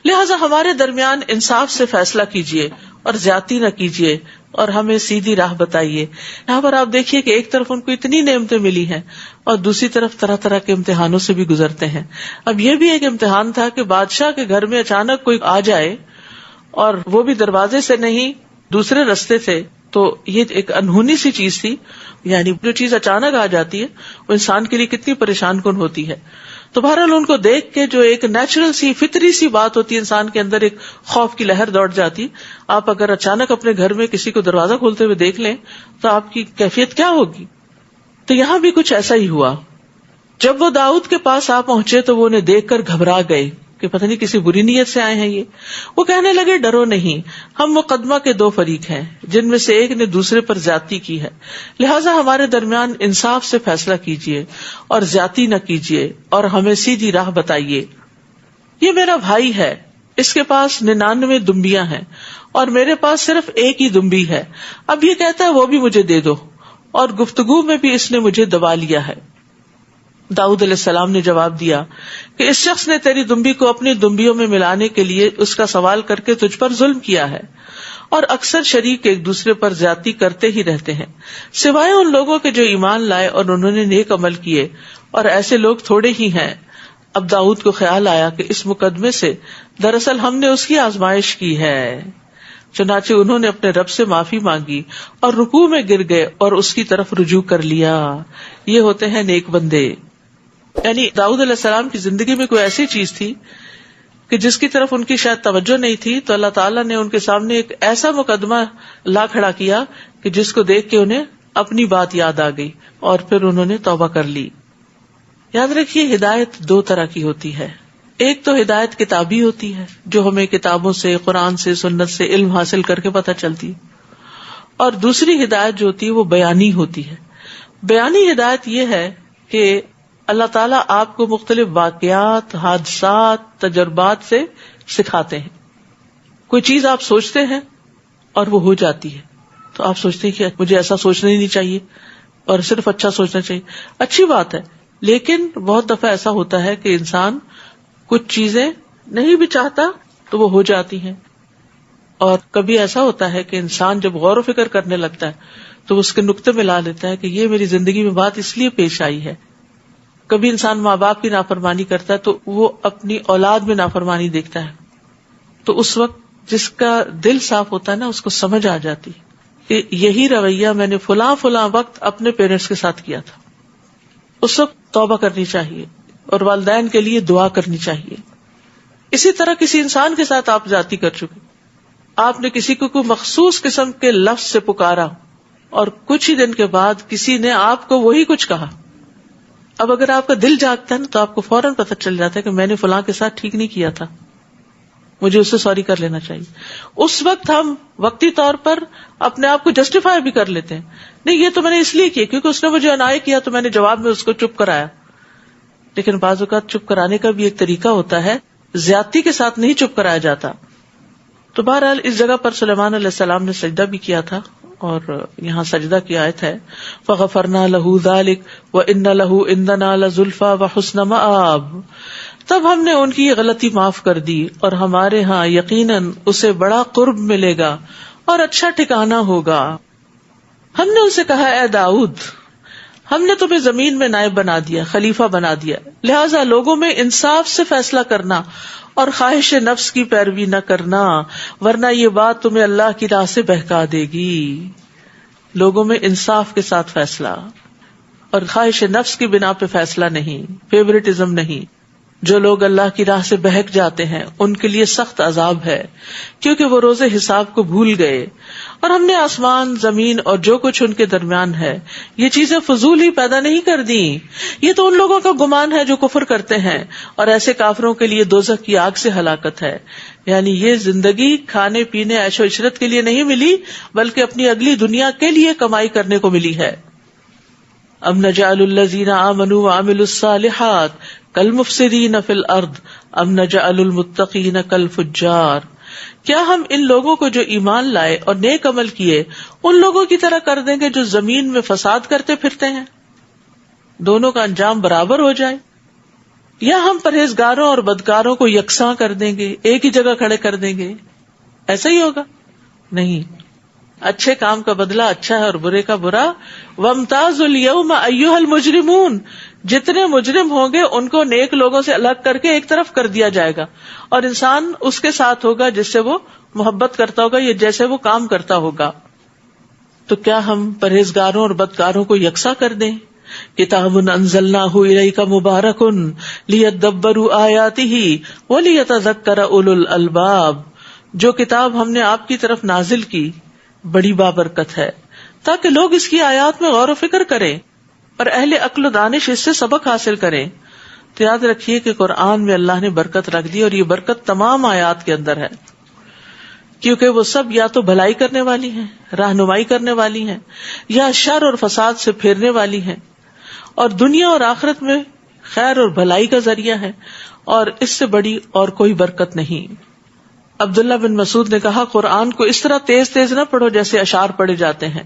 لہذا ہمارے درمیان انصاف سے فیصلہ کیجیے اور زیادتی نہ کیجیے اور ہمیں سیدھی راہ بتائیے. یہاں پر آپ دیکھیے کہ ایک طرف ان کو اتنی نعمتیں ملی ہیں اور دوسری طرف طرح طرح کے امتحانوں سے بھی گزرتے ہیں. اب یہ بھی ایک امتحان تھا کہ بادشاہ کے گھر میں اچانک کوئی آ جائے اور وہ بھی دروازے سے نہیں دوسرے رستے سے، تو یہ ایک انہونی سی چیز تھی. یعنی جو چیز اچانک آ جاتی ہے وہ انسان کے لیے کتنی پریشان کن ہوتی ہے. تو بہرحال ان کو دیکھ کے جو ایک نیچرل سی فطری سی بات ہوتی ہے، انسان کے اندر ایک خوف کی لہر دوڑ جاتی. آپ اگر اچانک اپنے گھر میں کسی کو دروازہ کھولتے ہوئے دیکھ لیں تو آپ کی کیفیت کیا ہوگی؟ تو یہاں بھی کچھ ایسا ہی ہوا. جب وہ داؤد کے پاس آ پہنچے تو وہ انہیں دیکھ کر گھبرا گئے کہ پتہ نہیں کسی بری نیت سے آئے ہیں یہ. وہ کہنے لگے ڈرو نہیں، ہم مقدمہ کے 2 فریق ہیں جن میں سے ایک نے دوسرے پر زیادتی کی ہے، لہٰذا ہمارے درمیان انصاف سے فیصلہ کیجیے اور زیادتی نہ کیجیے اور ہمیں سیدھی راہ بتائیے. یہ میرا بھائی ہے، اس کے پاس 99 دمبیاں ہیں اور میرے پاس صرف ایک ہی دمبی ہے. اب یہ کہتا ہے وہ بھی مجھے دے دو، اور گفتگو میں بھی اس نے مجھے دبا لیا ہے. داؤد علیہ السلام نے جواب دیا کہ اس شخص نے تیری دمبی کو اپنی دمبیوں میں ملانے کے لیے اس کا سوال کر کے تجھ پر ظلم کیا ہے، اور اکثر شریک ایک دوسرے پر زیادتی کرتے ہی رہتے ہیں سوائے ان لوگوں کے جو ایمان لائے اور انہوں نے نیک عمل کیے، اور ایسے لوگ تھوڑے ہی ہیں. اب داؤد کو خیال آیا کہ اس مقدمے سے دراصل ہم نے اس کی آزمائش کی ہے. چنانچہ انہوں نے اپنے رب سے معافی مانگی اور رکوع میں گر گئے اور اس کی طرف رجوع کر لیا. یہ ہوتے ہیں نیک بندے. یعنی داؤد علیہ السلام کی زندگی میں کوئی ایسی چیز تھی کہ جس کی طرف ان کی شاید توجہ نہیں تھی، تو اللہ تعالیٰ نے ان کے سامنے ایک ایسا مقدمہ لا کھڑا کیا کہ جس کو دیکھ کے انہیں اپنی بات یاد آ گئی اور پھر انہوں نے توبہ کر لی. یاد رکھیے ہدایت 2 طرح کی ہوتی ہے. ایک تو ہدایت کتابی ہوتی ہے جو ہمیں کتابوں سے، قرآن سے، سنت سے علم حاصل کر کے پتہ چلتی، اور دوسری ہدایت جو ہوتی ہے وہ بیانی ہوتی ہے. بیانی ہدایت یہ ہے کہ اللہ تعالیٰ آپ کو مختلف واقعات، حادثات، تجربات سے سکھاتے ہیں. کوئی چیز آپ سوچتے ہیں اور وہ ہو جاتی ہے تو آپ سوچتے ہیں کہ مجھے ایسا سوچنا ہی نہیں چاہیے اور صرف اچھا سوچنا چاہیے. اچھی بات ہے، لیکن بہت دفعہ ایسا ہوتا ہے کہ انسان کچھ چیزیں نہیں بھی چاہتا تو وہ ہو جاتی ہیں. اور کبھی ایسا ہوتا ہے کہ انسان جب غور و فکر کرنے لگتا ہے تو اس کے نقطے میں لا لیتا ہے کہ یہ میری زندگی میں بات اس لیے پیش آئی ہے. کبھی انسان ماں باپ کی نافرمانی کرتا ہے تو وہ اپنی اولاد میں نافرمانی دیکھتا ہے، تو اس وقت جس کا دل صاف ہوتا ہے نا اس کو سمجھ آ جاتی کہ یہی رویہ میں نے فلاں وقت اپنے پیرنٹس کے ساتھ کیا تھا. اس وقت توبہ کرنی چاہیے اور والدین کے لیے دعا کرنی چاہیے. اسی طرح کسی انسان کے ساتھ آپ زیادتی کر چکے، آپ نے کسی کو کوئی مخصوص قسم کے لفظ سے پکارا اور کچھ ہی دن کے بعد کسی نے آپ کو وہی کچھ کہا. اب اگر آپ کا دل جاگتا ہے نا تو آپ کو فوراً پتہ چل جاتا ہے کہ میں نے فلاں کے ساتھ ٹھیک نہیں کیا تھا، مجھے اس سے سوری کر لینا چاہیے. اس وقت ہم وقتی طور پر اپنے آپ کو جسٹیفائی بھی کر لیتے ہیں، نہیں یہ تو میں نے اس لیے کیا کیونکہ اس نے مجھے انائے کیا تو میں نے جواب میں اس کو چپ کرایا. لیکن بعض اوقات چپ کرانے کا بھی ایک طریقہ ہوتا ہے، زیادتی کے ساتھ نہیں چپ کرایا جاتا. تو بہرحال اس جگہ پر سلیمان علیہ السلام نے سجدہ بھی کیا تھا، اور یہاں سجدہ کی آیت ہے فَغَفَرْنَا لَهُ ذَلِكَ وَإِنَّ لَهُ عِندَنَا لَزُلْفَىٰ وَحُسْنَ مَآبٍ. تب ہم نے ان کی یہ غلطی معاف کر دی اور ہمارے ہاں یقیناً اسے بڑا قرب ملے گا اور اچھا ٹھکانہ ہوگا. ہم نے ان سے کہا اے داؤد، ہم نے تمہیں زمین میں نائب بنا دیا، خلیفہ بنا دیا، لہٰذا لوگوں میں انصاف سے فیصلہ کرنا اور خواہش نفس کی پیروی نہ کرنا، ورنہ یہ بات تمہیں اللہ کی راہ سے بہکا دے گی. لوگوں میں انصاف کے ساتھ فیصلہ. اور خواہش نفس کی بنا پہ فیصلہ نہیں، فیورٹزم نہیں. جو لوگ اللہ کی راہ سے بہک جاتے ہیں ان کے لیے سخت عذاب ہے، کیونکہ وہ روز حساب کو بھول گئے. اور ہم نے آسمان، زمین اور جو کچھ ان کے درمیان ہے یہ چیزیں فضول ہی پیدا نہیں کر دی. یہ تو ان لوگوں کا گمان ہے جو کفر کرتے ہیں، اور ایسے کافروں کے لیے دوزخ کی آگ سے ہلاکت ہے. یعنی یہ زندگی کھانے پینے عیش و عشرت کے لیے نہیں ملی، بلکہ اپنی اگلی دنیا کے لیے کمائی کرنے کو ملی ہے. ام نجعل الذین آمنوا وعملوا الصالحات کالمفسدین فی الارض ام نجعل المتقین کالفجار. کیا ہم ان لوگوں کو جو ایمان لائے اور نیک عمل کیے ان لوگوں کی طرح کر دیں گے جو زمین میں فساد کرتے پھرتے ہیں؟ دونوں کا انجام برابر ہو جائے. یا ہم پرہیزگاروں اور بدکاروں کو یکساں کر دیں گے، ایک ہی جگہ کھڑے کر دیں گے؟ ایسا ہی ہوگا؟ نہیں. اچھے کام کا بدلہ اچھا ہے اور برے کا برا. وامتازوا اليوم ایھا المجرمون. جتنے مجرم ہوں گے ان کو نیک لوگوں سے الگ کر کے ایک طرف کر دیا جائے گا، اور انسان اس کے ساتھ ہوگا جس سے وہ محبت کرتا ہوگا یا جیسے وہ کام کرتا ہوگا. تو کیا ہم پرہیزگاروں اور بدکاروں کو یکساں کر دیں؟ کتاب انزلناہ الیک مبارک لیدبروا آیاتہ ولیتذکر اولو الالباب. جو کتاب ہم نے آپ کی طرف نازل کی بڑی بابرکت ہے تاکہ لوگ اس کی آیات میں غور و فکر کریں اور اہل عقل و دانش اس سے سبق حاصل کریں. تو یاد رکھیے کہ قرآن میں اللہ نے برکت رکھ دی، اور یہ برکت تمام آیات کے اندر ہے، کیونکہ وہ سب یا تو بھلائی کرنے والی ہیں، رہنمائی کرنے والی ہیں، یا شر اور فساد سے پھیرنے والی ہیں، اور دنیا اور آخرت میں خیر اور بھلائی کا ذریعہ ہے، اور اس سے بڑی اور کوئی برکت نہیں. عبداللہ بن مسعود نے کہا، قرآن کو اس طرح تیز تیز نہ پڑھو جیسے اشعار پڑھے جاتے ہیں،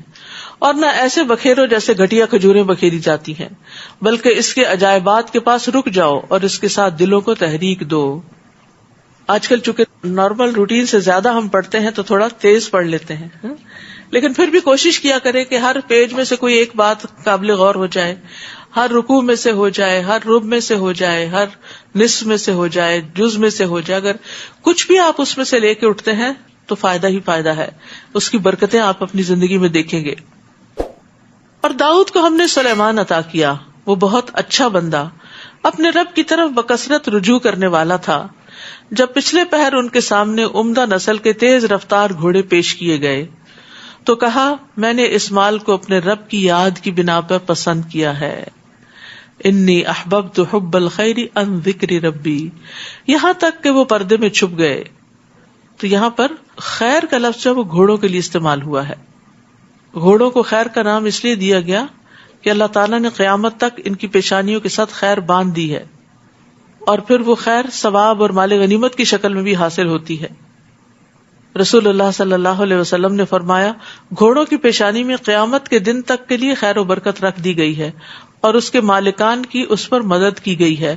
اور نہ ایسے بکھیرو جیسے گھٹیا کھجوریں بکھیری جاتی ہیں، بلکہ اس کے عجائبات کے پاس رک جاؤ اور اس کے ساتھ دلوں کو تحریک دو. آج کل چونکہ نارمل روٹین سے زیادہ ہم پڑھتے ہیں تو تھوڑا تیز پڑھ لیتے ہیں، لیکن پھر بھی کوشش کیا کریں کہ ہر پیج میں سے کوئی ایک بات قابل غور ہو جائے، ہر رکوع میں سے ہو جائے، ہر رب میں سے ہو جائے، ہر نصف میں سے ہو جائے، جز میں سے ہو جائے. اگر کچھ بھی آپ اس میں سے لے کے اٹھتے ہیں تو فائدہ ہی فائدہ ہے، اس کی برکتیں آپ اپنی زندگی میں دیکھیں گے. اور داؤد کو ہم نے سلیمان عطا کیا، وہ بہت اچھا بندہ، اپنے رب کی طرف بکثرت رجوع کرنے والا تھا. جب پچھلے پہر ان کے سامنے عمدہ نسل کے تیز رفتار گھوڑے پیش کیے گئے تو کہا، میں نے اس مال کو اپنے رب کی یاد کی بنا پر پسند کیا ہے. انی احببت حب الخیر عن ذکر ربی. یہاں تک کہ وہ پردے میں چھپ گئے. تو یہاں پر خیر کا لفظ جو وہ گھوڑوں کے لیے استعمال ہوا ہے. گھوڑوں کو خیر کا نام اس لیے دیا گیا کہ اللہ تعالیٰ نے قیامت تک ان کی پیشانیوں کے ساتھ خیر باندھ دی ہے، اور پھر وہ خیر ثواب اور مال غنیمت کی شکل میں بھی حاصل ہوتی ہے. رسول اللہ صلی اللہ علیہ وسلم نے فرمایا، گھوڑوں کی پیشانی میں قیامت کے دن تک کے لیے خیر و برکت رکھ دی گئی ہے، اور اس کے مالکان کی اس پر مدد کی گئی ہے.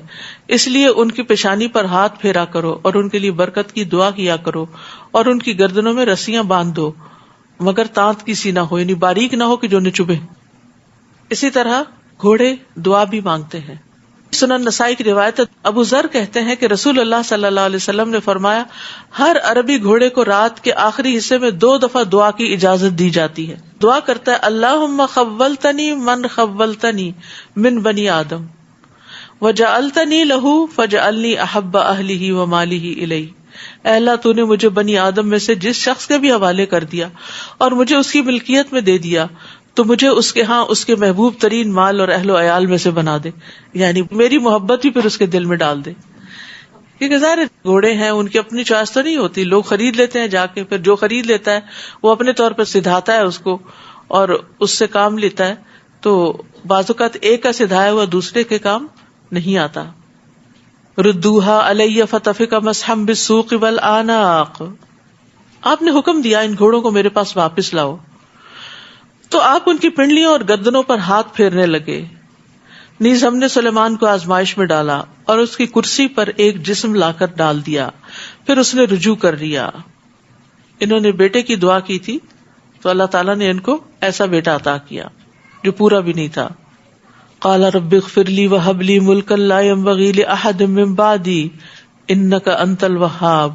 اس لیے ان کی پیشانی پر ہاتھ پھیرا کرو اور ان کے لیے برکت کی دعا کیا کرو، اور ان کی گردنوں میں رسیاں باندھ دو مگر تانت کی سی نہ ہو، یعنی باریک نہ ہو کہ جو نہ چبھے. اسی طرح گھوڑے دعا بھی مانگتے ہیں. سنن نسائی کی روایت، ابو ذر کہتے ہیں کہ رسول اللہ صلی اللہ علیہ وسلم نے فرمایا، ہر عربی گھوڑے کو رات کے آخری حصے میں 2 دفعہ دعا کی اجازت دی جاتی ہے. دعا کرتا ہے، اللہم خولتنی من خولتنی من بنی آدم وجعلتنی لہ فجعلنی احب اہلہ ومالہ الیہ. اے اللہ، تو نے مجھے بنی آدم میں سے جس شخص کے بھی حوالے کر دیا اور مجھے اس کی ملکیت میں دے دیا، تو مجھے اس کے ہاں اس کے محبوب ترین مال اور اہل و عیال میں سے بنا دے. یعنی میری محبت بھی پھر اس کے دل میں ڈال دے. کیونکہ ظاہر گھوڑے ہیں، ان کی اپنی چوائس تو نہیں ہوتی، لوگ خرید لیتے ہیں جا کے، پھر جو خرید لیتا ہے وہ اپنے طور پر سدھاتا ہے اس کو اور اس سے کام لیتا ہے. تو بعض اوقات ایک کا سدھایا ہوا دوسرے کے کام نہیں آتا. ردوہا علی فتفق مسحا بالسوق والآناق. آپ نے حکم دیا ان گھوڑوں کو میرے پاس واپس لاؤ. تو آپ ان کی پنڈلیوں اور گردنوں پر ہاتھ پھیرنے لگے. نیز ہم نے سلیمان کو آزمائش میں ڈالا اور اس کی کرسی پر ایک جسم لا کر ڈال دیا، پھر اس نے رجوع کر لیا. انہوں نے بیٹے کی دعا کی تھی تو اللہ تعالیٰ نے ان کو ایسا بیٹا عطا کیا جو پورا بھی نہیں تھا. قال رب اغفر لی وہب لی ملکا لا ينبغی لأحد من بعدی انک انت الوہاب.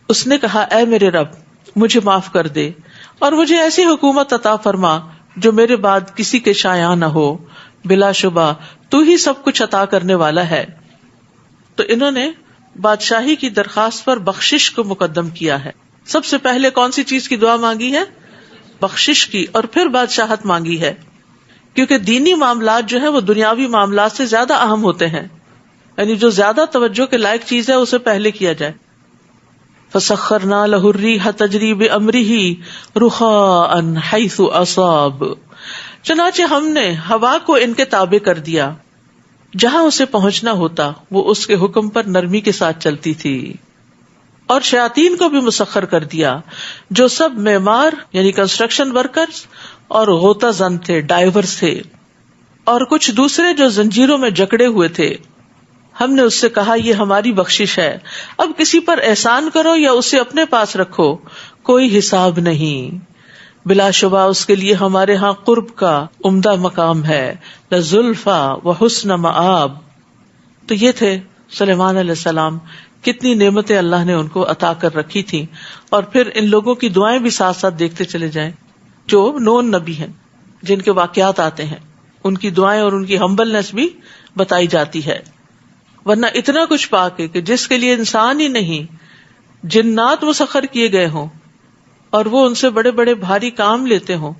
اس نے کہا، اے میرے رب، مجھے معاف کر دے اور مجھے ایسی حکومت عطا فرما جو میرے بعد کسی کے شایع نہ ہو، بلا شبہ تو ہی سب کچھ عطا کرنے والا ہے. تو انہوں نے بادشاہی کی درخواست پر بخشش کو مقدم کیا ہے. سب سے پہلے کون سی چیز کی دعا مانگی ہے؟ بخشش کی، اور پھر بادشاہت مانگی ہے، کیونکہ دینی معاملات جو ہیں وہ دنیاوی معاملات سے زیادہ اہم ہوتے ہیں. یعنی جو زیادہ توجہ کے لائق چیز ہے اسے پہلے کیا جائے. فَسَخَّرْنَا لَهُ الرِّيحَ تَجْرِي بِأَمْرِهِ رُخَاءً حَيْثُ أَصَابَ. چنانچہ ہم نے ہوا کو ان کے تابع کر دیا، جہاں اسے پہنچنا ہوتا وہ اس کے حکم پر نرمی کے ساتھ چلتی تھی. اور شیاطین کو بھی مسخر کر دیا، جو سب معمار یعنی کنسٹرکشن ورکرز اور غوطہ زن تھے، ڈائیورز تھے، اور کچھ دوسرے جو زنجیروں میں جکڑے ہوئے تھے. ہم نے اس سے کہا یہ ہماری بخشش ہے، اب کسی پر احسان کرو یا اسے اپنے پاس رکھو، کوئی حساب نہیں، بلا شبہ اس کے لیے ہمارے ہاں قرب کا عمدہ مقام ہے، لزلفا وحسن مآب. تو یہ تھے سلیمان علیہ السلام. کتنی نعمتیں اللہ نے ان کو عطا کر رکھی تھیں. اور پھر ان لوگوں کی دعائیں بھی ساتھ ساتھ دیکھتے چلے جائیں جو نون نبی ہیں، جن کے واقعات آتے ہیں، ان کی دعائیں اور ان کی ہمبلنس بھی بتائی جاتی ہے. ورنہ اتنا کچھ پا کے کہ جس کے لیے انسان ہی نہیں جنات مسخر کیے گئے ہوں اور وہ ان سے بڑے بڑے بھاری کام لیتے ہوں،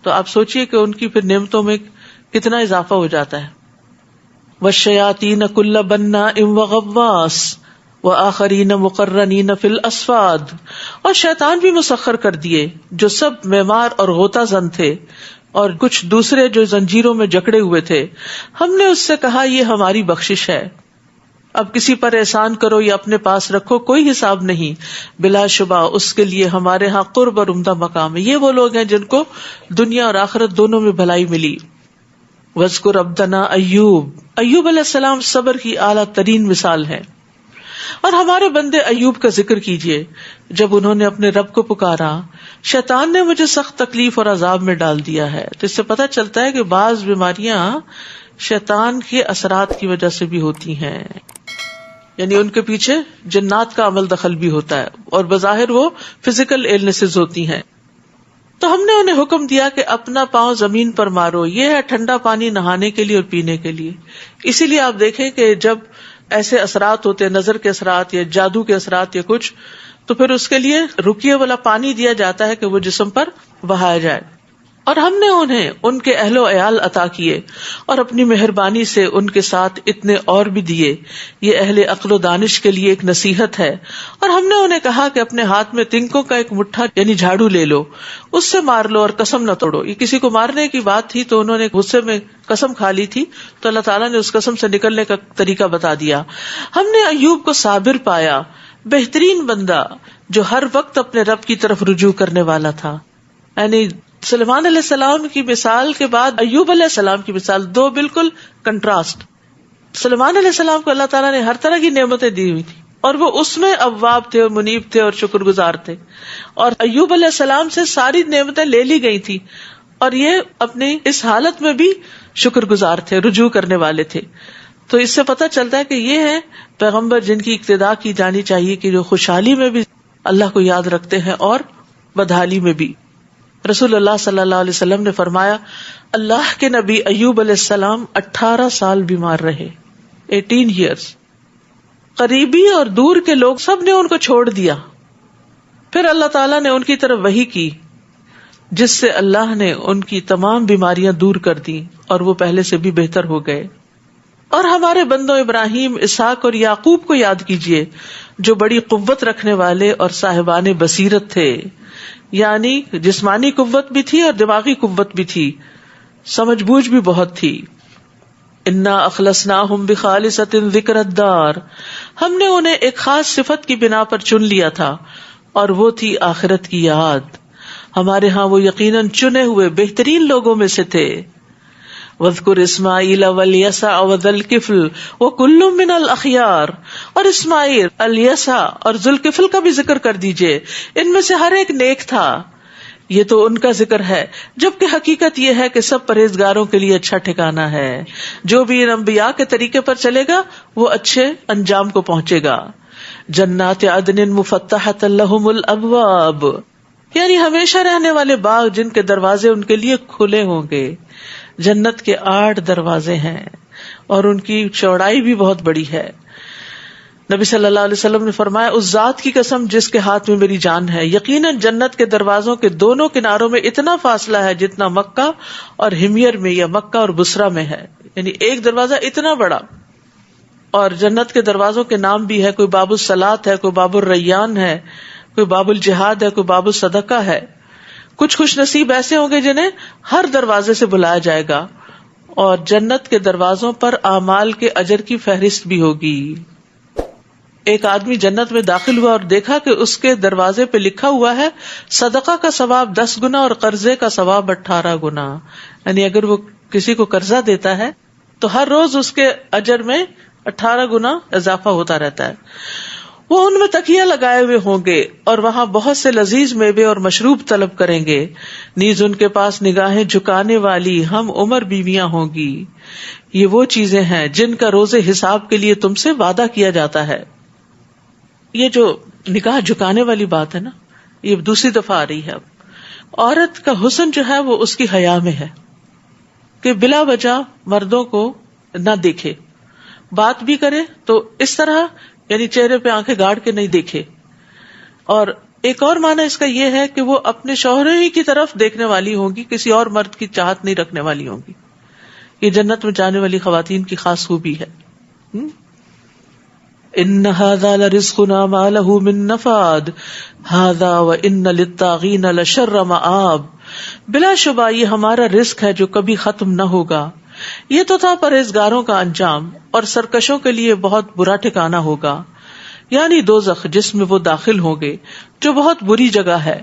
تو آپ سوچئے کہ ان کی پھر نعمتوں میں کتنا اضافہ ہو جاتا ہے. وَالشَّيَاطِينَ كُلَّ بَنَّاءٍ وَغَوَّاصٍ وَآخَرِينَ مُقَرَّنِينَ فِي الْأَصْفَادِ. اور شیطان بھی مسخر کر دیے جو سب معمار اور غوطہ زن تھے، اور کچھ دوسرے جو زنجیروں میں جکڑے ہوئے تھے. ہم نے اس سے کہا یہ ہماری بخشش ہے، اب کسی پر احسان کرو یا اپنے پاس رکھو، کوئی حساب نہیں، بلا شبہ اس کے لیے ہمارے ہاں قرب اور عمدہ مقام ہے. یہ وہ لوگ ہیں جن کو دنیا اور آخرت دونوں میں بھلائی ملی. وَاذْكُرْ عَبْدَنَا ایوب. ایوب علیہ السلام صبر کی اعلیٰ ترین مثال ہے. اور ہمارے بندے ایوب کا ذکر کیجئے، جب انہوں نے اپنے رب کو پکارا، شیطان نے مجھے سخت تکلیف اور عذاب میں ڈال دیا ہے. تو اس سے پتہ چلتا ہے کہ بعض بیماریاں شیطان کے اثرات کی وجہ سے بھی ہوتی ہیں، یعنی ان کے پیچھے جنات کا عمل دخل بھی ہوتا ہے، اور بظاہر وہ فزیکل ایلنسز ہوتی ہیں. تو ہم نے انہیں حکم دیا کہ اپنا پاؤں زمین پر مارو. یہ ہے ٹھنڈا پانی نہانے کے لیے اور پینے کے لیے. اسی لیے آپ دیکھیں کہ جب ایسے اثرات ہوتے ہیں، نظر کے اثرات یا جادو کے اثرات یا کچھ، تو پھر اس کے لیے رکیے والا پانی دیا جاتا ہے کہ وہ جسم پر بہایا جائے. اور ہم نے انہیں ان کے اہل و عیال عطا کیے اور اپنی مہربانی سے ان کے ساتھ اتنے اور بھی دیے. یہ اہل عقل و دانش کے لیے ایک نصیحت ہے. اور ہم نے انہیں کہا کہ اپنے ہاتھ میں تنکوں کا ایک مٹھا یعنی جھاڑو لے لو، اس سے مار لو اور قسم نہ توڑو. یہ کسی کو مارنے کی بات تھی تو انہوں نے غصے میں قسم کھا لی تھی، تو اللہ تعالیٰ نے اس قسم سے نکلنے کا طریقہ بتا دیا. ہم نے ایوب کو صابر پایا، بہترین بندہ جو ہر وقت اپنے رب کی طرف رجوع کرنے والا تھا. یعنی سلیمان علیہ السلام کی مثال کے بعد ایوب علیہ السلام کی مثال، دو بالکل کنٹراسٹ. سلیمان علیہ السلام کو اللہ تعالیٰ نے ہر طرح کی نعمتیں دی ہوئی تھی اور وہ اس میں اواب تھے اور منیب تھے اور شکر گزار تھے. اور ایوب علیہ السلام سے ساری نعمتیں لے لی گئی تھی اور یہ اپنی اس حالت میں بھی شکر گزار تھے، رجوع کرنے والے تھے. تو اس سے پتہ چلتا ہے کہ یہ ہیں پیغمبر جن کی اقتداء کی جانی چاہیے، کہ جو خوشحالی میں بھی اللہ کو یاد رکھتے ہیں اور بدحالی میں بھی. رسول اللہ صلی اللہ علیہ وسلم نے فرمایا، اللہ کے نبی ایوب علیہ السلام 18 سال بیمار رہے، 18 years. قریبی اور دور کے لوگ سب نے ان کو چھوڑ دیا. پھر اللہ تعالیٰ نے ان کی طرف وحی کی، جس سے اللہ نے ان کی تمام بیماریاں دور کر دی اور وہ پہلے سے بھی بہتر ہو گئے. اور ہمارے بندوں ابراہیم، اسحاق اور یعقوب کو یاد کیجئے، جو بڑی قوت رکھنے والے اور صاحبان بصیرت تھے، یعنی جسمانی قوت بھی تھی اور دماغی قوت بھی تھی، سمجھ بوجھ بھی بہت تھی. انا اخلصناہم بخالصۃ ذکر الدار. ہم نے انہیں ایک خاص صفت کی بنا پر چن لیا تھا اور وہ تھی آخرت کی یاد. ہمارے ہاں وہ یقیناً چنے ہوئے بہترین لوگوں میں سے تھے. وَاذْكُرْ إِسْمَاعِيلَ وَالْيَسَعَ وَذَا الْكِفْلِ وَكُلٌّ مِّنَ الْأَخْيَارِ. اور اسماعیل، الیسع اور ذوالکفل کا بھی ذکر کر دیجئے، ان میں سے ہر ایک نیک تھا. یہ تو ان کا ذکر ہے، جبکہ حقیقت یہ ہے کہ سب پرہیزگاروں کے لیے اچھا ٹھکانہ ہے. جو بھی ان انبیاء کے طریقے پر چلے گا وہ اچھے انجام کو پہنچے گا. جنات عدن مفتحۃ لہم الابواب. یعنی ہمیشہ رہنے والے باغ جن کے دروازے ان کے لیے کھلے ہوں گے. جنت کے 8 دروازے ہیں اور ان کی چوڑائی بھی بہت بڑی ہے. نبی صلی اللہ علیہ وسلم نے فرمایا اس ذات کی قسم جس کے ہاتھ میں میری جان ہے، یقیناً جنت کے دروازوں کے دونوں کناروں میں اتنا فاصلہ ہے جتنا مکہ اور ہمیر میں یا مکہ اور بصرہ میں ہے. یعنی ایک دروازہ اتنا بڑا. اور جنت کے دروازوں کے نام بھی ہے، کوئی باب الصلاۃ ہے، کوئی باب الریان ہے، کوئی باب الجہاد ہے، کوئی باب الصدقہ ہے. کچھ خوش نصیب ایسے ہوں گے جنہیں ہر دروازے سے بلایا جائے گا، اور جنت کے دروازوں پر اعمال کے اجر کی فہرست بھی ہوگی. ایک آدمی جنت میں داخل ہوا اور دیکھا کہ اس کے دروازے پہ لکھا ہوا ہے صدقہ کا ثواب 10 گنا اور قرضے کا ثواب 18 گنا. یعنی اگر وہ کسی کو قرضہ دیتا ہے تو ہر روز اس کے اجر میں 18 گنا اضافہ ہوتا رہتا ہے. وہ ان میں تکیہ لگائے ہوئے ہوں گے اور وہاں بہت سے لذیذ میوے اور مشروب طلب کریں گے. نیز ان کے پاس نگاہیں جھکانے والی ہم عمر بیویاں ہوں گی. یہ وہ چیزیں ہیں جن کا روز حساب کے لیے تم سے وعدہ کیا جاتا ہے. یہ جو نگاہ جھکانے والی بات ہے نا، یہ دوسری دفعہ آ رہی ہے. اب عورت کا حسن جو ہے وہ اس کی حیا میں ہے کہ بلا وجہ مردوں کو نہ دیکھے، بات بھی کرے تو اس طرح یعنی چہرے پہ آنکھیں گاڑ کے نہیں دیکھے. اور ایک اور معنی اس کا یہ ہے کہ وہ اپنے شوہر ہی کی طرف دیکھنے والی ہوں گی، کسی اور مرد کی چاہت نہیں رکھنے والی ہوں گی. یہ جنت میں جانے والی خواتین کی خاص خوبی ہے. ان ھذا لرزقنا ما له من نفاد ھذا وان للطاغین لشر مآب. بلا شبہ یہ ہمارا رزق ہے جو کبھی ختم نہ ہوگا. یہ تو تھا پرہیزگاروں کا انجام اور سرکشوں کے لیے بہت برا ٹھکانہ ہوگا، یعنی دوزخ جس میں وہ داخل ہوں گے، جو بہت بری جگہ ہے.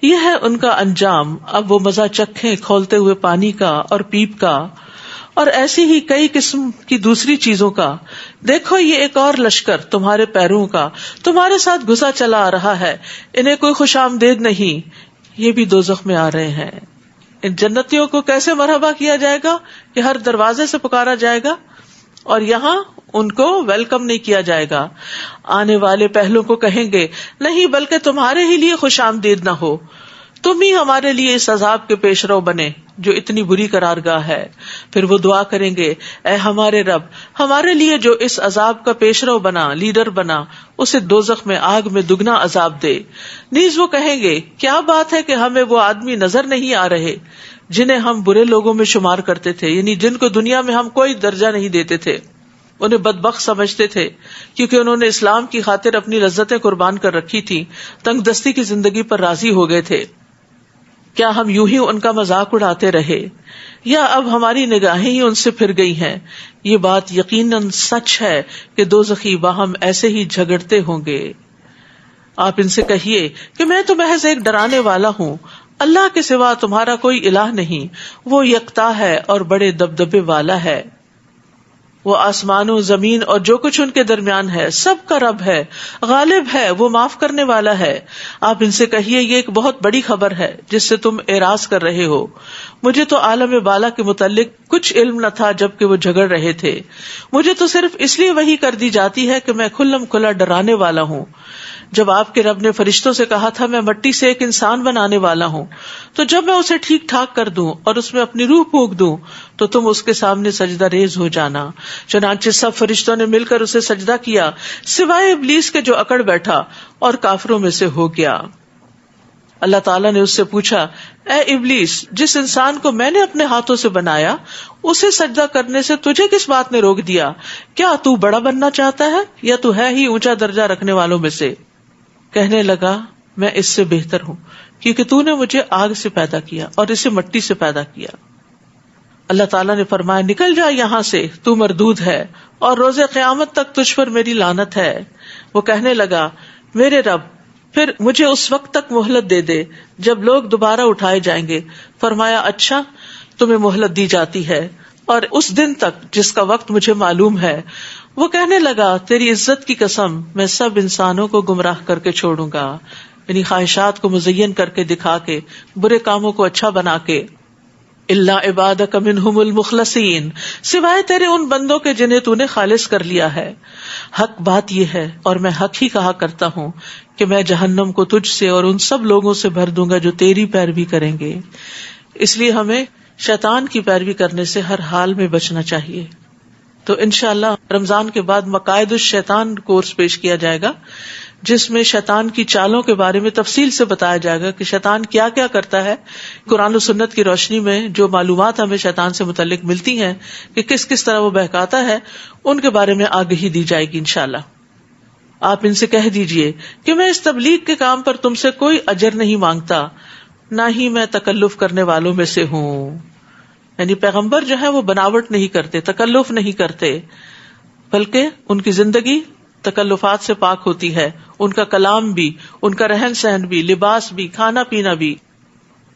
یہ ہے ان کا انجام. اب وہ مزہ چکھیں کھولتے ہوئے پانی کا اور پیپ کا اور ایسی ہی کئی قسم کی دوسری چیزوں کا. دیکھو یہ ایک اور لشکر تمہارے پیروں کا تمہارے ساتھ گھسا چلا آ رہا ہے، انہیں کوئی خوش آمدید نہیں. یہ بھی دوزخ میں آ رہے ہیں. ان جنتیوں کو کیسے مرحبا کیا جائے گا کہ ہر دروازے سے پکارا جائے گا، اور یہاں ان کو ویلکم نہیں کیا جائے گا. آنے والے پہلوں کو کہیں گے نہیں، بلکہ تمہارے ہی لیے خوش آمدید نہ ہو، تم ہی ہمارے لیے اس عذاب کے پیش رو بنے جو اتنی بری قرارگاہ ہے. پھر وہ دعا کریں گے اے ہمارے رب، ہمارے لیے جو اس عذاب کا پیش رو بنا، لیڈر بنا، اسے دوزخ میں آگ میں دگنا عذاب دے. نیز وہ کہیں گے کیا بات ہے کہ ہمیں وہ آدمی نظر نہیں آ رہے جنہیں ہم برے لوگوں میں شمار کرتے تھے، یعنی جن کو دنیا میں ہم کوئی درجہ نہیں دیتے تھے، انہیں بدبخت سمجھتے تھے کیونکہ انہوں نے اسلام کی خاطر اپنی لذتیں قربان کر رکھی تھی، تنگ دستی کی زندگی پر راضی ہو گئے تھے. کیا ہم یوں ہی ان کا مذاق اڑاتے رہے، یا اب ہماری نگاہیں ہی ان سے پھر گئی ہیں؟ یہ بات یقیناً سچ ہے کہ دوزخی باہم ایسے ہی جھگڑتے ہوں گے. آپ ان سے کہیے کہ میں تو محض ایک ڈرانے والا ہوں، اللہ کے سوا تمہارا کوئی الہ نہیں، وہ یکتا ہے اور بڑے دبدبے والا ہے. وہ آسمان و زمین اور جو کچھ ان کے درمیان ہے سب کا رب ہے، غالب ہے، وہ معاف کرنے والا ہے. آپ ان سے کہیے یہ ایک بہت بڑی خبر ہے جس سے تم اعراض کر رہے ہو. مجھے تو عالم بالا کے متعلق کچھ علم نہ تھا جبکہ وہ جھگڑ رہے تھے. مجھے تو صرف اس لیے وحی کر دی جاتی ہے کہ میں کھلم کھلا ڈرانے والا ہوں. جب آپ کے رب نے فرشتوں سے کہا تھا میں مٹی سے ایک انسان بنانے والا ہوں، تو جب میں اسے ٹھیک ٹھاک کر دوں اور اس میں اپنی روح پھونک دوں تو تم اس کے سامنے سجدہ ریز ہو جانا. چنانچہ سب فرشتوں نے مل کر اسے سجدہ کیا سوائے ابلیس کے جو اکڑ بیٹھا اور کافروں میں سے ہو گیا. اللہ تعالیٰ نے اس سے پوچھا اے ابلیس، جس انسان کو میں نے اپنے ہاتھوں سے بنایا اسے سجدہ کرنے سے تجھے کس بات نے روک دیا؟ کیا تو بڑا بننا چاہتا ہے یا تو ہے ہی اونچا درجہ رکھنے والوں میں سے؟ کہنے لگا میں اس سے بہتر ہوں کیونکہ تو نے مجھے آگ سے پیدا کیا اور اسے مٹی سے پیدا کیا. اللہ تعالیٰ نے فرمایا نکل جا یہاں سے، تو مردود ہے اور روز قیامت تک تجھ پر میری لعنت ہے. وہ کہنے لگا میرے رب پھر مجھے اس وقت تک مہلت دے دے جب لوگ دوبارہ اٹھائے جائیں گے. فرمایا اچھا تمہیں مہلت دی جاتی ہے اور اس دن تک جس کا وقت مجھے معلوم ہے. وہ کہنے لگا تیری عزت کی قسم میں سب انسانوں کو گمراہ کر کے چھوڑوں گا، یعنی خواہشات کو مزین کر کے دکھا کے، برے کاموں کو اچھا بنا کے. الا عبادک منہم المخلصین، سوائے تیرے ان بندوں کے جنہیں تو نے خالص کر لیا ہے. حق بات یہ ہے اور میں حق ہی کہا کرتا ہوں کہ میں جہنم کو تجھ سے اور ان سب لوگوں سے بھر دوں گا جو تیری پیروی کریں گے. اس لیے ہمیں شیطان کی پیروی کرنے سے ہر حال میں بچنا چاہیے. تو انشاءاللہ رمضان کے بعد مقائد الشیطان کورس پیش کیا جائے گا، جس میں شیطان کی چالوں کے بارے میں تفصیل سے بتایا جائے گا کہ شیطان کیا کیا کرتا ہے. قرآن و سنت کی روشنی میں جو معلومات ہمیں شیطان سے متعلق ملتی ہیں کہ کس کس طرح وہ بہکاتا ہے، ان کے بارے میں آگہی دی جائے گی انشاءاللہ. آپ ان سے کہہ دیجئے کہ میں اس تبلیغ کے کام پر تم سے کوئی اجر نہیں مانگتا، نہ ہی میں تکلف کرنے والوں میں سے ہوں. یعنی پیغمبر جو ہے وہ بناوٹ نہیں کرتے، تکلف نہیں کرتے، بلکہ ان کی زندگی تکلفات سے پاک ہوتی ہے. ان کا کلام بھی، ان کا رہن سہن بھی، لباس بھی، کھانا پینا بھی.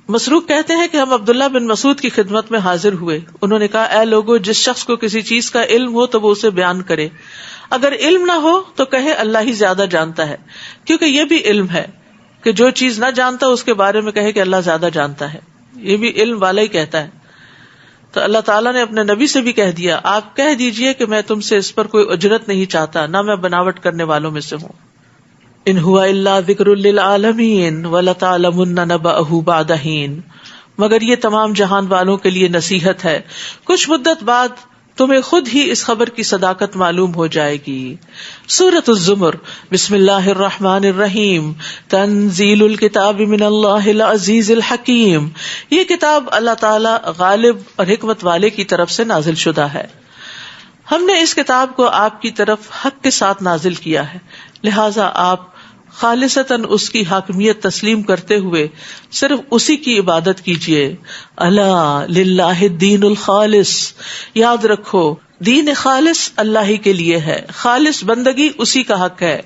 مسروق کہتے ہیں کہ ہم عبداللہ بن مسعود کی خدمت میں حاضر ہوئے. انہوں نے کہا، اے لوگو، جس شخص کو کسی چیز کا علم ہو تو وہ اسے بیان کرے، اگر علم نہ ہو تو کہے اللہ ہی زیادہ جانتا ہے. کیونکہ یہ بھی علم ہے کہ جو چیز نہ جانتا اس کے بارے میں کہے کہ اللہ زیادہ جانتا ہے، یہ بھی علم والا ہی کہتا ہے. تو اللہ تعالیٰ نے اپنے نبی سے بھی کہہ دیا، آپ کہہ دیجئے کہ میں تم سے اس پر کوئی اجرت نہیں چاہتا، نہ میں بناوٹ کرنے والوں میں سے ہوں. ان ہوا الا ذکر للعالمین ولتعلمن نبأہ بعد حین، مگر یہ تمام جہان والوں کے لیے نصیحت ہے، کچھ مدت بعد تمہیں خود ہی اس خبر کی صداقت معلوم ہو جائے گی. سورۃ الزمر. بسم اللہ الرحمن الرحیم. تنزیل الکتاب من اللہ العزیز الحکیم، یہ کتاب اللہ تعالی غالب اور حکمت والے کی طرف سے نازل شدہ ہے. ہم نے اس کتاب کو آپ کی طرف حق کے ساتھ نازل کیا ہے، لہٰذا آپ خالصتاً اس کی حاکمیت تسلیم کرتے ہوئے صرف اسی کی عبادت کیجیے. الا للہ الدین الخالص، یاد رکھو دین خالص اللہ ہی کے لیے ہے، خالص بندگی اسی کا حق ہے.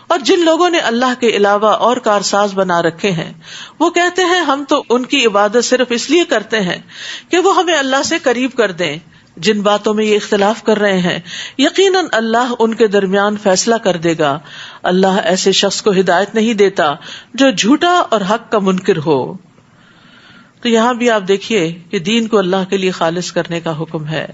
اور جن لوگوں نے اللہ کے علاوہ اور کارساز بنا رکھے ہیں وہ کہتے ہیں ہم تو ان کی عبادت صرف اس لیے کرتے ہیں کہ وہ ہمیں اللہ سے قریب کر دیں. جن باتوں میں یہ اختلاف کر رہے ہیں یقیناً اللہ ان کے درمیان فیصلہ کر دے گا. اللہ ایسے شخص کو ہدایت نہیں دیتا جو جھوٹا اور حق کا منکر ہو. تو یہاں بھی آپ دیکھیے کہ دین کو اللہ کے لیے خالص کرنے کا حکم ہے،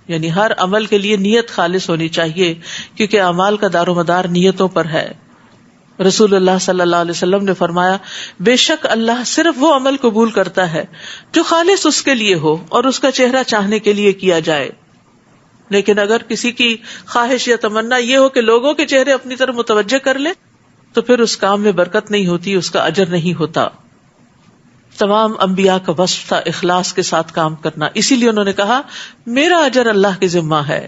یعنی ہر عمل کے لیے نیت خالص ہونی چاہیے، کیونکہ اعمال کا دار و مدار نیتوں پر ہے. رسول اللہ صلی اللہ علیہ وسلم نے فرمایا، بے شک اللہ صرف وہ عمل قبول کرتا ہے جو خالص اس کے لیے ہو اور اس کا چہرہ چاہنے کے لیے کیا جائے. لیکن اگر کسی کی خواہش یا تمنا یہ ہو کہ لوگوں کے چہرے اپنی طرف متوجہ کر لے تو پھر اس کام میں برکت نہیں ہوتی، اس کا اجر نہیں ہوتا. تمام انبیاء کا وصف تھا اخلاص کے ساتھ کام کرنا، اسی لیے انہوں نے کہا میرا اجر اللہ کے ذمہ ہے.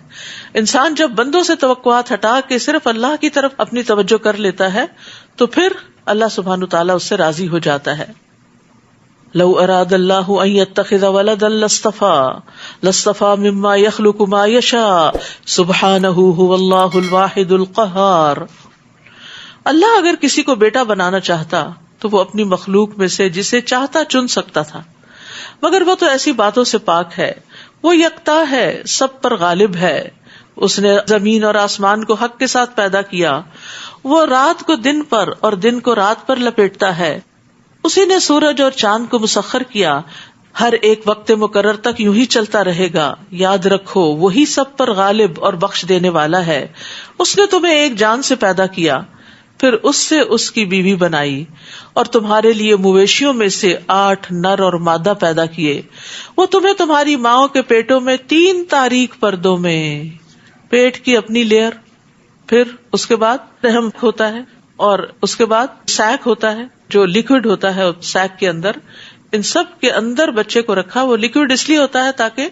انسان جب بندوں سے توقعات ہٹا کے صرف اللہ کی طرف اپنی توجہ کر لیتا ہے تو پھر اللہ سبحانہ وتعالیٰ اس سے راضی ہو جاتا ہے. لو اراد اللہ ان یتخذ ولدا لاصطفى مما يخلق ما يشاء سبحانہ هو اللہ الواحد القہار. اللہ اگر کسی کو بیٹا بنانا چاہتا تو وہ اپنی مخلوق میں سے جسے چاہتا چن سکتا تھا، مگر وہ تو ایسی باتوں سے پاک ہے، وہ یکتا ہے، سب پر غالب ہے. اس نے زمین اور آسمان کو حق کے ساتھ پیدا کیا، وہ رات کو دن پر اور دن کو رات پر لپیٹتا ہے. اسی نے سورج اور چاند کو مسخر کیا، ہر ایک وقت مقرر تک یوں ہی چلتا رہے گا. یاد رکھو وہی سب پر غالب اور بخش دینے والا ہے. اس نے تمہیں ایک جان سے پیدا کیا، پھر اس سے اس کی بیوی بنائی اور تمہارے لیے مویشیوں میں سے 8 نر اور مادہ پیدا کیے. وہ تمہیں تمہاری ماؤں کے پیٹوں میں 3 تاریک پردوں میں، پیٹ کی اپنی لیئر، پھر اس کے بعد رحم ہوتا ہے اور اس کے بعد سیک ہوتا ہے جو لیکوڈ ہوتا ہے سیک کے اندر، ان سب کے اندر بچے کو رکھا. وہ لیکوڈ اس لیے ہوتا ہے تاکہ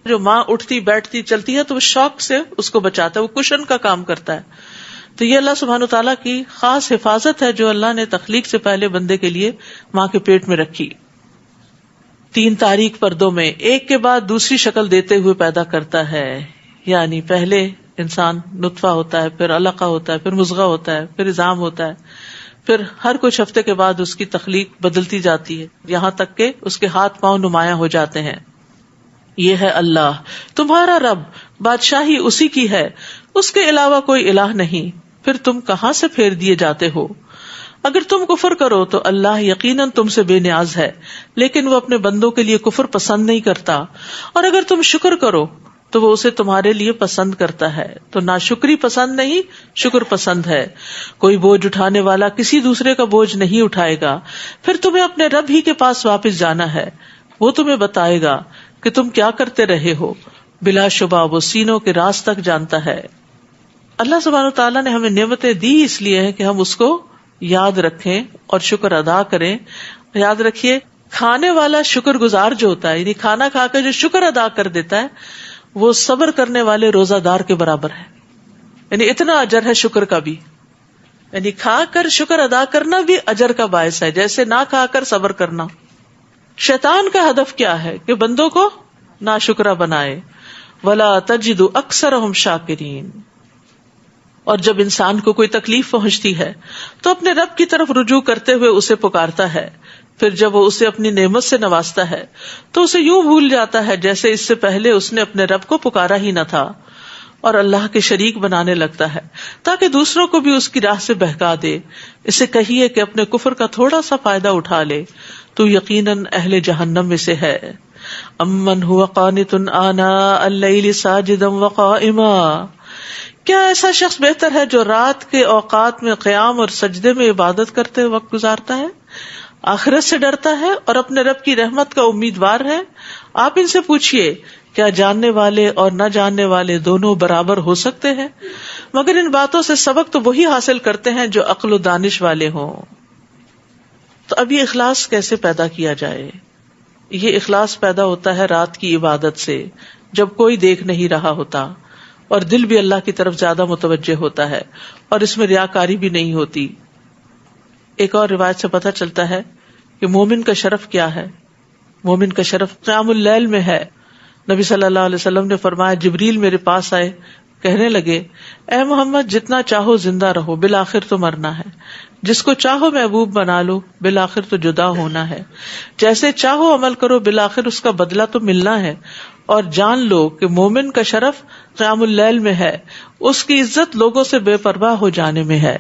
جو ماں اٹھتی بیٹھتی چلتی ہے تو وہ شوق سے اس کو بچاتا ہے، وہ کشن کا کام کرتا ہے. تو یہ اللہ سبحانہ تعالیٰ کی خاص حفاظت ہے جو اللہ نے تخلیق سے پہلے بندے کے لیے ماں کے پیٹ میں رکھی. 3 تاریک پردوں میں ایک کے بعد دوسری شکل دیتے ہوئے پیدا کرتا ہے. یعنی پہلے انسان نطفہ ہوتا ہے، پھر علقہ ہوتا ہے، پھر مضغہ ہوتا ہے، پھر عظام ہوتا ہے، پھر ہر کچھ ہفتے کے بعد اس کی تخلیق بدلتی جاتی ہے یہاں تک کہ اس کے ہاتھ پاؤں نمایاں ہو جاتے ہیں. یہ ہے اللہ تمہارا رب، بادشاہی اسی کی ہے، اس کے علاوہ کوئی الہ نہیں. پھر تم کہاں سے پھیر دیے جاتے ہو؟ اگر تم کفر کرو تو اللہ یقیناً تم سے بے نیاز ہے، لیکن وہ اپنے بندوں کے لیے کفر پسند نہیں کرتا، اور اگر تم شکر کرو تو وہ اسے تمہارے لیے پسند کرتا ہے۔ تو ناشکری پسند نہیں، شکر پسند ہے۔ کوئی بوجھ اٹھانے والا کسی دوسرے کا بوجھ نہیں اٹھائے گا، پھر تمہیں اپنے رب ہی کے پاس واپس جانا ہے، وہ تمہیں بتائے گا کہ تم کیا کرتے رہے ہو، بلا شبہ وہ سینوں کے راز تک جانتا ہے۔ اللہ سبحانہ و تعالیٰ نے ہمیں نعمتیں دی اس لیے ہے کہ ہم اس کو یاد رکھیں اور شکر ادا کریں۔ یاد رکھیے، کھانے والا شکر گزار جو ہوتا ہے، یعنی کھانا کھا کر جو شکر ادا کر دیتا ہے، وہ صبر کرنے والے روزہ دار کے برابر ہے، یعنی اتنا اجر ہے شکر کا بھی، یعنی کھا کر شکر ادا کرنا بھی اجر کا باعث ہے، جیسے نہ کھا کر صبر کرنا۔ شیطان کا ہدف کیا ہے کہ بندوں کو ناشکرا بنائے، وَلَا تَجِدُ أَكْثَرَهُمْ شَاكِرِينَ۔ اور جب انسان کو کوئی تکلیف پہنچتی ہے تو اپنے رب کی طرف رجوع کرتے ہوئے اسے پکارتا ہے، پھر جب وہ اسے اپنی نعمت سے نوازتا ہے تو اسے یوں بھول جاتا ہے جیسے اس سے پہلے اس نے اپنے رب کو پکارا ہی نہ تھا، اور اللہ کے شریک بنانے لگتا ہے تاکہ دوسروں کو بھی اس کی راہ سے بہکا دے۔ اسے کہیے کہ اپنے کفر کا تھوڑا سا فائدہ اٹھا لے، تو یقیناً اہل جہنم میں سے ہے۔ امن هو قانت آناء اللیل ساجدا وقائما، کیا ایسا شخص بہتر ہے جو رات کے اوقات میں قیام اور سجدے میں عبادت کرتے وقت گزارتا ہے، آخرت سے ڈرتا ہے اور اپنے رب کی رحمت کا امیدوار ہے؟ آپ ان سے پوچھئے، کیا جاننے والے اور نہ جاننے والے دونوں برابر ہو سکتے ہیں؟ مگر ان باتوں سے سبق تو وہی حاصل کرتے ہیں جو عقل و دانش والے ہوں۔ تو اب یہ اخلاص کیسے پیدا کیا جائے؟ یہ اخلاص پیدا ہوتا ہے رات کی عبادت سے، جب کوئی دیکھ نہیں رہا ہوتا اور دل بھی اللہ کی طرف زیادہ متوجہ ہوتا ہے، اور اس میں ریاکاری بھی نہیں ہوتی۔ ایک اور روایت سے پتہ چلتا ہے کہ مومن کا شرف کیا ہے۔ مومن کا شرف قیام اللیل میں ہے۔ نبی صلی اللہ علیہ وسلم نے فرمایا، جبریل میرے پاس آئے، کہنے لگے، اے محمد جتنا چاہو زندہ رہو، بالآخر تو مرنا ہے، جس کو چاہو محبوب بنا لو، بالآخر تو جدا ہونا ہے، جیسے چاہو عمل کرو، بالآخر اس کا بدلہ تو ملنا ہے، اور جان لو کہ مومن کا شرف قیام اللیل میں ہے، اس کی عزت لوگوں سے بے پرواہ ہو جانے میں ہے،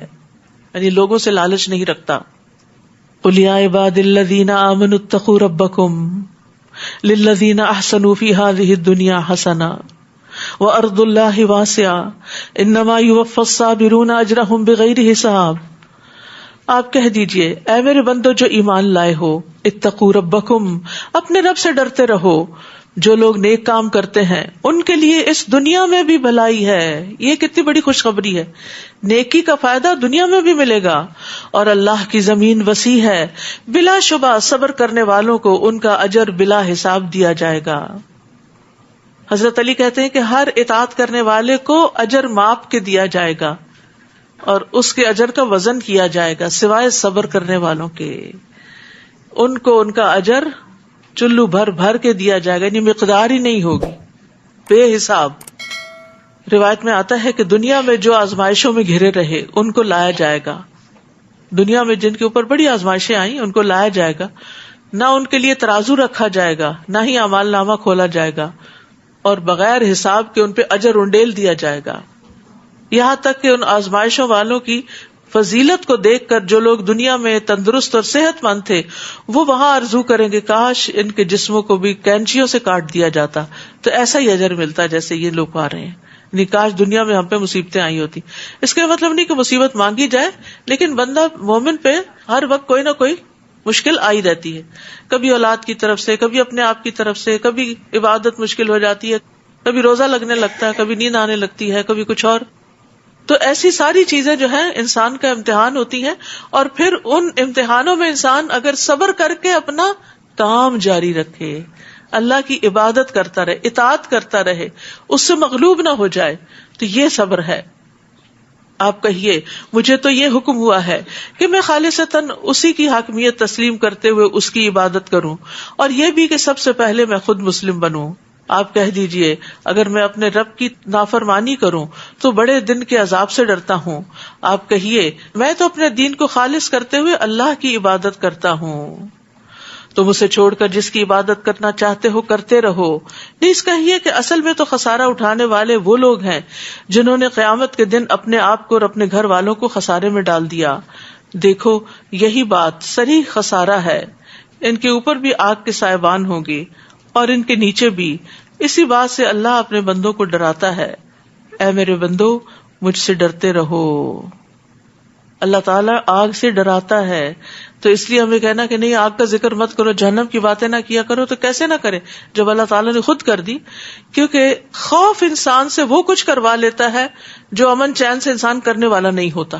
یعنی لوگوں سے لالچ نہیں رکھتا۔ قُلْ يَا عِبَادِ الَّذِينَ آمَنُوا اتَّقُوا رَبَّكُمْ لِلَّذِينَ أَحْسَنُوا فِي هَذِهِ الدُّنْيَا حَسَنَةٌ وَأَرْضُ اللَّهِ وَاسِعَةٌ إِنَّمَا يُوَفَّى الصَّابِرُونَ أَجْرَهُمْ بِغَيْرِ حِسَابٍ۔ آپ کہہ دیجئے، اے میرے بندو جو ایمان لائے ہو، اتقوا ربکم، اپنے رب سے ڈرتے رہو۔ جو لوگ نیک کام کرتے ہیں ان کے لیے اس دنیا میں بھی بھلائی ہے۔ یہ کتنی بڑی خوشخبری ہے، نیکی کا فائدہ دنیا میں بھی ملے گا، اور اللہ کی زمین وسیع ہے، بلا شبہ صبر کرنے والوں کو ان کا اجر بلا حساب دیا جائے گا۔ حضرت علی کہتے ہیں کہ ہر اطاعت کرنے والے کو اجر ماپ کے دیا جائے گا، اور اس کے اجر کا وزن کیا جائے گا، سوائے صبر کرنے والوں کے، ان کو ان کا اجر چلو بھر بھر کے دیا جائے گا، یعنی مقدار ہی نہیں ہوگی، بے حساب۔ روایت میں آتا ہے کہ دنیا میں جو آزمائشوں میں گھرے رہے ان کو لایا جائے گا، دنیا میں جن کے اوپر بڑی آزمائشیں آئیں ان کو لایا جائے گا، نہ ان کے لیے ترازو رکھا جائے گا، نہ ہی اعمال نامہ کھولا جائے گا، اور بغیر حساب کے ان پہ اجر انڈیل دیا جائے گا۔ یہاں تک کہ ان آزمائشوں والوں کی فضیلت کو دیکھ کر جو لوگ دنیا میں تندرست اور صحت مند تھے وہ وہاں آرزو کریں گے کاش ان کے جسموں کو بھی کینچیوں سے کاٹ دیا جاتا تو ایسا ہی اجر ملتا جیسے یہ لوگ پا رہے ہیں، یعنی کاش دنیا میں ہم پہ مصیبتیں آئی ہوتی۔ اس کا مطلب نہیں کہ مصیبت مانگی جائے، لیکن بندہ مومن پہ ہر وقت کوئی نہ کوئی مشکل آئی رہتی ہے، کبھی اولاد کی طرف سے، کبھی اپنے آپ کی طرف سے، کبھی عبادت مشکل ہو جاتی ہے، کبھی روزہ لگنے لگتا ہے، کبھی نیند آنے لگتی ہے، کبھی کچھ اور۔ تو ایسی ساری چیزیں جو ہیں انسان کا امتحان ہوتی ہیں، اور پھر ان امتحانوں میں انسان اگر صبر کر کے اپنا کام جاری رکھے، اللہ کی عبادت کرتا رہے، اطاعت کرتا رہے، اس سے مغلوب نہ ہو جائے، تو یہ صبر ہے۔ آپ کہیے مجھے تو یہ حکم ہوا ہے کہ میں خالصتاً اسی کی حاکمیت تسلیم کرتے ہوئے اس کی عبادت کروں، اور یہ بھی کہ سب سے پہلے میں خود مسلم بنوں۔ آپ کہہ دیجئے اگر میں اپنے رب کی نافرمانی کروں تو بڑے دن کے عذاب سے ڈرتا ہوں۔ آپ کہیے میں تو اپنے دین کو خالص کرتے ہوئے اللہ کی عبادت کرتا ہوں۔ تم اسے چھوڑ کر جس کی عبادت کرنا چاہتے ہو کرتے رہو۔ نیز کہیے کہ اصل میں تو خسارہ اٹھانے والے وہ لوگ ہیں جنہوں نے قیامت کے دن اپنے آپ کو اور اپنے گھر والوں کو خسارے میں ڈال دیا۔ دیکھو یہی بات صریح خسارہ ہے، ان کے اوپر بھی آگ کے سائبان ہوں گے اور ان کے نیچے بھی. اسی بات سے اللہ اپنے بندوں کو ڈراتا ہے، اے میرے بندو مجھ سے ڈرتے رہو. اللہ تعالیٰ آگ سے ڈراتا ہے، تو اس لیے ہمیں کہنا کہ نہیں آگ کا ذکر مت کرو، جہنم کی باتیں نہ کیا کرو، تو کیسے نہ کرے جب اللہ تعالیٰ نے خود کر دی. کیونکہ خوف انسان سے وہ کچھ کروا لیتا ہے جو امن چین سے انسان کرنے والا نہیں ہوتا.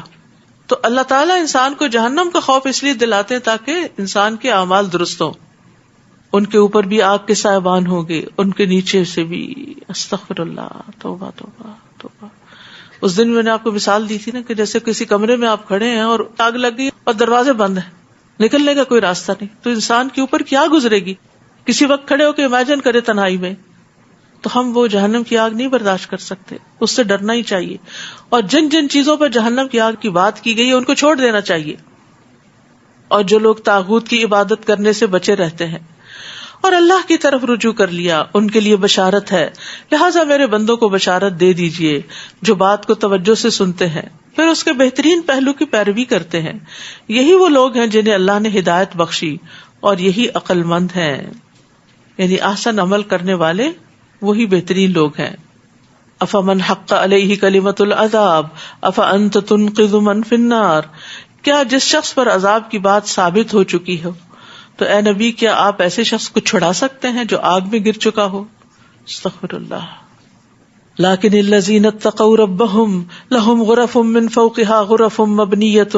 تو اللہ تعالیٰ انسان کو جہنم کا خوف اس لیے دلاتے ہیں تاکہ انسان کے اعمال درست ہوں. ان کے اوپر بھی آگ کے سائبان ہوں گے، ان کے نیچے سے بھی. استغفر اللہ، توبہ توبہ توبہ. اس دن میں نے آپ کو مثال دی تھی نا کہ جیسے کسی کمرے میں آپ کھڑے ہیں اور آگ لگ گئی اور دروازے بند ہیں، نکلنے کا کوئی راستہ نہیں، تو انسان کے اوپر کیا گزرے گی. کسی وقت کھڑے ہو کے امیجن کرے تنہائی میں، تو ہم وہ جہنم کی آگ نہیں برداشت کر سکتے، اس سے ڈرنا ہی چاہیے. اور جن جن چیزوں پر جہنم کی آگ کی بات کی گئی ہے ان کو چھوڑ دینا چاہیے. اور جو لوگ طاغوت کی عبادت کرنے سے بچے رہتے ہیں اور اللہ کی طرف رجوع کر لیا، ان کے لیے بشارت ہے. لہٰذا میرے بندوں کو بشارت دے دیجئے جو بات کو توجہ سے سنتے ہیں پھر اس کے بہترین پہلو کی پیروی کرتے ہیں. یہی وہ لوگ ہیں جنہیں اللہ نے ہدایت بخشی اور یہی عقل مند ہیں. یعنی احسن عمل کرنے والے وہی بہترین لوگ ہیں. افمن حق علیہ کلمۃ العذاب افانت تنقذ من فی النار. کیا جس شخص پر عذاب کی بات ثابت ہو چکی ہو تو اے نبی کیا آپ ایسے شخص کو چھڑا سکتے ہیں جو آگ میں گر چکا ہو. استغفر اللہ. لیکن الذین اتقوا ربهم لهم غرف من فوقها غرف مبنیۃ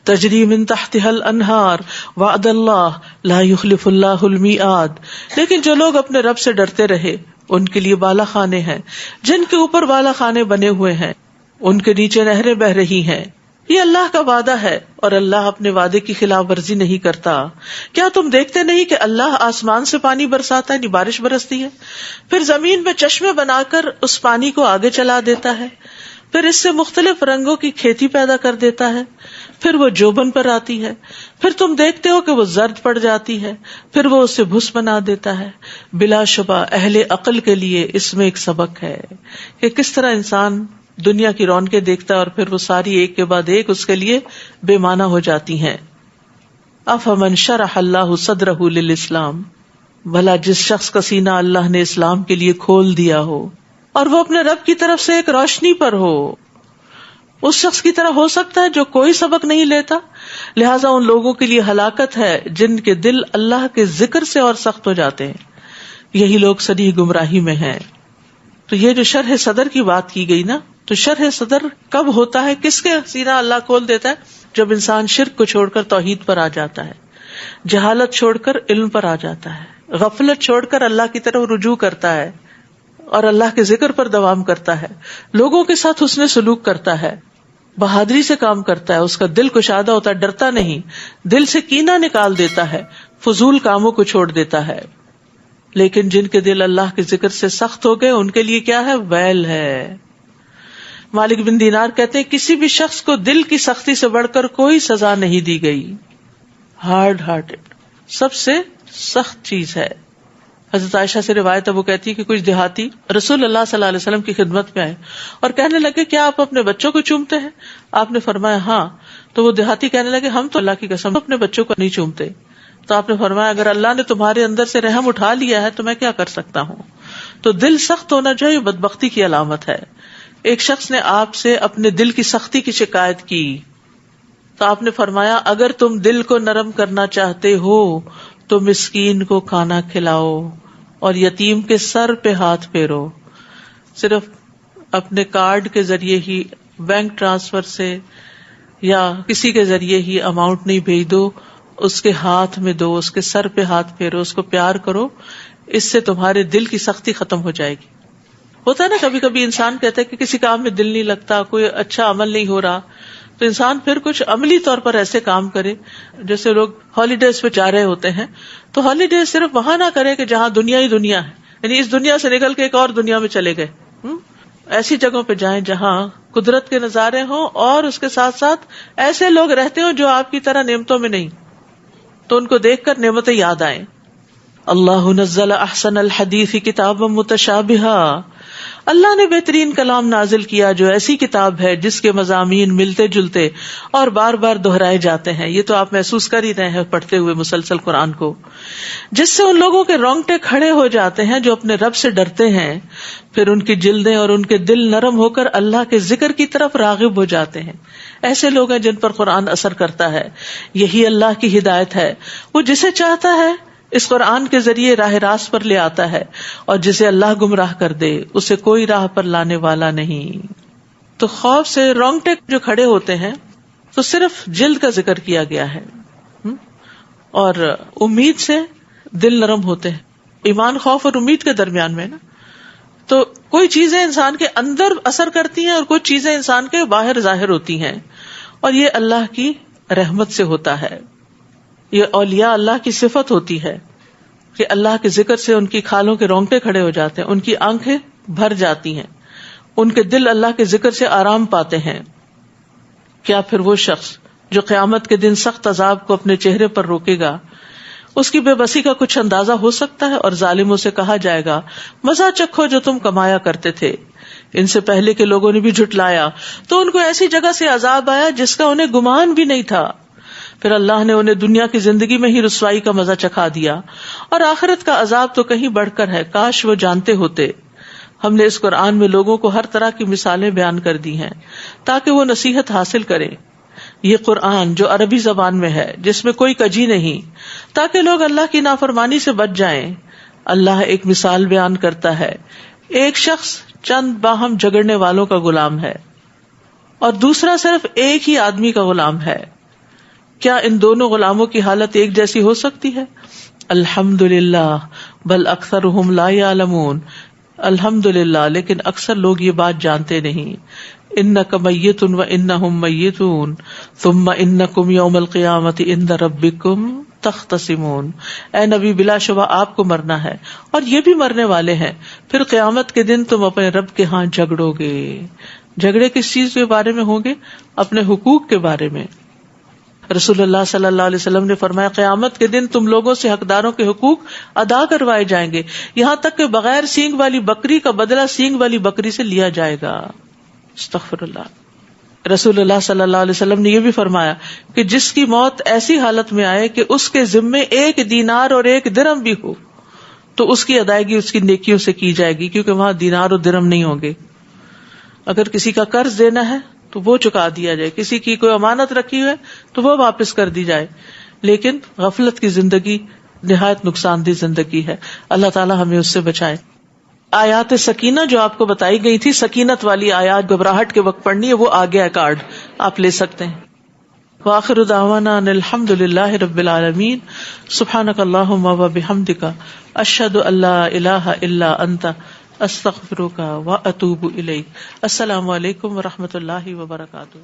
تجری من تحتها الانہار وعد اللہ لا یخلف اللہ المیعاد. لیکن جو لوگ اپنے رب سے ڈرتے رہے ان کے لیے بالا خانے ہیں جن کے اوپر بالا خانے بنے ہوئے ہیں، ان کے نیچے نہریں بہ رہی ہیں. یہ اللہ کا وعدہ ہے اور اللہ اپنے وعدے کی خلاف ورزی نہیں کرتا. کیا تم دیکھتے نہیں کہ اللہ آسمان سے پانی برساتا ہے، بارش برستی ہے، پھر زمین میں چشمے بنا کر اس پانی کو آگے چلا دیتا ہے، پھر اس سے مختلف رنگوں کی کھیتی پیدا کر دیتا ہے، پھر وہ جوبن پر آتی ہے، پھر تم دیکھتے ہو کہ وہ زرد پڑ جاتی ہے، پھر وہ اسے بھس بنا دیتا ہے. بلا شبہ اہل عقل کے لیے اس میں ایک سبق ہے کہ کس طرح انسان دنیا کی رونقیں دیکھتا ہے اور پھر وہ ساری ایک کے بعد ایک اس کے لیے بے معنی ہو جاتی ہیں. افمن شرح اللہ صدرہ للاسلام. بھلا جس شخص کا سینہ اللہ نے اسلام کے لیے کھول دیا ہو اور وہ اپنے رب کی طرف سے ایک روشنی پر ہو، اس شخص کی طرح ہو سکتا ہے جو کوئی سبق نہیں لیتا. لہٰذا ان لوگوں کے لیے ہلاکت ہے جن کے دل اللہ کے ذکر سے اور سخت ہو جاتے ہیں، یہی لوگ صریح گمراہی میں ہیں. تو یہ جو شرح صدر کی بات کی گئی نا، تو شرح صدر کب ہوتا ہے، کس کے سینہ اللہ کھول دیتا ہے؟ جب انسان شرک کو چھوڑ کر توحید پر آ جاتا ہے، جہالت چھوڑ کر علم پر آ جاتا ہے، غفلت چھوڑ کر اللہ کی طرف رجوع کرتا ہے اور اللہ کے ذکر پر دوام کرتا ہے، لوگوں کے ساتھ حسن سلوک کرتا ہے، بہادری سے کام کرتا ہے، اس کا دل کشادہ ہوتا ہے، ڈرتا نہیں، دل سے کینہ نکال دیتا ہے، فضول کاموں کو چھوڑ دیتا ہے. لیکن جن کے دل اللہ کے ذکر سے سخت ہو گئے ان کے لیے کیا ہے؟ ویل ہے. مالک بن دینار کہتے ہیں کسی بھی شخص کو دل کی سختی سے بڑھ کر کوئی سزا نہیں دی گئی. ہارڈ ہارٹڈ سب سے سخت چیز ہے. حضرت عائشہ سے روایت ہے، وہ کہتی ہے کہ کچھ دیہاتی رسول اللہ صلی اللہ علیہ وسلم کی خدمت میں آئے اور کہنے لگے کیا آپ اپنے بچوں کو چومتے ہیں؟ آپ نے فرمایا ہاں. تو وہ دیہاتی کہنے لگے ہم تو اللہ کی قسم اپنے بچوں کو نہیں چومتے. تو آپ نے فرمایا اگر اللہ نے تمہارے اندر سے رحم اٹھا لیا ہے تو میں کیا کر سکتا ہوں. تو دل سخت ہونا جو ہے بدبختی کی علامت ہے. ایک شخص نے آپ سے اپنے دل کی سختی کی شکایت کی تو آپ نے فرمایا اگر تم دل کو نرم کرنا چاہتے ہو تو مسکین کو کھانا کھلاؤ اور یتیم کے سر پہ ہاتھ پھیرو. صرف اپنے کارڈ کے ذریعے ہی، بینک ٹرانسفر سے یا کسی کے ذریعے ہی اماؤنٹ نہیں بھیج دو، اس کے ہاتھ میں دو، اس کے سر پہ ہاتھ پھیرو، اس کو پیار کرو. اس سے تمہارے دل کی سختی ختم ہو جائے گی. ہوتا ہے نا کبھی کبھی انسان کہتا ہے کہ کسی کام میں دل نہیں لگتا، کوئی اچھا عمل نہیں ہو رہا، تو انسان پھر کچھ عملی طور پر ایسے کام کرے. جیسے لوگ ہالیڈیز پہ جا رہے ہوتے ہیں تو ہالیڈیز صرف وہاں نہ کرے کہ جہاں دنیا ہی دنیا ہے، یعنی اس دنیا سے نکل کے ایک اور دنیا میں چلے گئے. ایسی جگہوں پہ جائیں جہاں قدرت کے نظارے ہوں اور اس کے ساتھ ساتھ ایسے لوگ رہتے ہوں جو آپ کی طرح نعمتوں میں نہیں، تو ان کو دیکھ کر نعمتیں یاد آئیں. اللہ نزل احسن الحدیث کتابا متشابہا. اللہ نے بہترین کلام نازل کیا جو ایسی کتاب ہے جس کے مضامین ملتے جلتے اور بار بار دہرائے جاتے ہیں. یہ تو آپ محسوس کر ہی رہے ہیں پڑھتے ہوئے مسلسل قرآن کو, جس سے ان لوگوں کے رونگٹے کھڑے ہو جاتے ہیں جو اپنے رب سے ڈرتے ہیں, پھر ان کی جلدیں اور ان کے دل نرم ہو کر اللہ کے ذکر کی طرف راغب ہو جاتے ہیں. ایسے لوگ ہیں جن پر قرآن اثر کرتا ہے. یہی اللہ کی ہدایت ہے, وہ جسے چاہتا ہے اس قرآن کے ذریعے راہ راست پر لے آتا ہے, اور جسے اللہ گمراہ کر دے اسے کوئی راہ پر لانے والا نہیں. تو خوف سے رونگٹے جو کھڑے ہوتے ہیں تو صرف جلد کا ذکر کیا گیا ہے, اور امید سے دل نرم ہوتے ہیں. ایمان خوف اور امید کے درمیان میں نا, تو کوئی چیزیں انسان کے اندر اثر کرتی ہیں اور کچھ چیزیں انسان کے باہر ظاہر ہوتی ہیں, اور یہ اللہ کی رحمت سے ہوتا ہے. یہ اولیاء اللہ کی صفت ہوتی ہے کہ اللہ کے ذکر سے ان کی کھالوں کے رونگٹے کھڑے ہو جاتے ہیں, ان کی آنکھیں بھر جاتی ہیں, ان کے دل اللہ کے ذکر سے آرام پاتے ہیں. کیا پھر وہ شخص جو قیامت کے دن سخت عذاب کو اپنے چہرے پر روکے گا, اس کی بے بسی کا کچھ اندازہ ہو سکتا ہے؟ اور ظالموں سے کہا جائے گا مزہ چکھو جو تم کمایا کرتے تھے. ان سے پہلے کے لوگوں نے بھی جھٹلایا تو ان کو ایسی جگہ سے عذاب آیا جس کا انہیں گمان بھی نہیں تھا. پھر اللہ نے انہیں دنیا کی زندگی میں ہی رسوائی کا مزہ چکھا دیا, اور آخرت کا عذاب تو کہیں بڑھ کر ہے. کاش وہ جانتے ہوتے. ہم نے اس قرآن میں لوگوں کو ہر طرح کی مثالیں بیان کر دی ہیں تاکہ وہ نصیحت حاصل کریں. یہ قرآن جو عربی زبان میں ہے, جس میں کوئی کجی نہیں, تاکہ لوگ اللہ کی نافرمانی سے بچ جائیں. اللہ ایک مثال بیان کرتا ہے. ایک شخص چند باہم جھگڑنے والوں کا غلام ہے اور دوسرا صرف ایک ہی آدمی کا غلام ہے. کیا ان دونوں غلاموں کی حالت ایک جیسی ہو سکتی ہے؟ الحمدللہ بل اکثرہم لا یعلمون. الحمدللہ, لیکن اکثر لوگ یہ بات جانتے نہیں. انک میت و انہم میتون ثم انکم یوم القیامت عند ربکم تختصمون. اے نبی, بلا شبہ آپ کو مرنا ہے اور یہ بھی مرنے والے ہیں, پھر قیامت کے دن تم اپنے رب کے ہاں جھگڑو گے. جھگڑے کس چیز کے بارے میں ہوں گے؟ اپنے حقوق کے بارے میں. رسول اللہ صلی اللہ علیہ وسلم نے فرمایا قیامت کے دن تم لوگوں سے حقداروں کے حقوق ادا کروائے جائیں گے, یہاں تک کہ بغیر سینگ والی بکری کا بدلہ سینگ والی بکری سے لیا جائے گا. استغفر اللہ. رسول اللہ صلی اللہ علیہ وسلم نے یہ بھی فرمایا کہ جس کی موت ایسی حالت میں آئے کہ اس کے ذمے 1 دینار اور 1 درہم بھی ہو تو اس کی ادائیگی اس کی نیکیوں سے کی جائے گی, کیونکہ وہاں دینار اور درہم نہیں ہوں گے. اگر کسی کا قرض دینا ہے تو وہ چکا دیا جائے, کسی کی کوئی امانت رکھی ہوئی ہے تو وہ واپس کر دی جائے. لیکن غفلت کی زندگی نہایت نقصان دہ زندگی ہے. اللہ تعالی ہمیں اس سے بچائے. آیات سکینہ جو آپ کو بتائی گئی تھی, سکینت والی آیات گھبراہٹ کے وقت پڑھنی ہے, وہ آ گیا کارڈ, آپ لے سکتے ہیں. وآخر دعوانا ان الحمد للہ رب العالمین. سبحانک اللہم وبحمدک اشہد ان لا الہ الا انت استغفرک واتوب الیک. السلام علیکم ورحمۃ اللہ وبرکاتہ.